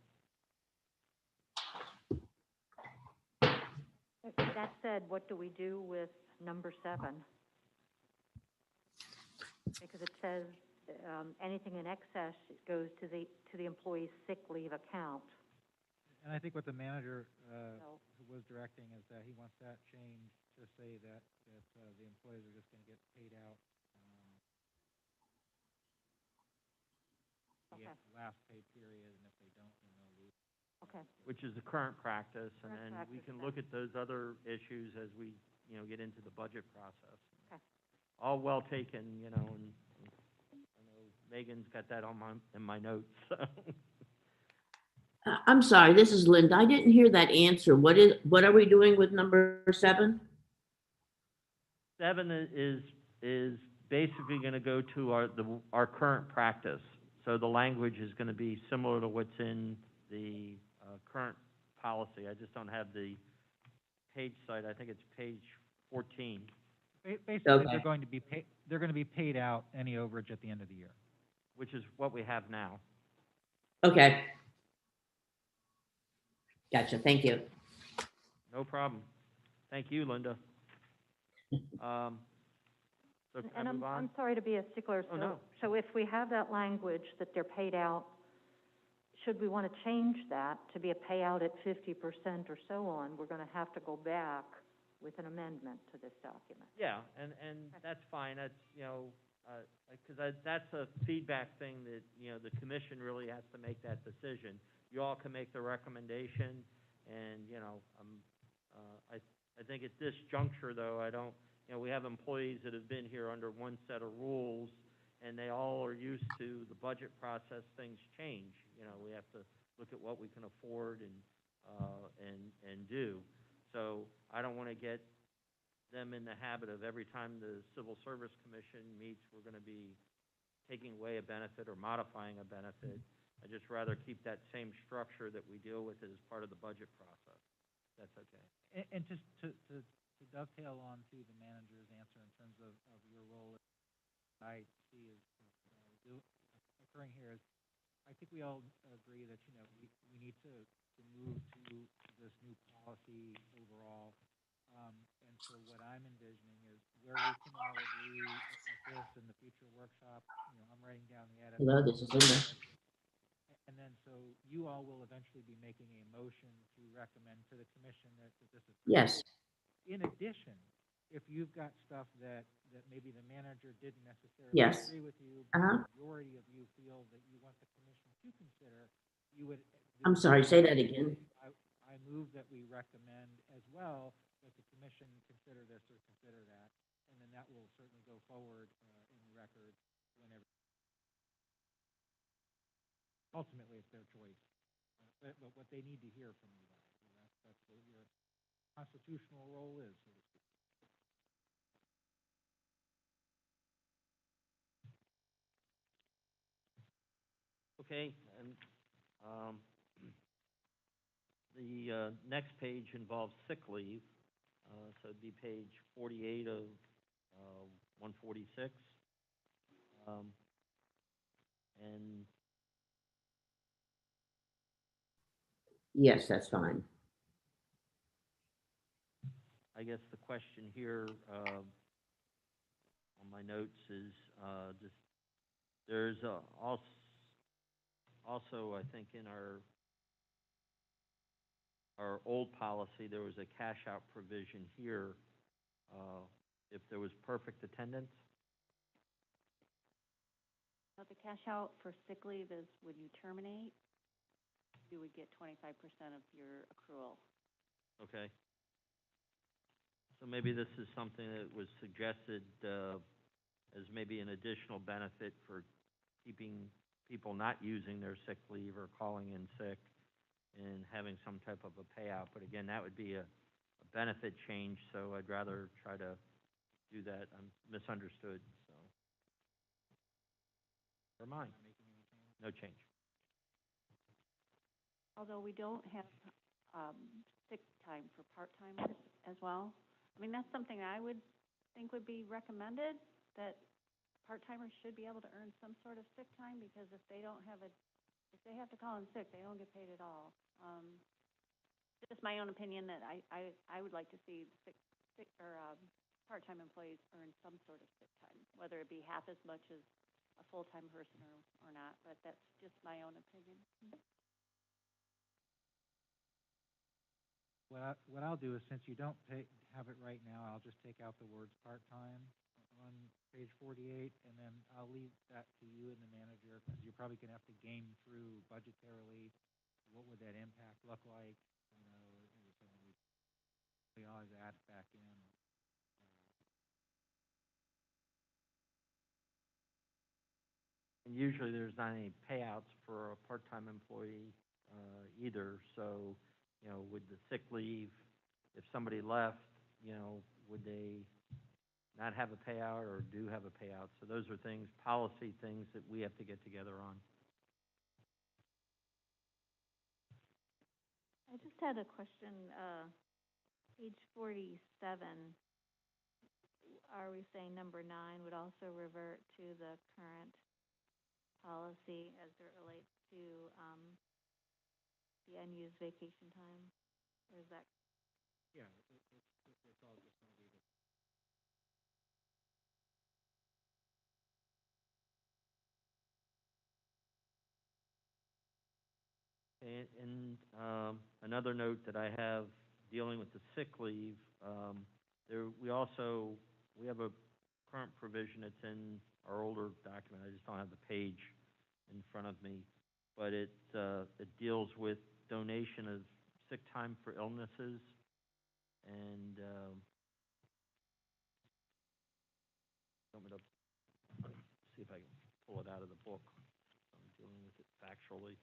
That said, what do we do with number 7? Because it says, anything in excess goes to the employee's sick leave account. And I think what the manager, So- who was directing is that he wants that changed to say that the employees are just gonna get paid out, Okay. the last pay period, and if they don't, then they'll lose. Okay, Which is the current practice, and Current then we practice, can okay. look at those other issues as we, get into the budget process. Okay. All well taken, and I know Megan's got that in my notes, so. I'm sorry, this is Linda. I didn't hear that answer. What are we doing with number 7? 7 is basically gonna go to our current practice. So the language is gonna be similar to what's in the, current policy. I just don't have the page site. I think it's page 14. Basically, Okay. they're gonna be paid out any overage at the end of the year. Which is what we have now. Okay. Gotcha, thank you. No problem. Thank you, Linda. So can I and move on? I'm sorry to be a stickler. Oh, no. So if we have that language that they're paid out, should we want to change that to be a payout at 50% or so on, we're going to have to go back with an amendment to this document. Yeah, and that's fine. That's, because that's a feedback thing that, the commission really has to make that decision. You all can make the recommendation, and, I think at this juncture, though, I don't, we have employees that have been here under one set of rules, and they all are used to the budget process. Things change. We have to look at what we can afford and do. So I don't want to get them in the habit of every time the Civil Service Commission meets, we're going to be taking away a benefit or modifying a benefit. I'd just rather keep that same structure that we deal with it as part of the budget process. That's okay. And just to dovetail on to the manager's answer in terms of your role, I see is occurring here is, I think we all agree that, we need to move to this new policy overall. And so what I'm envisioning is where we can all agree at this in the future workshop, I'm writing down the edit. Hello, this is Linda. And then, so you all will eventually be making a motion to recommend to the commission that this is. Yes, In addition, if you've got stuff that maybe the manager didn't necessarily Yes. agree with you, but Uh-huh. the majority of you feel that you want the commission to consider, you would. I'm sorry, say that again. I move that we recommend as well that the commission consider this or consider that, and then that will certainly go forward in the record whenever. Ultimately, it's their choice, but what they need to hear from you guys, that's what your constitutional role is, so to speak. Okay, and the next page involves sick leave, so it'd be page 48 of 146. And Yes, that's fine. I guess the question here on my notes is just, there's also, I think, in our old policy, there was a cash-out provision here if there was perfect attendance. So the cash out for sick leave is when you terminate, you would get 25% of your accrual. Okay. So maybe this is something that was suggested as maybe an additional benefit for keeping people not using their sick leave or calling in sick and having some type of a payout. But again, that would be a benefit change, so I'd rather try to do that. I'm misunderstood, so. Never mind. no change. Although we don't have, sick time for part-timers as well. I mean, that's something I would think would be recommended, that part-timers should be able to earn some sort of sick time, because if they don't have if they have to call in sick, they don't get paid at all. Just my own opinion that I would like to see part-time employees earn some sort of sick time, whether it be half as much as a full-time person or not, but that's just my own opinion. What I'll do is, since you don't have it right now, I'll just take out the words part-time on page 48, and then I'll leave that to you and the manager, because you're probably gonna have to game through budgetarily, what would that impact look like, you know, and so we always add it back in. And usually there's not any payouts for a part-time employee, either, so, you know, with the sick leave, if somebody left, you know, would they not have a payout or do have a payout? So those are things, policy things that we have to get together on. I just had a question, page 47, are we saying number 9 would also revert to the current policy as it relates to, the unused vacation time? Or is that, Yeah, it's all just gonna be the. And another note that I have dealing with the sick leave, we have a current provision that's in our older document. I just don't have the page in front of me, but it deals with donation of sick time for illnesses, and want me to see if I can pull it out of the book. I'm dealing with it factually.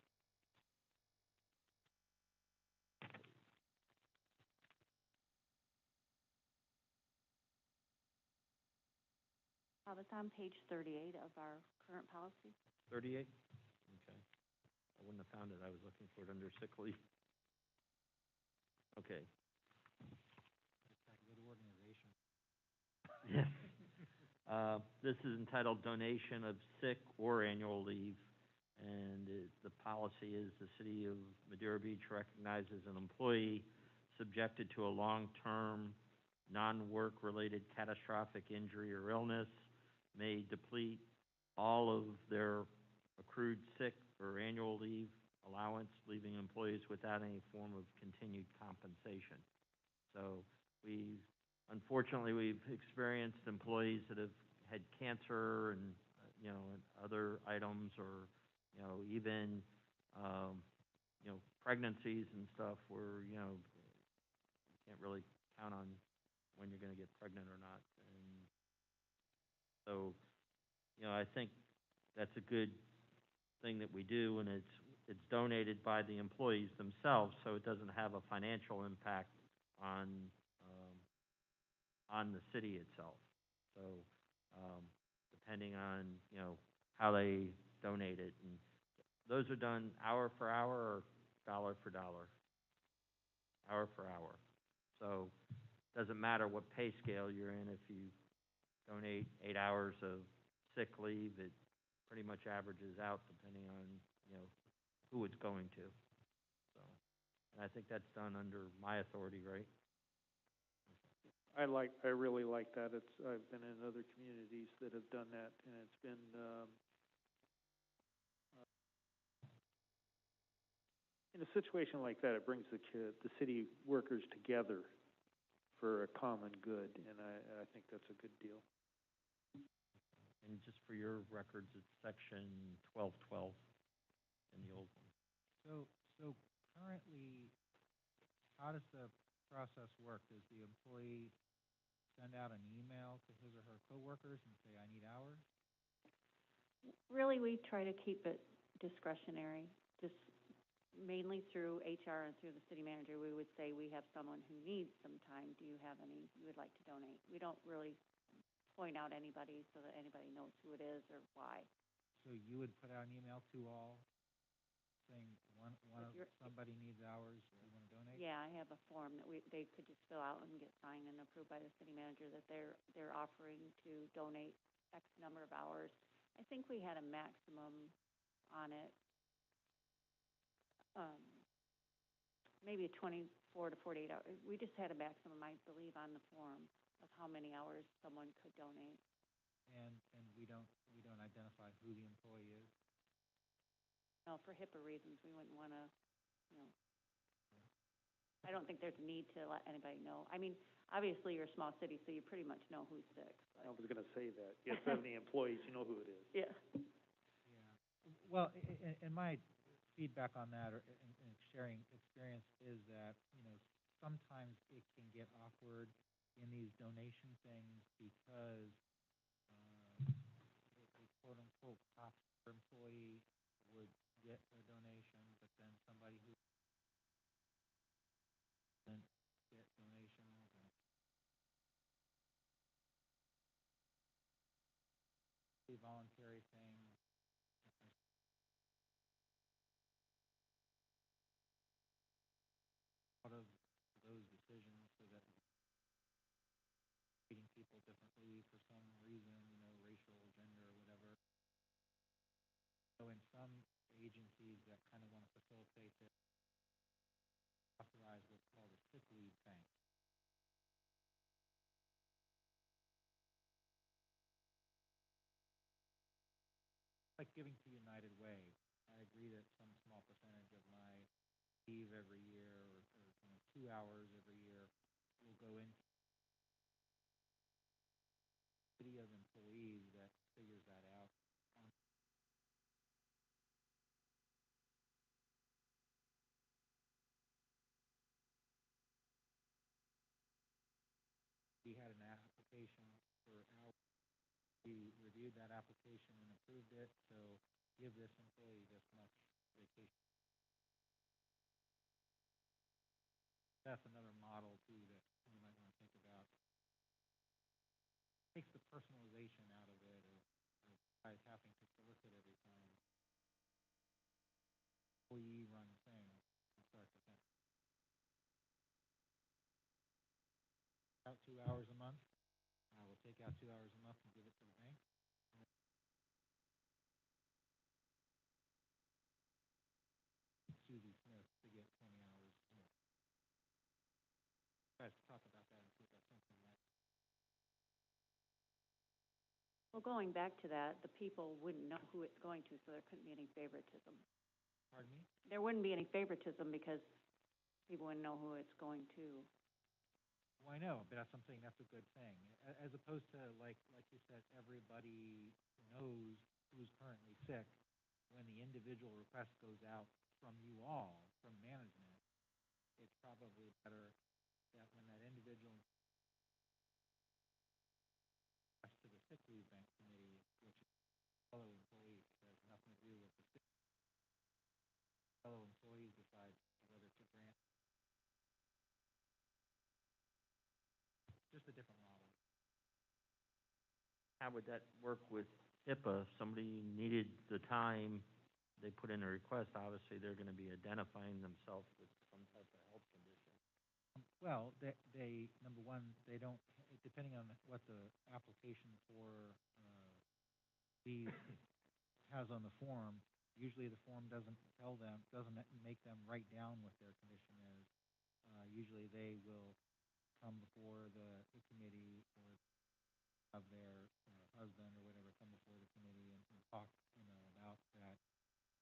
It's on page 38 of our current policy. 38? Okay. I wouldn't have found it. I was looking for it under sick leave. Okay. It's like good organization. Yes. This is entitled Donation of Sick or Annual Leave, and the policy is the City of Madeira Beach recognizes an employee subjected to a long-term, non-work-related catastrophic injury or illness may deplete all of their accrued sick or annual leave allowance, leaving employees without any form of continued compensation. So unfortunately, we've experienced employees that have had cancer and, you know, and other items, or, you know, even, you know, pregnancies and stuff where, you know, you can't really count on when you're gonna get pregnant or not. And so, you know, I think that's a good thing that we do, and it's donated by the employees themselves, so it doesn't have a financial impact on the city itself. So, depending on, you know, how they donate it, and those are done hour for hour or dollar for dollar. Hour for hour. So, doesn't matter what pay scale you're in. If you donate 8 hours of sick leave, it pretty much averages out depending on, you know, who it's going to. So, and I think that's done under my authority, right? I really like that. I've been in other communities that have done that, and it's been, in a situation like that, it brings the city workers together for a common good, and I think that's a good deal. And just for your records, it's section 1212 in the old one. So currently, how does the process work? Does the employee send out an email to his or her coworkers and say, I need hours? Really, we try to keep it discretionary, just mainly through HR and through the city manager. We would say, we have someone who needs some time. Do you have any you would like to donate? We don't really point out anybody so that anybody knows who it is or why. So you would put out an email to all saying somebody needs hours, you wanna donate? Yeah, I have a form that they could just fill out and get signed and approved by the city manager that they're offering to donate X number of hours. I think we had a maximum on it, maybe a 24 to 48 hour. We just had a maximum, I believe, on the form of how many hours someone could donate. And we don't identify who the employee is? No, for HIPAA reasons, we wouldn't wanna, you know, I don't think there's a need to let anybody know. I mean, obviously, you're a small city, so you pretty much know who's sick, I but, was gonna say that. You have 70 employees, you know who it is. yeah. Yeah. Well, in my feedback on that, or in sharing experience, is that, sometimes it can get awkward in these donation things because, a quote-unquote top employee would get a donation, but then somebody who doesn't get donations, and a voluntary thing. Out of those decisions, so that treating people differently for some reason, racial, gender, whatever. So in some agencies that kind of want to facilitate this, authorize what's called a sick leave bank. Like giving to United Way. I agree that some small percentage of my leave every year, or 2 hours every year, will go into city of employees that figures that out. We had an application for our, we reviewed that application and approved it, so give this employee this much vacation. That's another model too that you might want to think about. Takes the personalization out of it, or guys having to solicit every time. Employee run thing from start to finish. Out 2 hours a month. I will take out 2 hours a month and give it to the bank. Susie Smith to get 20 hours. Guys, talk about that and see if that's something that. Well, going back to that, the people wouldn't know who it's going to, so there couldn't be any favoritism. Pardon me? There wouldn't be any favoritism because people wouldn't know who it's going to. Well, I know, but that's something, that's a good thing. As opposed to, like you said, everybody knows who's currently sick. When the individual request goes out from you all, from management, it's probably better that when that individual requests to the sick leave bank committee, which is fellow employees, has nothing to do with the sick, fellow employees decide whether to grant. Just a different model. How would that work with HIPAA? If somebody needed the time, they put in a request, obviously they're gonna be identifying themselves with some type of health condition. Well, they number one, they don't, depending on what the application for leave has on the form, usually the form doesn't make them write down what their condition is. Usually they will come before the committee, or have their husband or whatever come before the committee and talk, about that.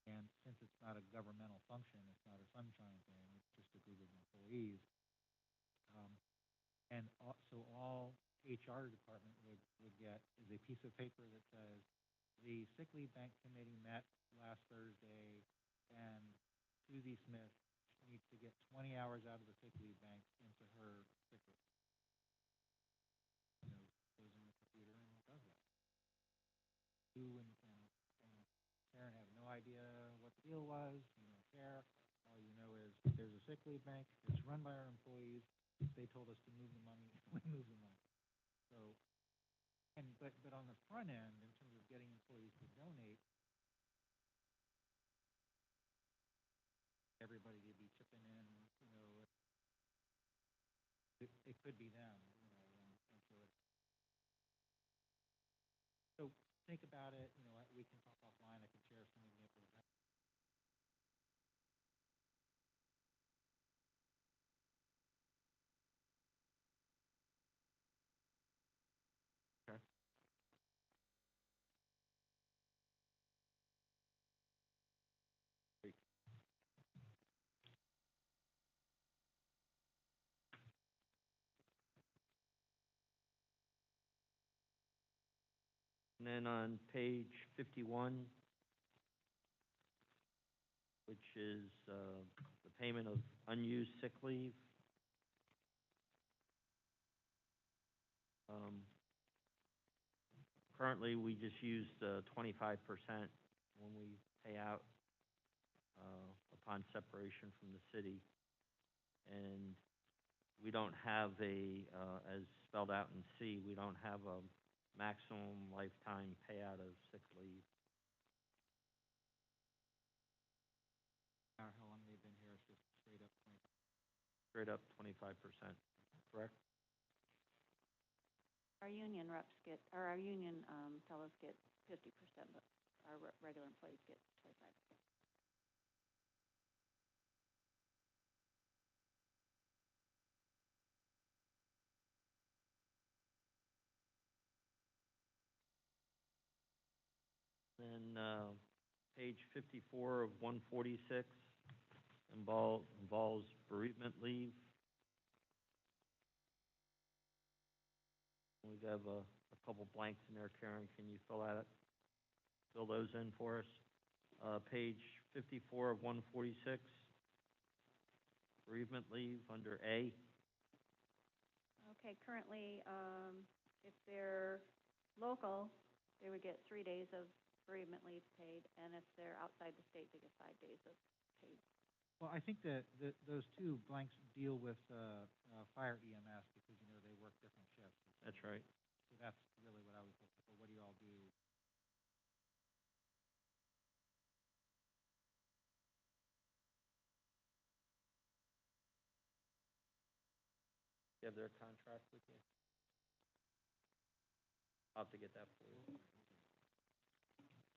And since it's not a governmental function, it's not a sunshine thing, it's just a group of employees. And so all HR department would get is a piece of paper that says, the sick leave bank committee met last Thursday, and Susie Smith needs to get 20 hours out of the sick leave bank into her sick leave. Goes in the computer and does that. You and Karen have no idea what the deal was, you don't care. All you know is there's a sick leave bank, it's run by our employees, they told us to move the money, we move the money. So, but on the front end, in terms of getting employees to donate, you know, it could be them, you know, and so it, so think about it, you know, we can talk offline, I can share some examples. Okay. Great. And then on page 51, which is the payment of unused sick leave. Currently, we just use 25% when we pay out upon separation from the city. And we don't have as spelled out in C, we don't have a maximum lifetime payout of sick leave. How long they've been here, it's just straight up 20. Straight up 25%, correct? Our union reps get, or our union, fellows get 50%, but our regular employees get 25%. Then page 54 of 146 involves bereavement leave. We have a couple blanks in there, Karen. Can you fill those in for us? Page 54 of 146, bereavement leave under A. Okay, currently, if they're local, they would get 3 days of bereavement leave paid, and if they're outside the state, they get 5 days of paid. Well, I think that those two blanks deal with fire EMS because, you know, they work different shifts. That's right. So that's really what I was looking for. What do you all do? You have their contract with you? I'll have to get that for you.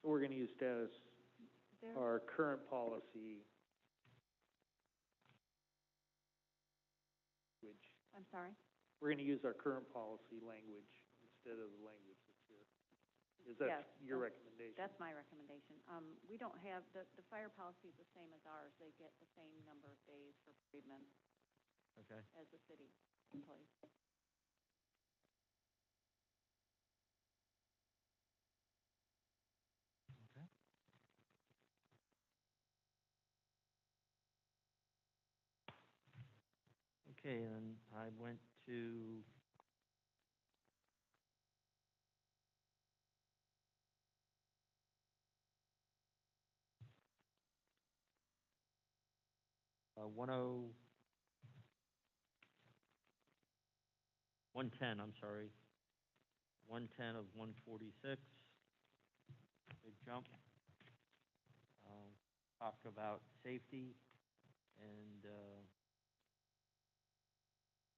So we're gonna use status, There, our current policy, which, I'm sorry? we're gonna use our current policy language instead of the language that's here. Is Yes, that your recommendation? That's my recommendation. We don't have, the fire policy is the same as ours. They get the same number of days for bereavement Okay. as the city employees. Okay. Okay, and I went to uh, 110, I'm sorry. 110 of 146. Big jump. Talk about safety, and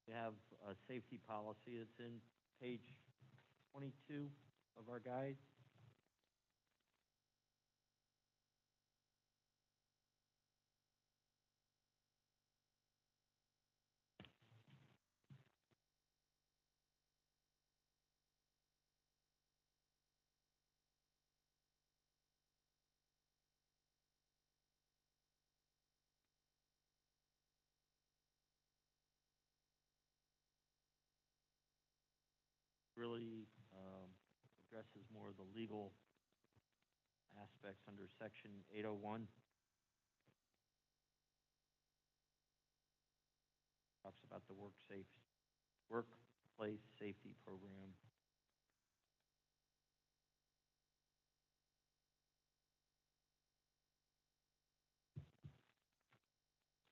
we have a safety policy that's in page 22 of our guide. Really addresses more of the legal aspects under section 801. Talks about the workplace safety program.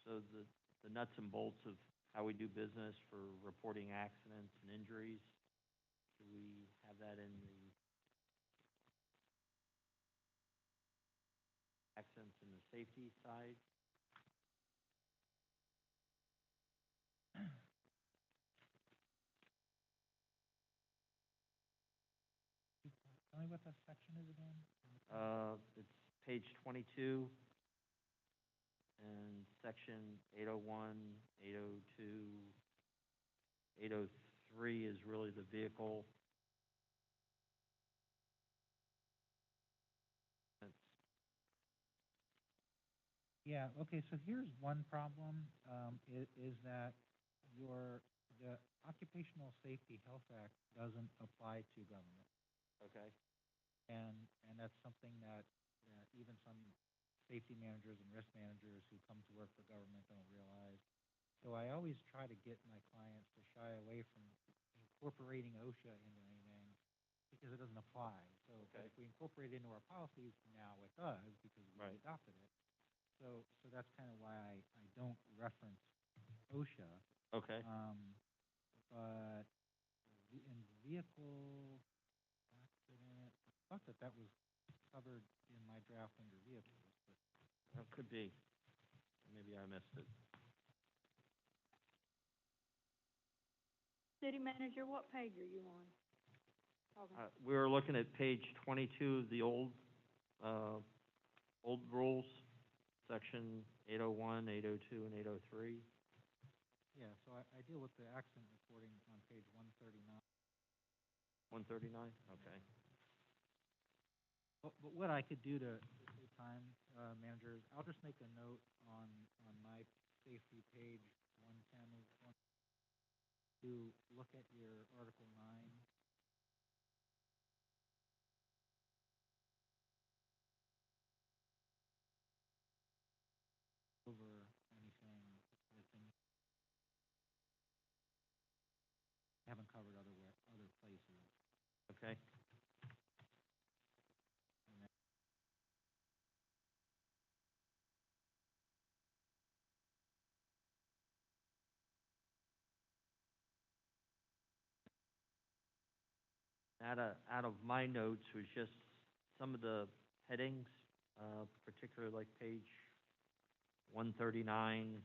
So the nuts and bolts of how we do business for reporting accidents and injuries, do we have that in the accidents and the safety side? what that section is again? It's page 22, and section 801, 802, 803 is really the vehicle. That's, Yeah, okay, so here's one problem, is that the Occupational Safety Health Act doesn't apply to government. okay, And that's something that even some safety managers and risk managers who come to work for government don't realize. So I always try to get my clients to shy away from incorporating OSHA into anything because it doesn't apply. So but Okay. if we incorporate it into our policies, now it does because we Right. adopted it. So that's kind of why I don't reference OSHA. okay. But in vehicle accident, I thought that was covered in my draft under vehicles, but That could be. Maybe I missed it. City manager, what page are you on? Talking- We were looking at page 22 of the old rules, section 801, 802, and 803. yeah, so I deal with the accident reporting on page 139. 139, okay. But what I could do to save time, managers, I'll just make a note on my safety page 110 to look at your Article 9. Over anything that's in, haven't covered other places. Okay. And that, Out of my notes was just some of the headings, particularly like page 139,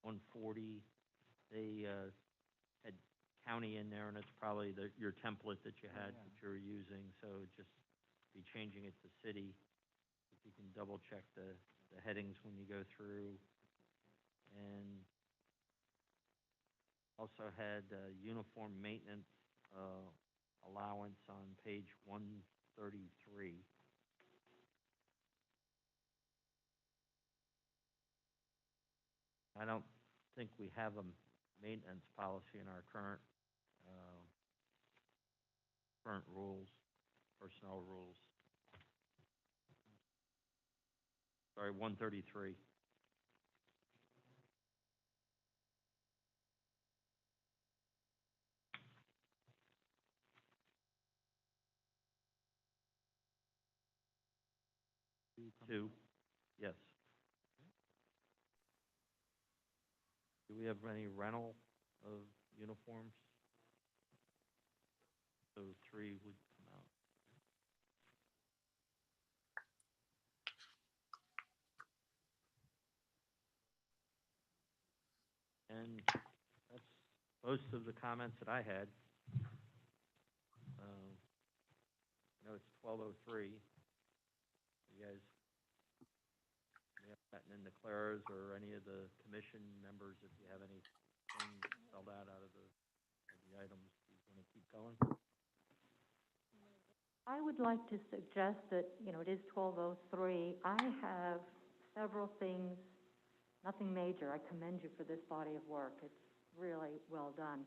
140. They had county in there, and it's probably your template that you had, yeah. that you were using, so just be changing it to city. If you can double check the headings when you go through. And also had uniform maintenance allowance on page 133. I don't think we have a maintenance policy in our current rules, personnel rules. Sorry, 133. Two, yes. Do we have any rental of uniforms? So 3 would come out. And that's most of the comments that I had. I know it's 12:03. You guys may have gotten into Clara's or any of the commission members, if you have anything spelled out of the items, you want to keep going? I would like to suggest that, it is 12:03. I have several things, nothing major. I commend you for this body of work. It's really well done.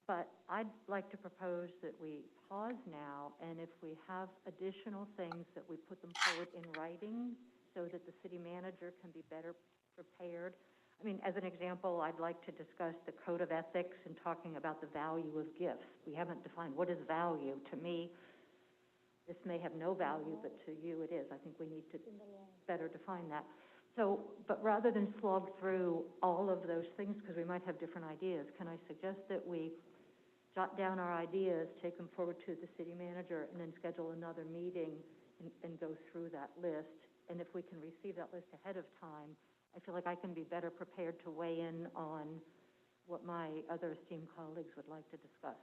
But I'd like to propose that we pause now, and if we have additional things, that we put them forward in writing so that the city manager can be better prepared. I mean, as an example, I'd like to discuss the code of ethics and talking about the value of gifts. We haven't defined what is value. To me, this may have no value, but to you it is. I think we need to better define that. So, but rather than slog through all of those things, because we might have different ideas, can I suggest that we jot down our ideas, take them forward to the city manager, and then schedule another meeting and go through that list? And if we can receive that list ahead of time, I feel like I can be better prepared to weigh in on what my other esteemed colleagues would like to discuss.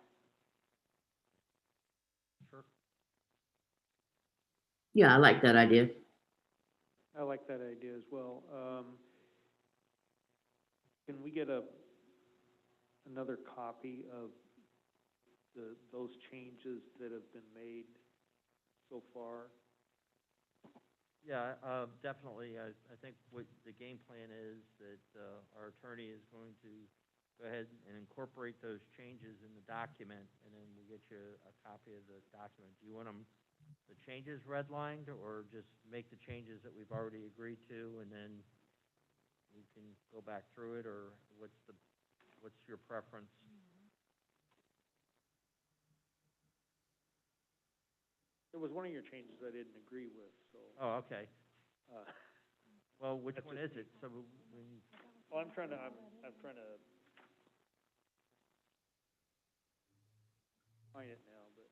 Yeah, I like that idea. I like that idea as well. Can we get another copy of those changes that have been made so far? Yeah, definitely. I think what the game plan is that, our attorney is going to go ahead and incorporate those changes in the document, and then we'll get you a copy of the document. Do you want the changes redlined, or just make the changes that we've already agreed to, and then we can go back through it, or what's your preference? There was one of your changes I didn't agree with, so, Oh, okay. uh, Well, which That's one just is it? So when, well, I'm trying to find it now, but,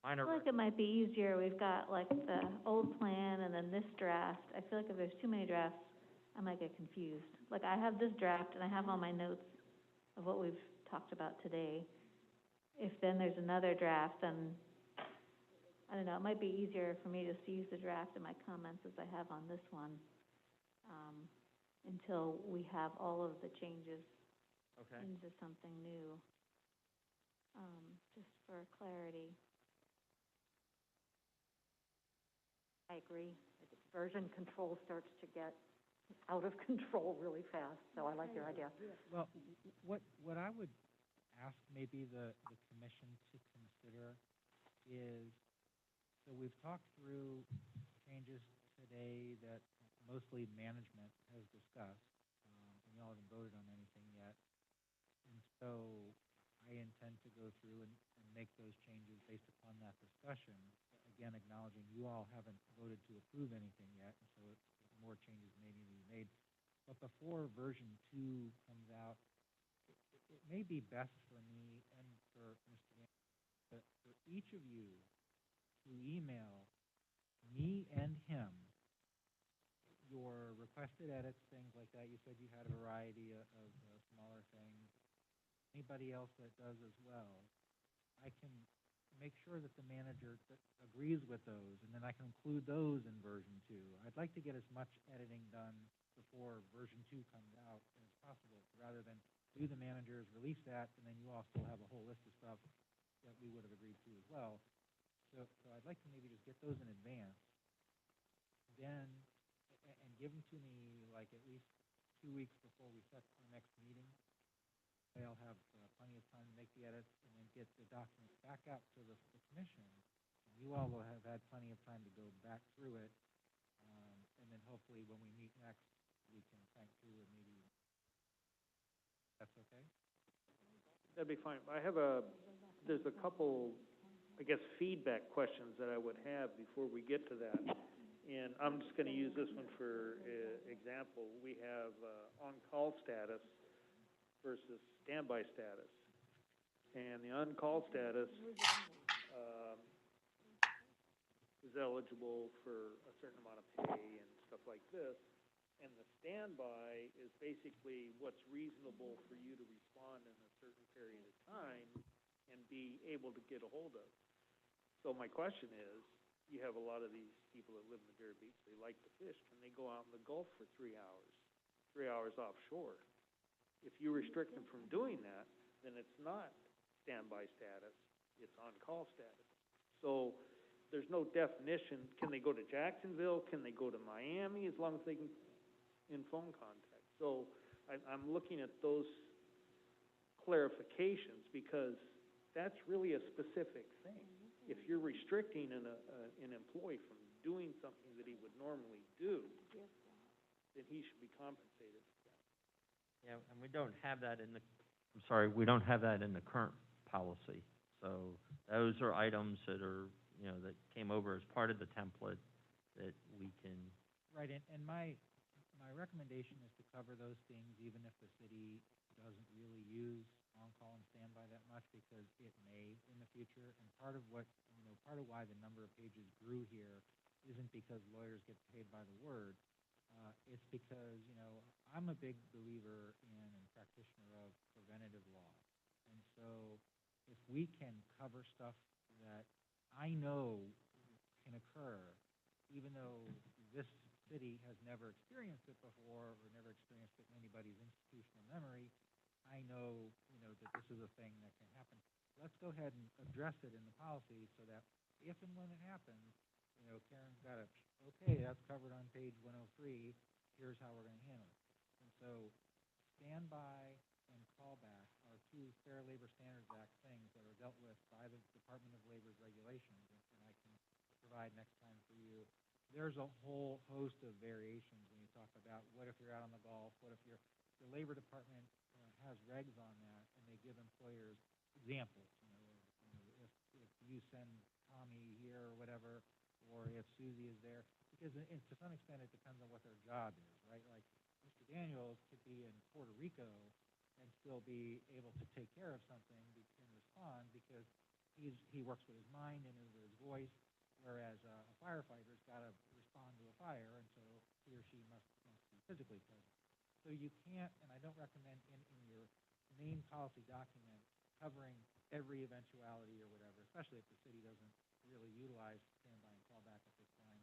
mine I are, feel like it might be easier, we've got like the old plan and then this draft. I feel like if there's too many drafts, I might get confused. Like, I have this draft and I have all my notes of what we've talked about today. If then there's another draft, then, I don't know, it might be easier for me just to use the draft and my comments as I have on this one, until we have all of the changes okay. into something new, just for clarity. I agree. Version control starts to get out of control really fast, so I like your idea. Well, what I would ask maybe the commission to consider is, so we've talked through changes today that mostly management has discussed, and y'all haven't voted on anything yet. And so I intend to go through and make those changes based upon that discussion. Again, acknowledging you all haven't voted to approve anything yet, and so more changes may need to be made. But before version 2 comes out, it may be best for me and for Mr. Van, for each of you to email me and him your requested edits, things like that. You said you had a variety of smaller things. Anybody else that does as well, I can make sure that the manager agrees with those, and then I can include those in version 2. I'd like to get as much editing done before version 2 comes out as possible, rather than do the managers, release that, and then you all still have a whole list of stuff that we would have agreed to as well. So I'd like to maybe just get those in advance, then, and give them to me like at least 2 weeks before we set our next meeting. I'll have plenty of time to make the edits and then get the documents back out to the commission. And you all will have had plenty of time to go back through it, and then hopefully when we meet next, we can crank through and maybe, that's okay? that'd be fine. There's a couple, I guess, feedback questions that I would have before we get to that. And I'm just gonna use this one for example. We have, on-call status versus standby status. And the on-call status, is eligible for a certain amount of pay and stuff like this. And the standby is basically what's reasonable for you to respond in a certain period of time and be able to get a hold of. So my question is, you have a lot of these people that live in Madeira Beach, they like to fish. Can they go out in the Gulf for 3 hours, 3 hours offshore? If you restrict them from doing that, then it's not standby status, it's on-call status. So there's no definition. Can they go to Jacksonville? Can they go to Miami? As long as they can in phone contact. So I'm looking at those clarifications, because that's really a specific thing. If you're restricting an employee from doing something that he would normally do, then he should be compensated for that. Yeah, and we don't have that in the, I'm sorry, we don't have that in the current policy. So those are items that are, that came over as part of the template that we can. Right, and my recommendation is to cover those things even if the city doesn't really use on-call and standby that much, because it may in the future. And part of what, part of why the number of pages grew here isn't because lawyers get paid by the word. It's because, I'm a big believer in and practitioner of preventative law. And so so if we can cover stuff that I know can occur, even though this city has never experienced it before, or never experienced it in anybody's institutional memory, I know, that this is a thing that can happen. Let's go ahead and address it in the policy so that if and when it happens, Karen's got a, okay, that's covered on page 103, here's how we're gonna handle it. And so, standby and callback are two Fair Labor Standards Act things that are dealt with by the Department of Labor's regulations, and I can provide next time for you. There's a whole host of variations when you talk about what if you're out on the golf, what if the Labor Department has regs on that, and they give employers examples, if you send Tommy here or whatever, or if Susie is there, because to some extent it depends on what their job is, right? Like, Mr. Daniels could be in Puerto Rico and still be able to take care of something and respond because he works with his mind and with his voice, whereas a firefighter's got to respond to a fire, and so he or she must be physically present. So you can't, and I don't recommend in your main policy document covering every eventuality or whatever, especially if the city doesn't really utilize standby and callback at this time.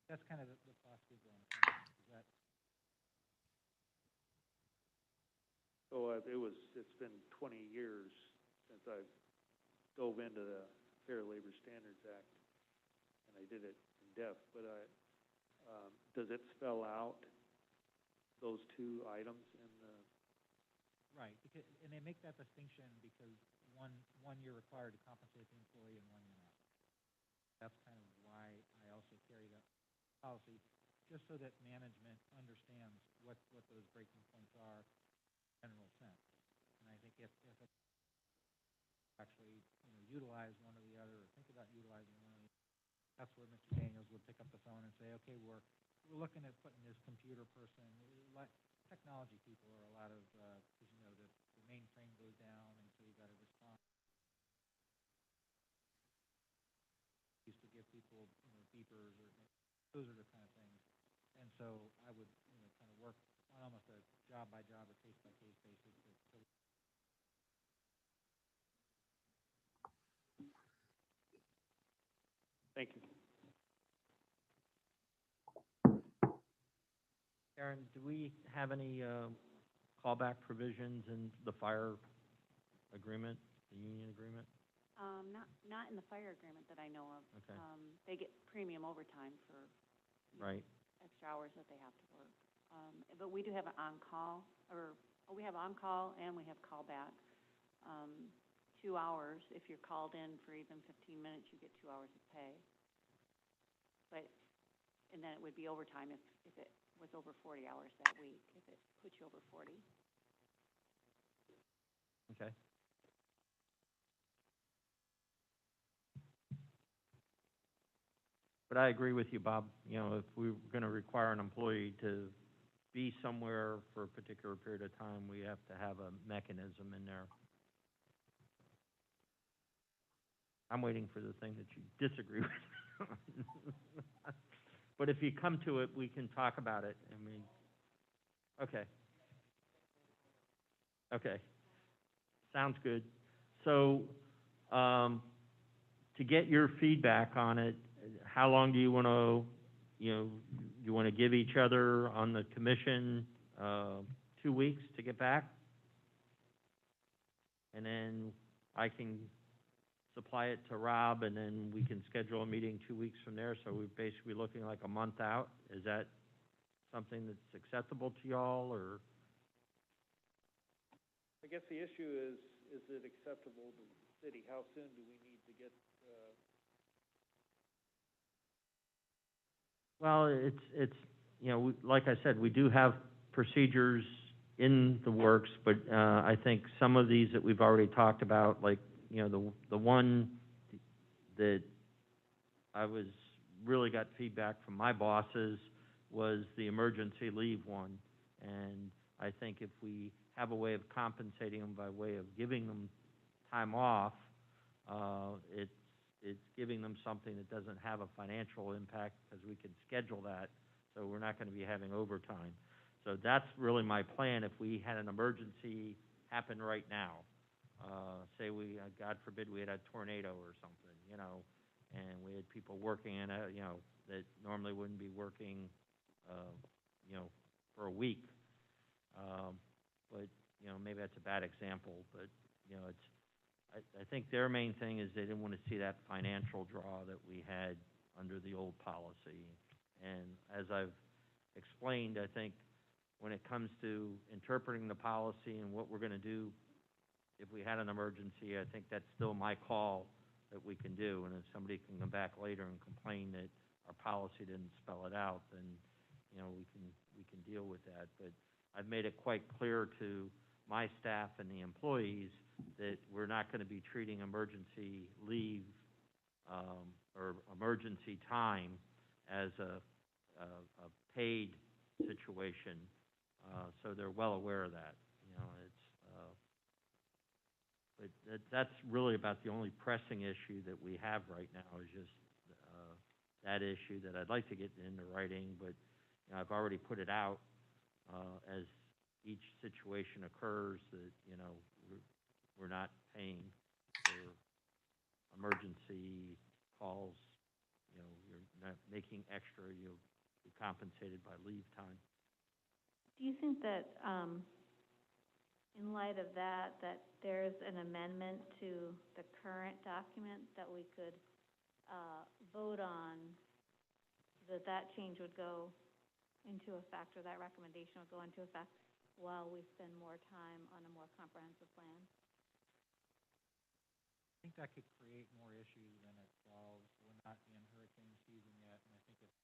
That's kind of the philosophy going on. Is that? So it's been 20 years since I've dove into the Fair Labor Standards Act, and I did it in depth, but does it spell out those two items in the? Right, and they make that distinction because one you're required to compensate the employee and one you're not. That's kind of why I also carry that policy, just so that management understands what those breaking points are in general sense. And I think if it actually utilize one or the other, or think about utilizing one or the other, that's where Mr. Daniels would pick up the phone and say, okay, we're looking at putting this computer person. Technology people are a lot of, because the mainframe goes down, and so you got to respond. Used to give people beepers, or those are the kind of things. And so I would kind of work on almost a job by job or case by case basis. Thank you. Karen, do we have any callback provisions in the fire agreement, the union agreement? Not in the fire agreement that I know of. Okay. They get premium overtime for Right. extra hours that they have to work. But we do have an on-call, we have on-call and we have callback. 2 hours, if you're called in for even 15 minutes, you get 2 hours of pay. And then it would be overtime if it was over 40 hours that week, if it puts you over 40. Okay. But I agree with you, Bob. If we were going to require an employee to be somewhere for a particular period of time, we have to have a mechanism in there. I'm waiting for the thing that you disagree with me on. But if you come to it, we can talk about it. I mean, okay. Okay. Sounds good. So, to get your feedback on it, how long do you want to, do you want to give each other on the commission 2 weeks to get back? And then I can supply it to Rob, and then we can schedule a meeting 2 weeks from there, so we're basically looking like a month out. Is that something that's acceptable to y'all, or? I guess the issue is it acceptable to the city? How soon do we need to get, Well, it's like I said, we do have procedures in the works, but I think some of these that we've already talked about, like, the one that I really got feedback from my bosses was the emergency leave one. And I think if we have a way of compensating them by way of giving them time off, it's giving them something that doesn't have a financial impact, because we can schedule that, so we're not going to be having overtime. So that's really my plan if we had an emergency happen right now. say God forbid, we had a tornado or something, and we had people working in that normally wouldn't be working, for a week. But, maybe that's a bad example, but, I think their main thing is they didn't want to see that financial draw that we had under the old policy. And as I've explained, I think when it comes to interpreting the policy and what we're going to do if we had an emergency, I think that's still my call that we can do. And if somebody can come back later and complain that our policy didn't spell it out, then, we can deal with that. But I've made it quite clear to my staff and the employees that we're not going to be treating emergency leave, or emergency time as a paid situation. So they're well aware of that. But that's really about the only pressing issue that we have right now is just that issue that I'd like to get into writing, but I've already put it out as each situation occurs that we're not paying for emergency calls. You're not making extra. You'll be compensated by leave time. Do you think that, in light of that there's an amendment to the current document that we could vote on, that change would go into effect, or that recommendation would go into effect while we spend more time on a more comprehensive plan? I think that could create more issues than it solves. We're not in hurricane season yet, and I think it's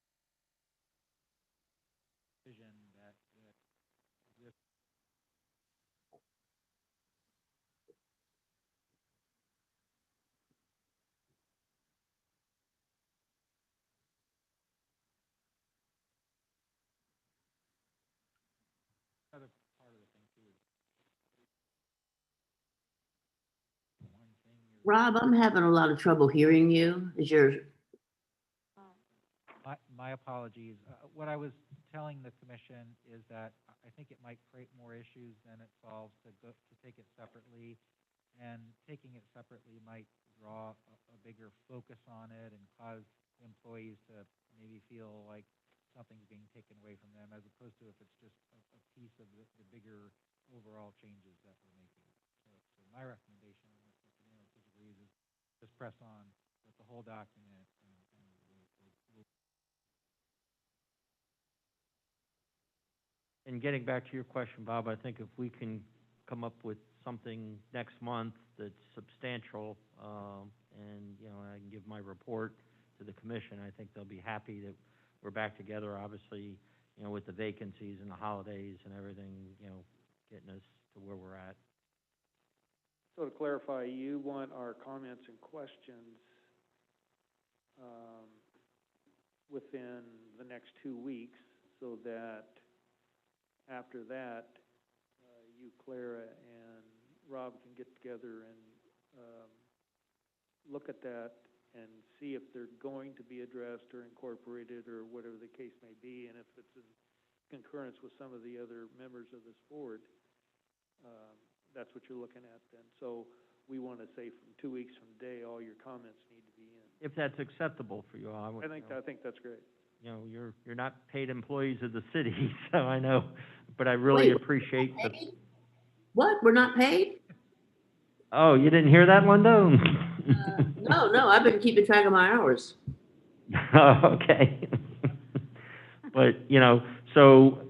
vision that this other part of the thing too is one thing you're Rob, I'm having a lot of trouble hearing you. Is your, My apologies. What I was telling the commission is that I think it might create more issues than it solves to take it separately. And taking it separately might draw a bigger focus on it and cause employees to maybe feel like something's being taken away from them, as opposed to if it's just a piece of the bigger overall changes that we're making. So my recommendation, unless Mr. Naylor disagrees, is just press on with the whole document. And getting back to your question, Bob, I think if we can come up with something next month that's substantial, and, I can give my report to the commission, I think they'll be happy that we're back together, obviously, with the vacancies and the holidays and everything, getting us to where we're at. So to clarify, you want our comments and questions within the next 2 weeks, so that after that, you, Clara, and Rob can get together and look at that and see if they're going to be addressed or incorporated or whatever the case may be, and if it's in concurrence with some of the other members of this board, that's what you're looking at then. So we want to say from 2 weeks from today, all your comments need to be in. If that's acceptable for you all, I think that's great. You're not paid employees of the city, so I know, but I really Wait, appreciate the. what? We're not paid? Oh, you didn't hear that, Linda? No, I've been keeping track of my hours. Okay. But, so,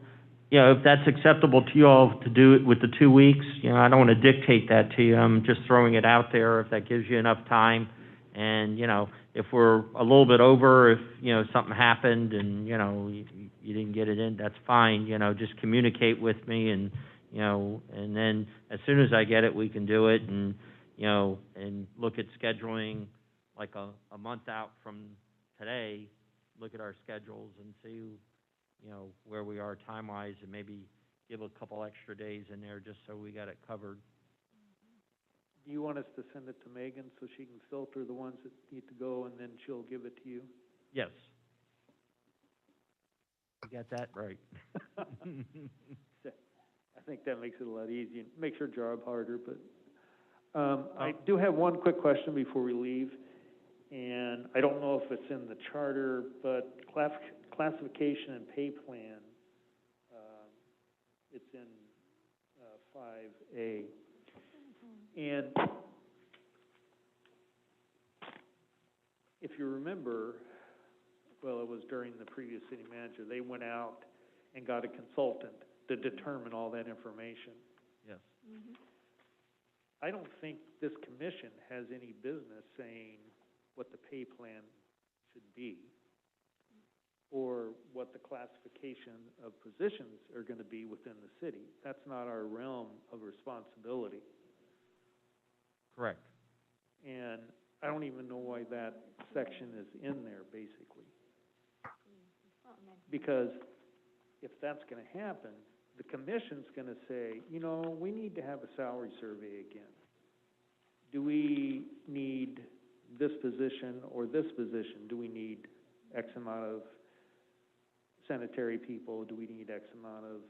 if that's acceptable to you all to do it with the 2 weeks, I don't want to dictate that to you. I'm just throwing it out there if that gives you enough time. And, if we're a little bit over, if, something happened and, you didn't get it in, that's fine. Just communicate with me and, and then as soon as I get it, we can do it and, and look at scheduling like a month out from today, look at our schedules and see, where we are time-wise, and maybe give a couple extra days in there just so we got it covered. Do you want us to send it to Megan so she can filter the ones that need to go, and then she'll give it to you? Yes. You got that right. I think that makes it a lot easier. Makes her job harder, but I do have one quick question before we leave, and I don't know if it's in the charter, but classification and pay plan, it's in 5A. And if you remember, well, it was during the previous city manager, they went out and got a consultant to determine all that information. Yes. I don't think this commission has any business saying what the pay plan should be or what the classification of positions are gonna be within the city. That's not our realm of responsibility. Correct. And I don't even know why that section is in there, basically. Because if that's gonna happen, the commission's gonna say, you know, we need to have a salary survey again. Do we need this position or this position? Do we need X amount of sanitary people? Do we need X amount of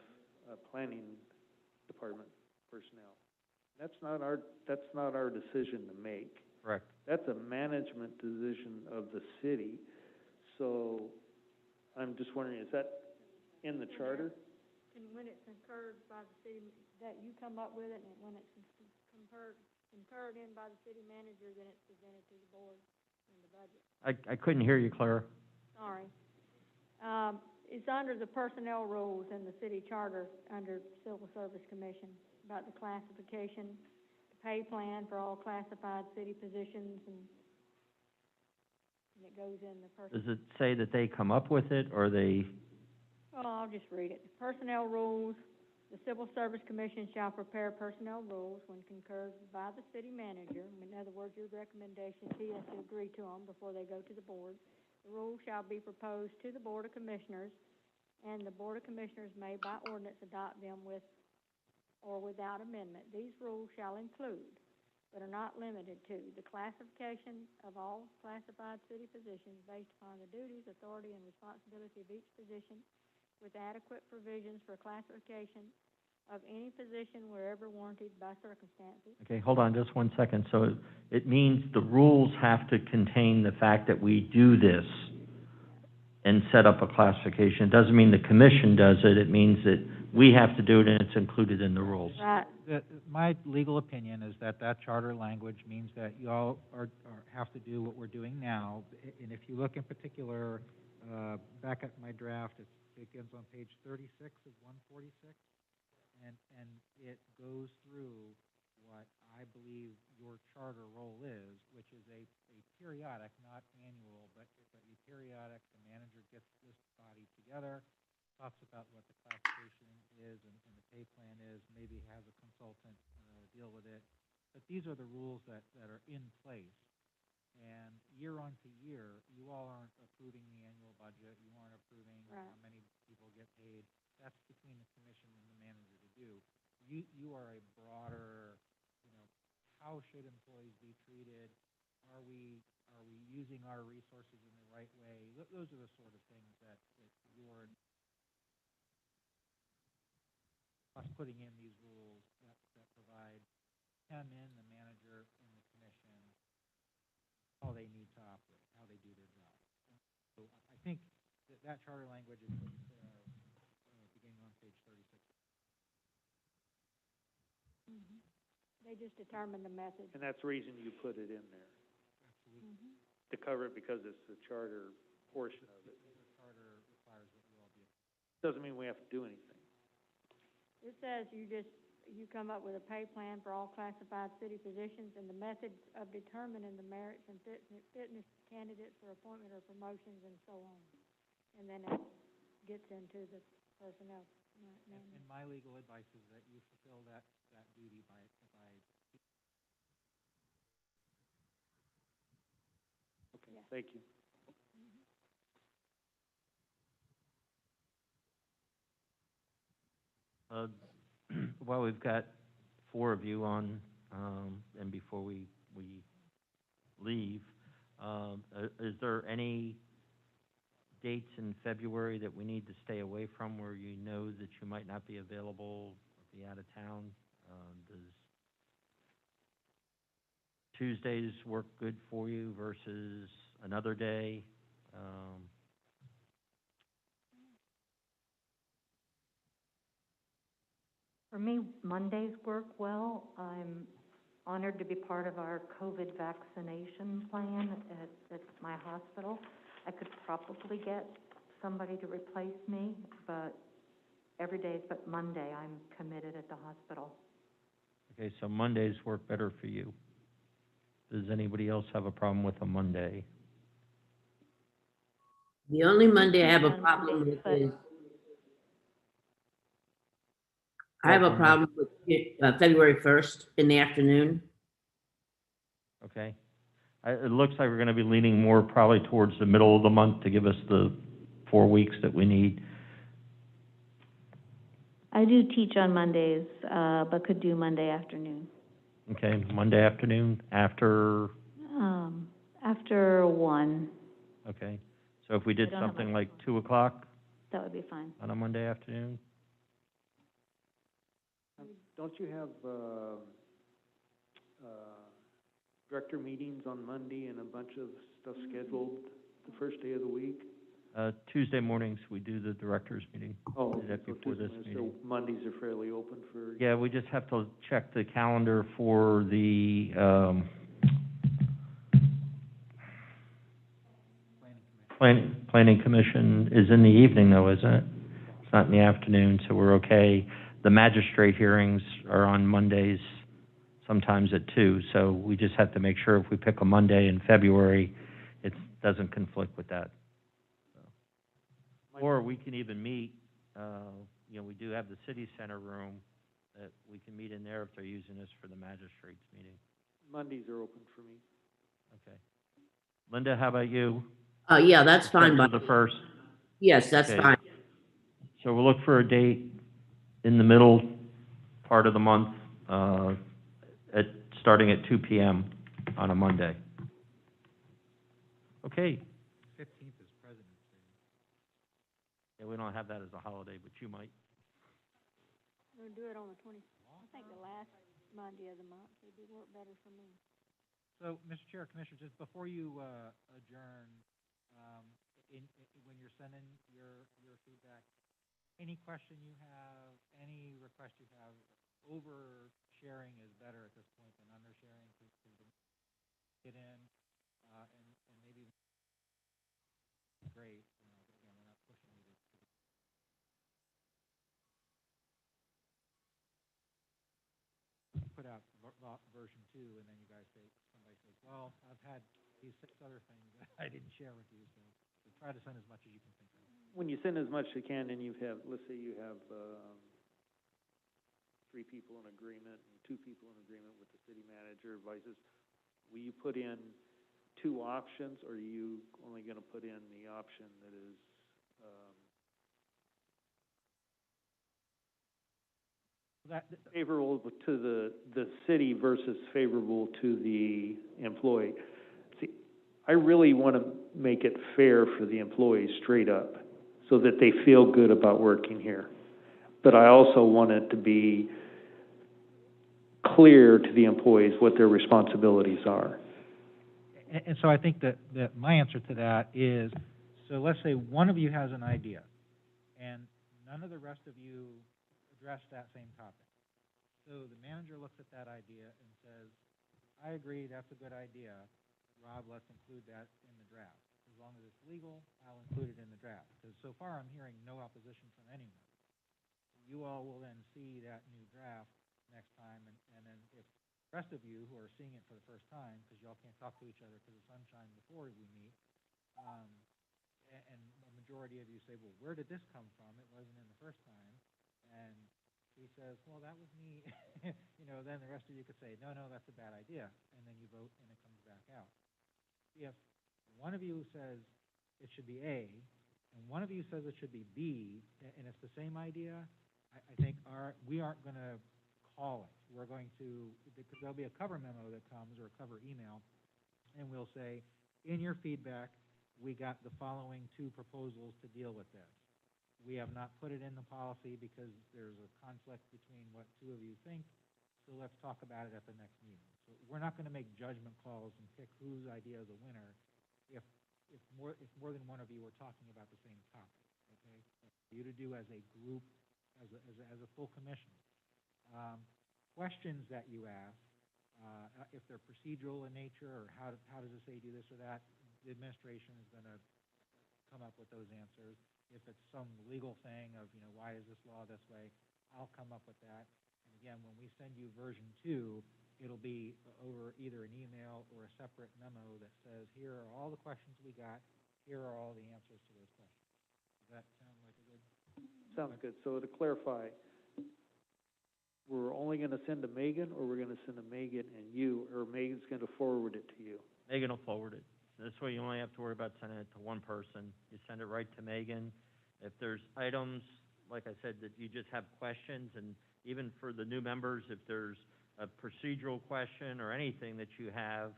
planning department personnel? That's not our decision to make. Correct. That's a management decision of the city. So I'm just wondering, is that in the charter? And when it's concurred by the city, that you come up with it, and when it's concurred in by the city manager, then it's presented to the board in the budget. I couldn't hear you, Clara. Sorry. It's under the personnel rules in the city charter, under Civil Service Commission, about the classification, the pay plan for all classified city positions, and it goes in the Does it say that they come up with it, or they? Well, I'll just read it. Personnel rules, the Civil Service Commission shall prepare personnel rules when concurred by the city manager. In other words, your recommendations, he has to agree to them before they go to the board. The rules shall be proposed to the Board of Commissioners, and the Board of Commissioners may by ordinance adopt them with or without amendment. These rules shall include, but are not limited to, the classification of all classified city positions based upon the duties, authority, and responsibility of each position, with adequate provisions for classification of any position wherever warranted by circumstances. Okay, hold on just 1 second. So it means the rules have to contain the fact that we do this and set up a classification. It doesn't mean the commission does it. It means that we have to do it and it's included in the rules. Right. My legal opinion is that charter language means that you all have to do what we're doing now. And if you look in particular, back at my draft, it begins on page 36 of 146. And it goes through what I believe your charter role is, which is a periodic, not annual, but a periodic, the manager gets this body together, talks about what the classification is and the pay plan is, maybe has a consultant deal with it. But these are the rules that are in place. And year on to year, you all aren't approving the annual budget, you aren't approving how many people get paid. That's between the commission and the manager to do. You are a broader, how should employees be treated? Are we using our resources in the right way? Those are the sort of things that you're us putting in these rules that provide him and the manager and the commission how they need to operate, how they do their job. So I think that charter language is beginning on page 36. Mm-hmm. They just determine the method. And that's the reason you put it in there, Absolutely. Mm-hmm. to cover it because it's the charter portion of it. The charter requires that you all be. Doesn't mean we have to do anything. It says you come up with a pay plan for all classified city positions and the methods of determining the merits and fitness candidates for appointment or promotions and so on. And then it gets into the personnel. And my legal advice is that you fulfill that duty by. Okay, Yeah. thank you. Well, we've got 4 of you on, and before we leave, is there any dates in February that we need to stay away from where you know that you might not be available or be out of town? Tuesdays work good for you versus another day? For me, Mondays work well. I'm honored to be part of our COVID vaccination plan at my hospital. I could probably get somebody to replace me, but every day but Monday, I'm committed at the hospital. Okay, so Mondays work better for you. Does anybody else have a problem with a Monday? The only Monday I have a On problem Mondays, with but- is, I have a What, problem with February 1st in the afternoon. Okay. It looks like we're gonna be leaning more probably towards the middle of the month to give us the 4 weeks that we need. I do teach on Mondays, but could do Monday afternoon. Okay, Monday afternoon after, After 1, okay. So if we did I don't have something my like 2 o'clock that would be fine. on a Monday afternoon? Don't you have, director meetings on Monday and a bunch of stuff scheduled the first day of the week? Tuesday mornings, we do the directors meeting. Oh, Did that so before this Tuesday, meeting. so Mondays are fairly open for, Yeah, we just have to check the calendar for the, planning commission is in the evening though, isn't it? It's not in the afternoon, so we're okay. The magistrate hearings are on Mondays, sometimes at 2, so we just have to make sure if we pick a Monday in February, it doesn't conflict with that. Or we can even meet, we do have the city center room that we can meet in there if they're using this for the magistrates meeting. Mondays are open for me. Okay. Linda, how about you? Yeah, that's fine, For but, the first? yes, that's Okay. fine. So we'll look for a date in the middle part of the month, starting at 2 p.m. on a Monday. Okay. 15th is President's Day. Yeah, we don't have that as a holiday, but you might. We'll do it on the I think the last Monday of the month would work better for me. So, Mr. Chair, Commissioner, just before you adjourn, when you're sending your feedback, any question you have, any request you have, oversharing is better at this point than undersharing to get in, and maybe great. Again, we're not pushing you to put out version 2, and then you guys somebody says, well, I've had these 6 other things that I didn't share with you, so try to send as much as you can think of. When you send as much as you can, and you have, let's say you have, 3 people in agreement and 2 people in agreement with the city manager, advises, will you put in 2 options, or are you only gonna put in the option that is, favorable to the city versus favorable to the employee? See, I really want to make it fair for the employees straight up, so that they feel good about working here. But I also want it to be clear to the employees what their responsibilities are. And so I think that my answer to that is, so let's say one of you has an idea, and none of the rest of you address that same topic. So the manager looks at that idea and says, I agree, that's a good idea. Rob, let's include that in the draft. As long as it's legal, I'll include it in the draft. Because so far I'm hearing no opposition from anyone. You all will then see that new draft next time, and then if the rest of you who are seeing it for the first time, because you all can't talk to each other because the sunshine before we meet, and a majority of you say, well, where did this come from? It wasn't in the first time. And he says, well, that was me. Then the rest of you could say, no, that's a bad idea. And then you vote and it comes back out. If one of you says it should be A, and one of you says it should be B, and it's the same idea, I think we aren't going to call it. We're going to, because there'll be a cover memo that comes, or a cover email, and we'll say, in your feedback, we got the following 2 proposals to deal with this. We have not put it in the policy because there's a conflict between what 2 of you think, so let's talk about it at the next meeting. So we're not gonna make judgment calls and pick whose idea is a winner if more than one of you are talking about the same topic, okay? For you to do as a group, as a full commission. Questions that you ask, if they're procedural in nature, or how does it say do this or that, the administration is gonna come up with those answers. If it's some legal thing of, why is this law this way, I'll come up with that. And again, when we send you version 2, it'll be over either an email or a separate memo that says, here are all the questions we got, here are all the answers to those questions. Does that sound like a good? Sounds good. So to clarify, we're only gonna send to Megan, or we're gonna send to Megan and you, or Megan's gonna forward it to you? Megan will forward it. This way you only have to worry about sending it to one person. You send it right to Megan. If there's items, like I said, that you just have questions, and even for the new members, if there's a procedural question or anything that you have,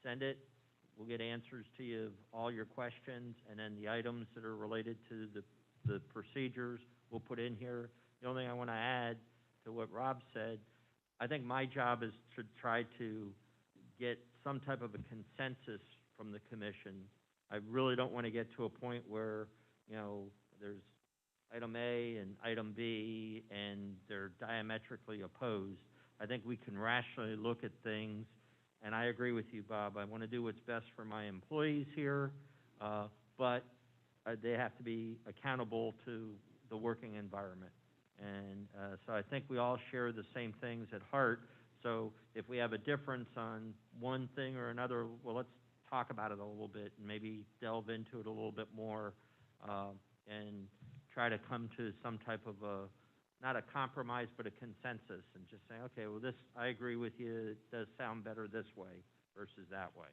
send it. We'll get answers to you of all your questions, and then the items that are related to the procedures, we'll put in here. The only thing I want to add to what Rob said, I think my job is to try to get some type of a consensus from the commission. I really don't want to get to a point where, there's item A and item B, and they're diametrically opposed. I think we can rationally look at things, and I agree with you, Bob. I want to do what's best for my employees here, but they have to be accountable to the working environment. And so I think we all share the same things at heart. So if we have a difference on one thing or another, well, let's talk about it a little bit and maybe delve into it a little bit more, and try to come to some type of not a compromise, but a consensus, and just say, okay, well, this, I agree with you, it does sound better this way versus that way.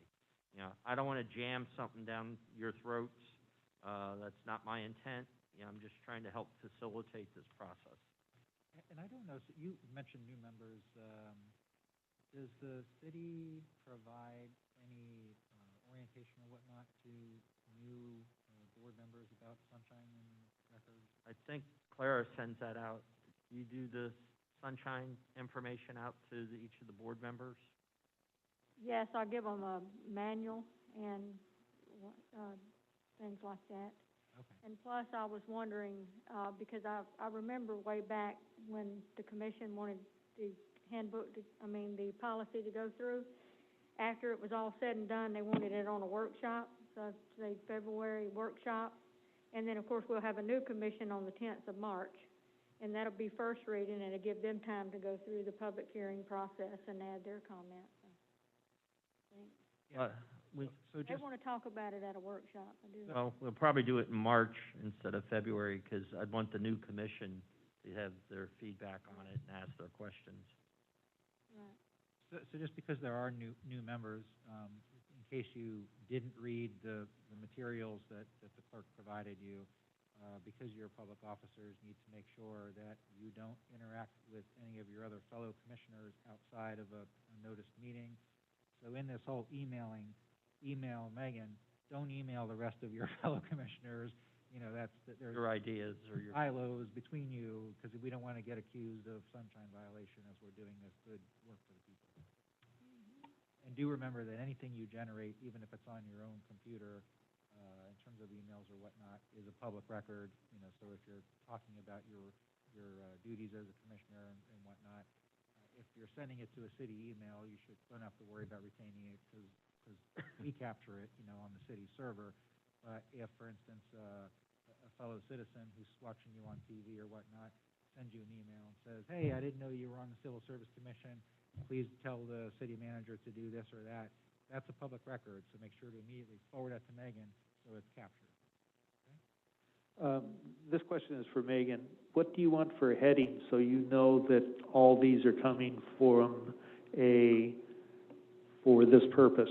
I don't want to jam something down your throats. That's not my intent. I'm just trying to help facilitate this process. And I don't know, so you mentioned new members. Does the city provide any orientation or whatnot to new board members about Sunshine and records? I think Clara sends that out. You do the Sunshine information out to each of the board members? Yes, I give them a manual and, things like that. Okay. And plus, I was wondering, because I remember way back when the commission wanted the handbook, the policy to go through, after it was all said and done, they wanted it on a workshop, so say February workshop. And then, of course, we'll have a new commission on the 10th of March, and that'll be first reading, and it'll give them time to go through the public hearing process and add their comments. Yeah. So They just, want to talk about it at a workshop, I do. Well, we'll probably do it in March instead of February, because I'd want the new commission to have their feedback on it and ask their questions. Right. so just because there are new members, in case you didn't read the materials that the clerk provided you, because you're public officers, need to make sure that you don't interact with any of your other fellow commissioners outside of a noticed meeting. So in this whole email Megan, don't email the rest of your fellow commissioners. There's Your ideas or your... silos between you, because we don't want to get accused of sunshine violation as we're doing this good work for the people. And do remember that anything you generate, even if it's on your own computer, in terms of emails or whatnot, is a public record. So if you're talking about your duties as a commissioner and whatnot, if you're sending it to a city email, you don't have to worry about retaining it, because we capture it, on the city server. But if, for instance, a fellow citizen who's watching you on TV or whatnot sends you an email and says, hey, I didn't know you were on the Civil Service Commission, please tell the city manager to do this or that, that's a public record, so make sure to immediately forward that to Megan so it's captured. This question is for Megan. What do you want for a heading, so you know that all these are coming for this purpose?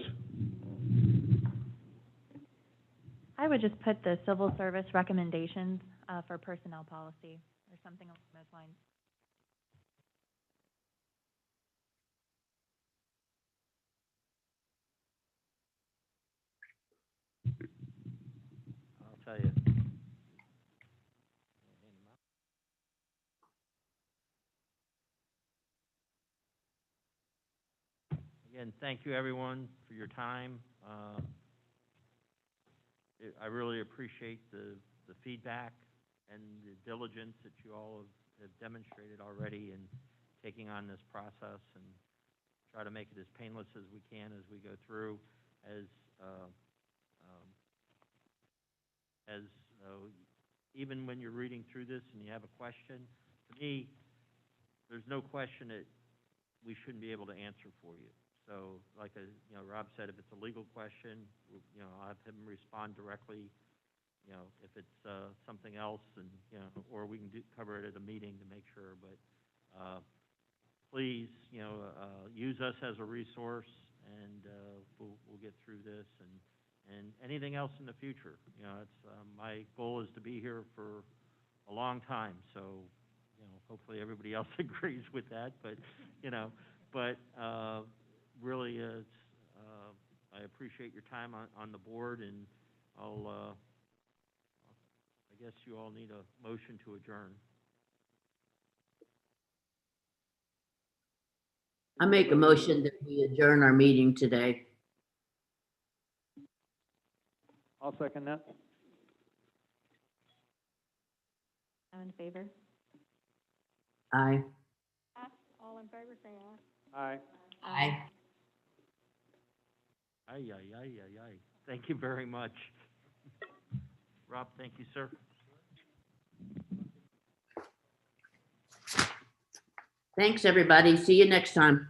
I would just put the civil service recommendations for personnel policy or something along those lines. I'll tell you. again, thank you, everyone, for your time. I really appreciate the feedback and the diligence that you all have demonstrated already in taking on this process, and try to make it as painless as we can as we go through. Even when you're reading through this and you have a question, to me, there's no question that we shouldn't be able to answer for you. So, like, Rob said, if it's a legal question, I'll have him respond directly. If it's something else, and, or we can cover it at a meeting to make sure. But please, use us as a resource, and we'll get through this. And anything else in the future, it's my goal is to be here for a long time. So, hopefully everybody else agrees with that. But really, I appreciate your time on the board, and I guess you all need a motion to adjourn. I make a motion that we adjourn our meeting today. I'll second that. I'm in favor. Aye. All in favor, say aye. Aye. Aye. Aye, aye, aye, aye, aye. Thank you very much. Rob, thank you, sir. Thanks, everybody. See you next time.